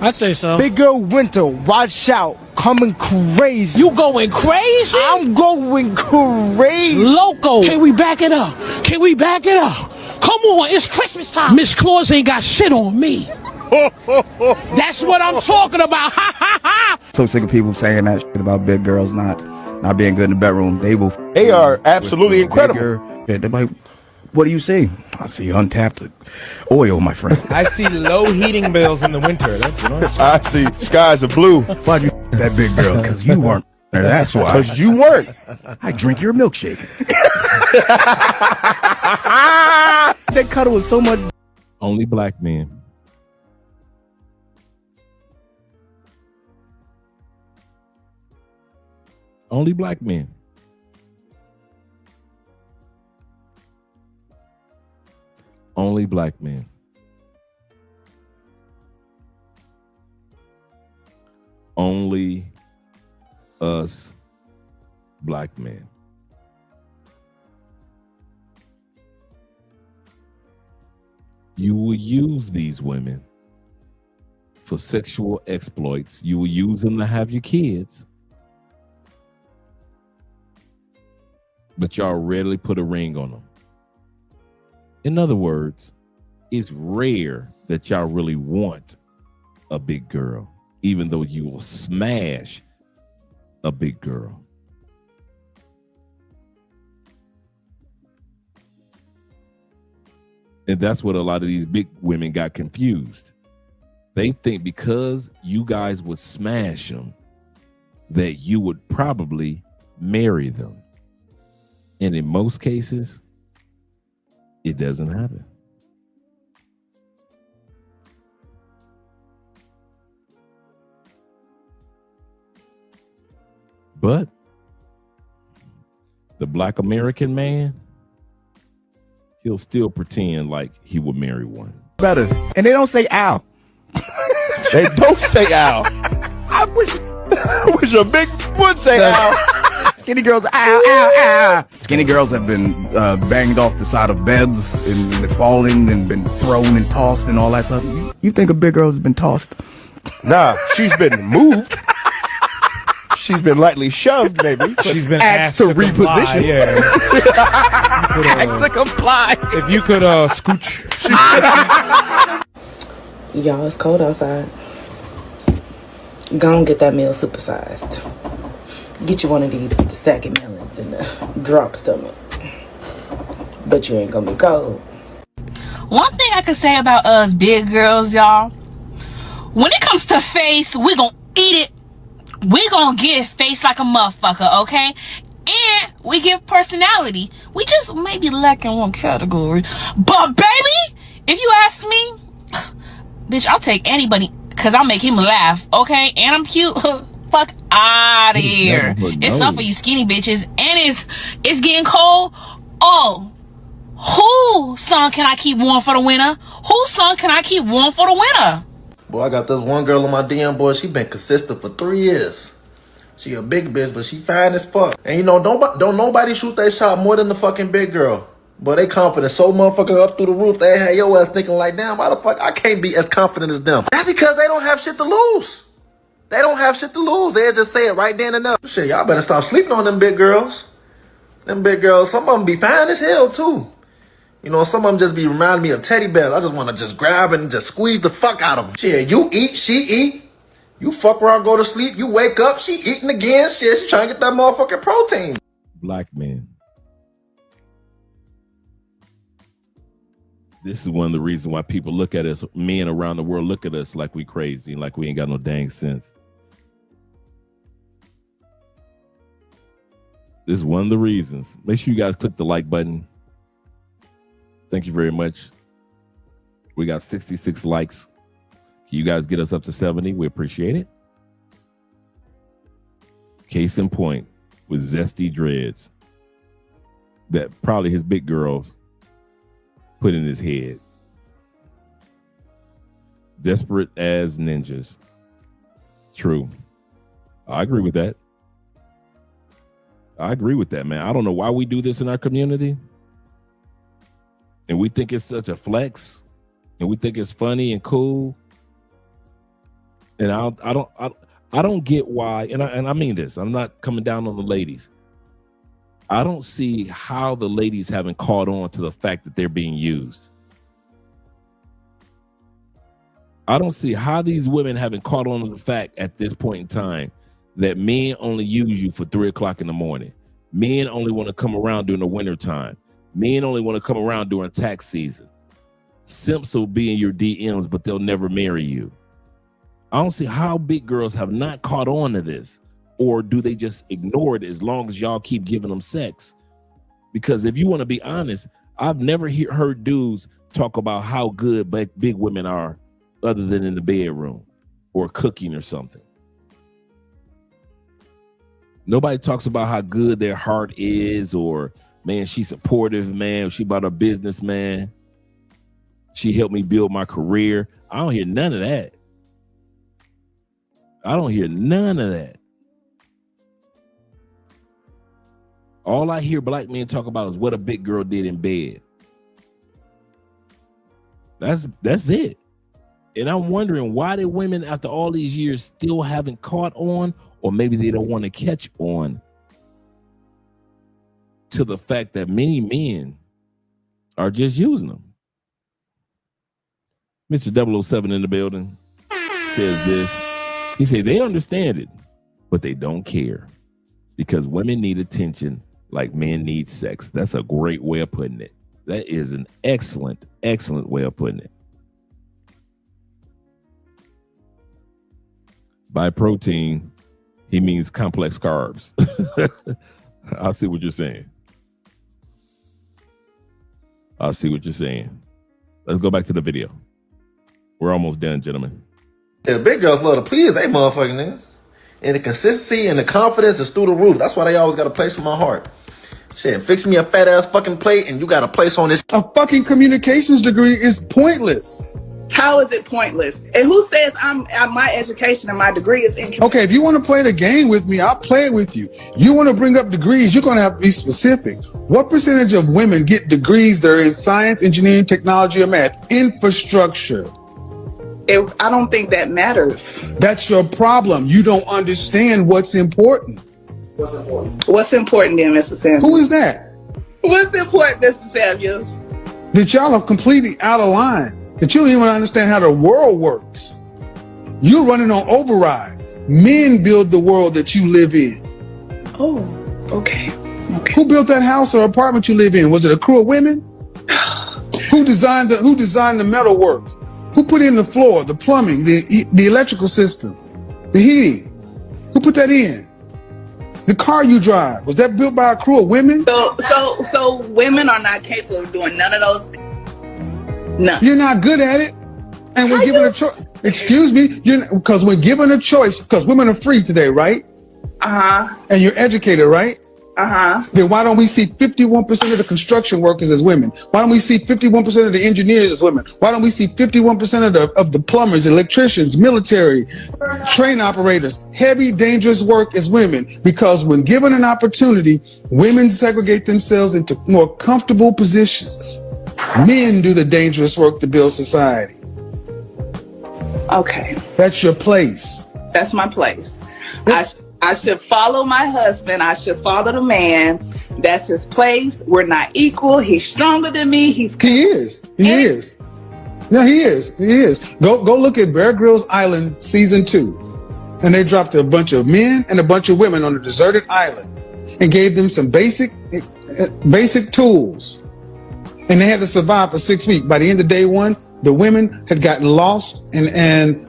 I'd say so. Big girl winter, watch out, coming crazy. You going crazy? I'm going crazy. Loco. Can we back it up? Can we back it up? Come on, it's Christmas time. Miss Claus ain't got shit on me. That's what I'm talking about. Ha ha ha. So sick of people saying that shit about big girls not being good in the bedroom. They are absolutely incredible. They're like, what do you see? I see untapped oil, my friend. I see low heating bills in the winter. That's what I see skies are blue. Why'd you that big girl? Because you weren't there. That's why. Because you weren't. I drink your milkshake. That cuddle was so much. Only black men. Only black men. Only black men. Only us black men. You will use these women for sexual exploits. You will use them to have your kids. But y'all rarely put a ring on them. In other words, it's rare that y'all really want a big girl, even though you will smash a big girl. And that's what a lot of these big women got confused. They think because you guys would smash them, that you would probably marry them. And in most cases, it doesn't happen. But the black American man, he'll still pretend like he would marry one. Better. And they don't say ow. They don't say ow. I wish a big would say ow. Skinny girls, ow, ow, ow. Skinny girls have been banged off the side of beds and fallen and been thrown and tossed and all that stuff. You think a big girl has been tossed? Nah, she's been moved. She's been lightly shoved, maybe. She's been asked to reposition. Yeah. Asked to comply. If you could scooch. Y'all, it's cold outside. Go and get that meal supersized. Get you one of these with the saggy melons and the drop stomach. But you ain't gonna be cold. One thing I could say about us big girls, y'all, when it comes to face, we gonna eat it. We gonna get face like a motherfucker, okay? and we give personality. We just maybe lack in one category. But baby, if you ask me, bitch, I'll take anybody because I'll make him laugh, okay? And I'm cute. Fuck out of here. It's up for you skinny bitches, and it's getting cold. Oh, whose son can I keep warm for the winter? Whose son can I keep warm for the winter? Boy, I got this one girl on my DM, boy. She been consistent for 3 years. She a big bitch, but she fine as fuck. And you know, don't nobody shoot their shot more than the fucking big girl. But they confident so motherfucking up through the roof. They had your ass thinking like, damn, why the fuck I can't be as confident as them? That's because they don't have shit to lose. They don't have shit to lose. They'll just say it right then and there. Shit, y'all better stop sleeping on them big girls. Them big girls, some of them be fine as hell too. You know, some of them just be reminding me of teddy bears. I just want to just grab and just squeeze the fuck out of them. Shit, you eat, she eat. You fuck around, go to sleep. You wake up, she eating again. Shit, she trying to get that motherfucking protein. Black men. This is one of the reasons why people look at us, men around the world look at us like we crazy, like we ain't got no dang sense. This is one of the reasons. Make sure you guys click the like button. Thank you very much. We got 66 likes. Can you guys get us up to 70? We appreciate it. Case in point with Zesty Dreads that probably his big girls put in his head. Desperate as ninjas. True. I agree with that. I agree with that, man. I don't know why we do this in our community. And we think it's such a flex. And we think it's funny and cool. And I don't get why, and I mean this, I'm not coming down on the ladies. I don't see how the ladies haven't caught on to the fact that they're being used. I don't see how these women haven't caught on to the fact at this point in time that men only use you for 3 o'clock in the morning. Men only want to come around during the winter time. Men only want to come around during tax season. Simps will be in your DMs, but they'll never marry you. I don't see how big girls have not caught on to this, or do they just ignore it as long as y'all keep giving them sex? Because if you want to be honest, I've never heard dudes talk about how good big women are other than in the bedroom or cooking or something. Nobody talks about how good their heart is, or man, she's supportive, man. She about her business, man. She helped me build my career. I don't hear none of that. I don't hear none of that. All I hear black men talk about is what a big girl did in bed. That's it. And I'm wondering why the women after all these years still haven't caught on, or maybe they don't want to catch on to the fact that many men are just using them. Mr. 007 in the building says this. He said they understand it, but they don't care because women need attention like men need sex. That's a great way of putting it. That is an excellent, excellent way of putting it. By protein, he means complex carbs. I see what you're saying. I see what you're saying. Let's go back to the video. We're almost done, gentlemen. Yeah, big girls love to please they motherfucking nigga. And the consistency and the confidence is through the roof. That's why they always got a place in my heart. Shit, fix me a fat ass fucking plate and you got a place on this. A fucking communications degree is pointless. How is it pointless? And who says my education and my degree is in? Okay, if you want to play the game with me, I'll play it with you. You want to bring up degrees, you're going to have to be specific. What percentage of women get degrees that are in science, engineering, technology, or math? Infrastructure. I don't think that matters. That's your problem. You don't understand what's important. What's important? What's important then, Mr. Samuels? Who is that? What's important, Mr. Samuels? That y'all are completely out of line. That you don't even understand how the world works. You're running on override. Men build the world that you live in. Oh, okay. Who built that house or apartment you live in? Was it a crew of women? Who designed the metal work? Who put in the floor, the plumbing, the electrical system, the heating? Who put that in? The car you drive, was that built by a crew of women? So women are not capable of doing none of those things. No. You're not good at it. And when given a choice, excuse me, because when given a choice, because women are free today, right? And you're educated, right? Then why don't we see 51% of the construction workers as women? Why don't we see 51% of the engineers as women? Why don't we see 51% of the plumbers, electricians, military, train operators, heavy, dangerous work as women? Because when given an opportunity, women segregate themselves into more comfortable positions. Men do the dangerous work to build society. Okay. That's your place. That's my place. I should follow my husband. I should follow the man. That's his place. We're not equal. He's stronger than me. He is. No, he is. Go look at Bear Grylls Island season 2. And they dropped a bunch of men and a bunch of women on a deserted island and gave them some basic tools. And they had to survive for 6 weeks. By the end of day 1, the women had gotten lost and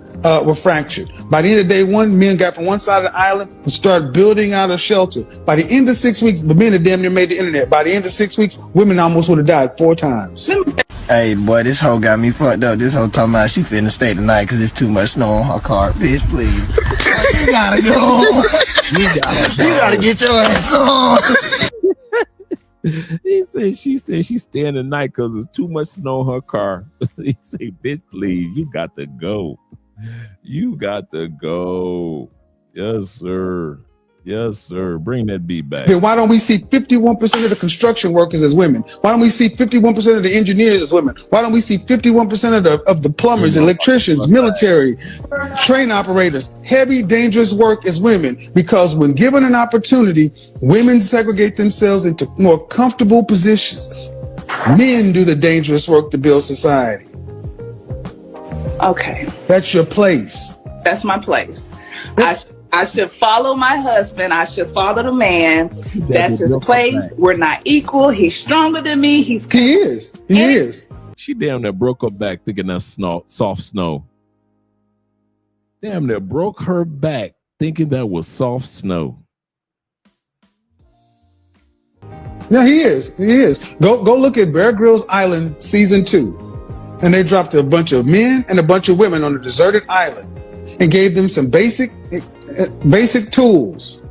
were fractured. By the end of day 1, men got from one side of the island and started building out a shelter. By the end of 6 weeks, the men had damn near made the internet. By the end of 6 weeks, women almost would have died 4 times. Hey, boy, this hoe got me fucked up. This hoe talking about she finna stay tonight because it's too much snow on her car. Bitch, please. You gotta go. You gotta get your ass on. She said she's staying tonight because there's too much snow in her car. He said, bitch, please, you got to go. You got to go. Yes, sir. Yes, sir. Bring that beat back. Then why don't we see 51% of the construction workers as women? Why don't we see 51% of the engineers as women? Why don't we see 51% of the plumbers, electricians, military, train operators, heavy, dangerous work as women? Because when given an opportunity, women segregate themselves into more comfortable positions. Men do the dangerous work to build society. Okay. That's your place. That's my place. I should follow my husband. I should follow the man. That's his place. We're not equal. He's stronger than me. He is. She damn near broke her back thinking that's soft snow. Damn near broke her back thinking that was soft snow. No, he is. Go look at Bear Grylls Island season 2. And they dropped a bunch of men and a bunch of women on a deserted island and gave them some basic tools.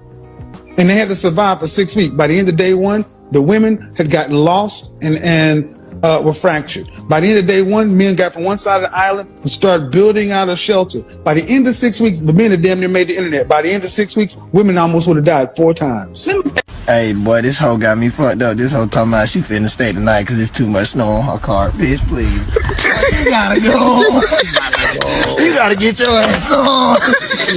And they had to survive for 6 weeks. By the end of day 1, the women had gotten lost and were fractured. By the end of day 1, men got from one side of the island and started building out a shelter. By the end of 6 weeks, the men had damn near made the internet. By the end of 6 weeks, women almost would have died 4 times. Hey, boy, this hoe got me fucked up. This hoe talking about she finna stay tonight because it's too much snow on her car. Bitch, please. You gotta go. You gotta get your ass on.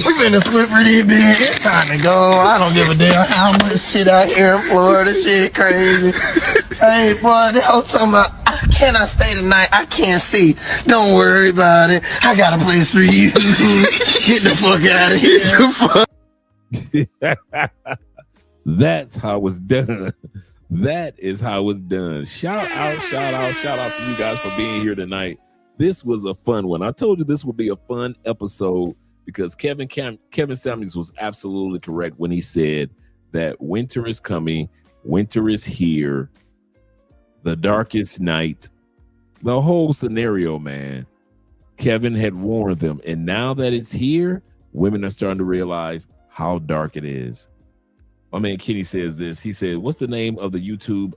We finna split for this bitch. It's time to go. I don't give a damn how much shit out here in Florida. Shit crazy. Hey, boy, this hoe talking about, can I stay tonight? I can't see. Don't worry about it. I got a place for you. Get the fuck out of here. That's how it's done. That is how it's done. Shout out to you guys for being here tonight. This was a fun one. I told you this would be a fun episode because Kevin Samuels was absolutely correct when he said that winter is coming. Winter is here. The darkest night. The whole scenario, man. Kevin had warned them. And now that it's here, women are starting to realize how dark it is. My man Kenny says this. He said, what's the name of the YouTube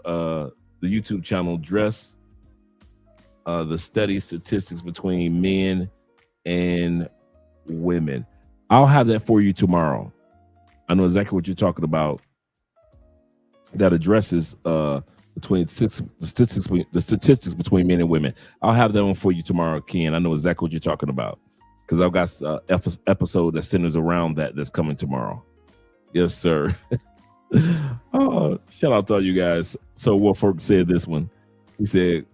channel Dress the study statistics between men and women? I'll have that for you tomorrow. I know exactly what you're talking about. That addresses between the statistics between men and women. I'll have that one for you tomorrow, Ken. I know exactly what you're talking about because I've got an episode that centers around that's coming tomorrow. Yes, sir. Oh, shout out to all you guys. So Wolford said this one. He said,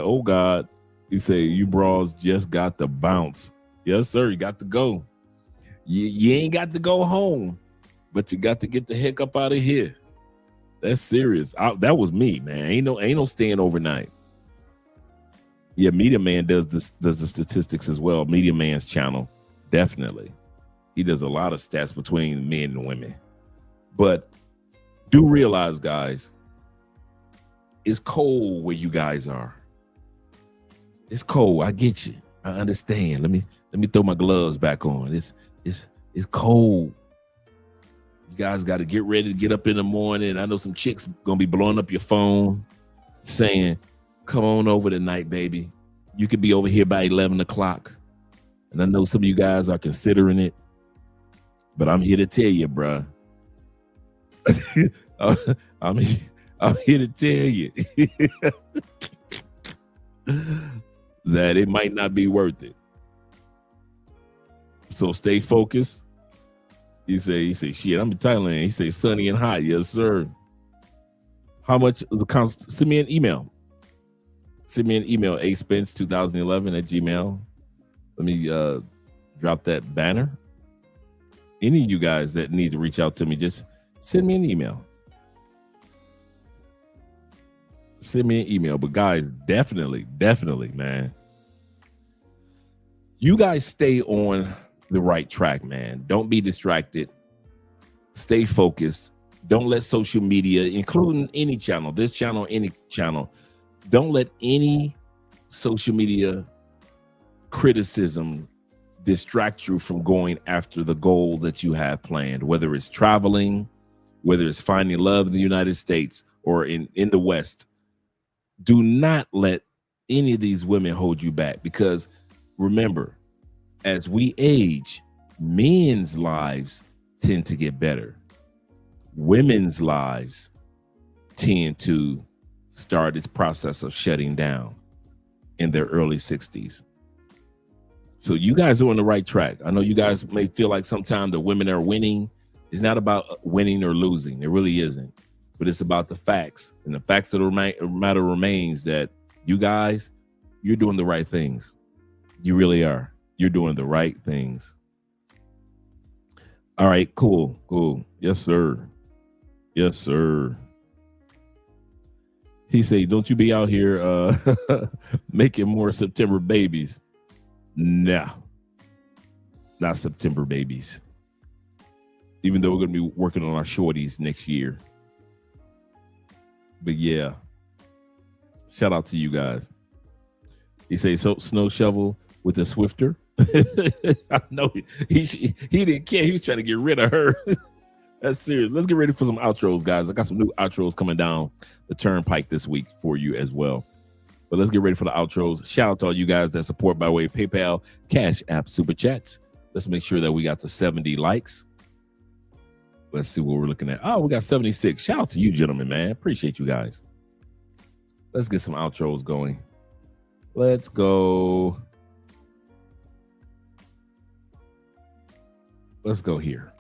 oh God. He said, you bras just got to bounce. Yes, sir. You got to go. You ain't got to go home, but you got to get the heck up out of here. That's serious. That was me, man. Ain't no staying overnight. Yeah, Media Man does the statistics as well. Media Man's channel, definitely. He does a lot of stats between men and women. But do realize, guys, it's cold where you guys are. It's cold. I get you. I understand. Let me throw my gloves back on. It's cold. You guys got to get ready to get up in the morning. I know some chicks gonna be blowing up your phone saying, come on over tonight, baby. You could be over here by 11 o'clock. And I know some of you guys are considering it, but I'm here to tell you, bruh. I'm here to tell you that it might not be worth it. So stay focused. He say, shit, I'm in Thailand. He say, sunny and hot. Yes, sir. How much? Send me an email. Send me an email, aspence2011@gmail. Let me drop that banner. Any of you guys that need to reach out to me, just send me an email. Send me an email. But guys, definitely, man. You guys stay on the right track, man. Don't be distracted. Stay focused. Don't let social media, including any channel, this channel, any channel, don't let any social media criticism distract you from going after the goal that you have planned, whether it's traveling, whether it's finding love in the United States or in the West. Do not let any of these women hold you back, because remember, as we age, men's lives tend to get better. Women's lives tend to start its process of shutting down in their early 60s. So you guys are on the right track. I know you guys may feel like sometimes the women are winning. It's not about winning or losing. It really isn't. But it's about the facts. And the facts of the matter remains that you guys, you're doing the right things. You really are. You're doing the right things. All right, cool. Yes, sir. Yes, sir. He say, don't you be out here making more September babies. No, not September babies. Even though we're going to be working on our shorties next year. But yeah, shout out to you guys. He say, so snow shovel with a Swifter. I know he didn't care. He was trying to get rid of her. That's serious. Let's get ready for some outros, guys. I got some new outros coming down the turnpike this week for you as well. But let's get ready for the outros. Shout out to all you guys that support by way of PayPal, Cash App, Super Chats. Let's make sure that we got the 70 likes. Let's see what we're looking at. Oh, we got 76. Shout out to you, gentlemen, man. Appreciate you guys. Let's get some outros going. Let's go. Let's go here.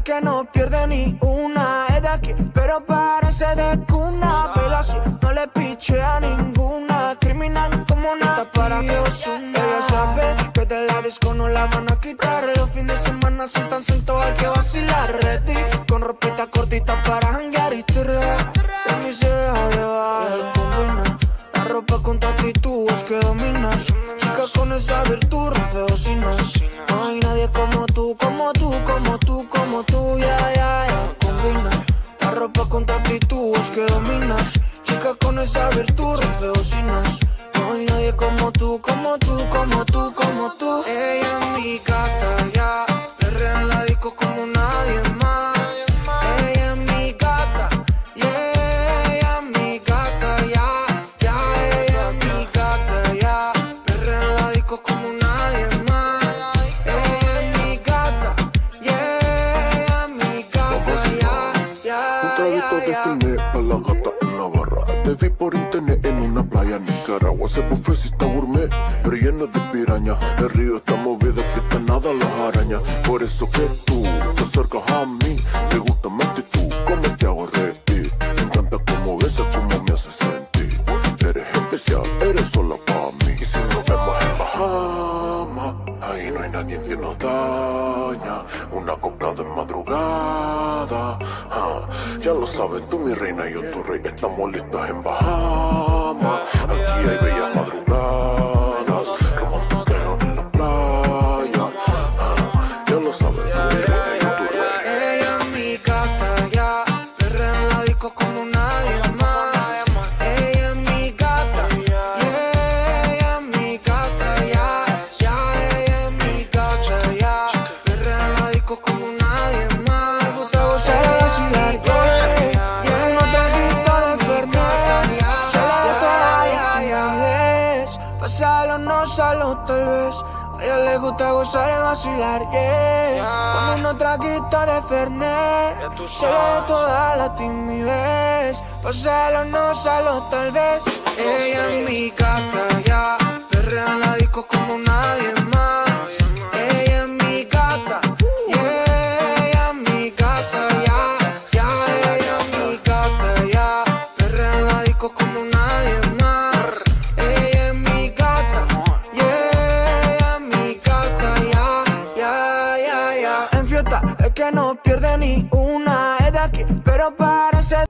Que no pierde ni una, es de aquí, pero parece de cuna. Pero así no le piche a ninguna. Criminal como una para que Osuna. Ella sabe que de la disco no la van a quitar. Los fines de semana son tan sentos, hay que vacilar. Ready, con ropita cortita para janguear y tirar. De mí se deja llevar, combina. La ropa con tu actitud es que dominas. Chica con esa virtud rompe bocinas. No hay nadie como tú, como tú, como tú, como tú, ya, combina. La ropa con tu actitud es que dominas. Chica con esa virtud rompe bocinas. No hay nadie como tú, como tú, como tú, como tú. Ella es mi gata, ya. Perrea en la disco como nadie más. Ella es mi gata, yeah. Ella es mi gata, ya. Ella es mi gata, ya. Perrea en la disco como nadie más. Ella es mi gata, yeah. Ella es mi gata, ya. Destiné pa' la gata en Navarra. Te vi por internet en una playa en Nicaragua. Ese buffet sí está gourmet, pero lleno de piraña. El río está movido, que está nada las arañas. Por eso que tú te acercas a mí. Te gusta más que tú, como te hago reír. Me encanta cómo besas, cómo me haces sentir. Eres especial, eres sola para mí. Y si montaña, una copla de madrugada. Ya lo sabes, tú mi reina y yo tu rey, estamos listas en Bahamas. Aquí hay bellas madrugadas, romantiqueo en la playa. Ya lo sabes, tú mi reina y yo tu rey. Ella es mi gata, ya, perrea en la disco como nadie más. Ella es mi gata, yeah, ella es mi gata, ya, ella es mi gata, ya, perrea en la disco como nadie más. Me gusta gozar así la yeah, no te quito de Fernet, solo toda es, pasarlo no solo tal vez. A ella le gusta gozar y vacilar, yeah. Con unos traguitos de Fernet, se ve toda la timidez. Pasarlo no solo tal vez. Ella es mi gata, ya, perrea en la disco como nadie más. Ella es mi gata, yeah, ella es mi gata, ya, ella es mi gata, ya, perrea en la disco como nadie más. Ella es mi gata, yeah, mi gata, ya. En fiesta es que no pierde ni una, es de aquí, pero parece.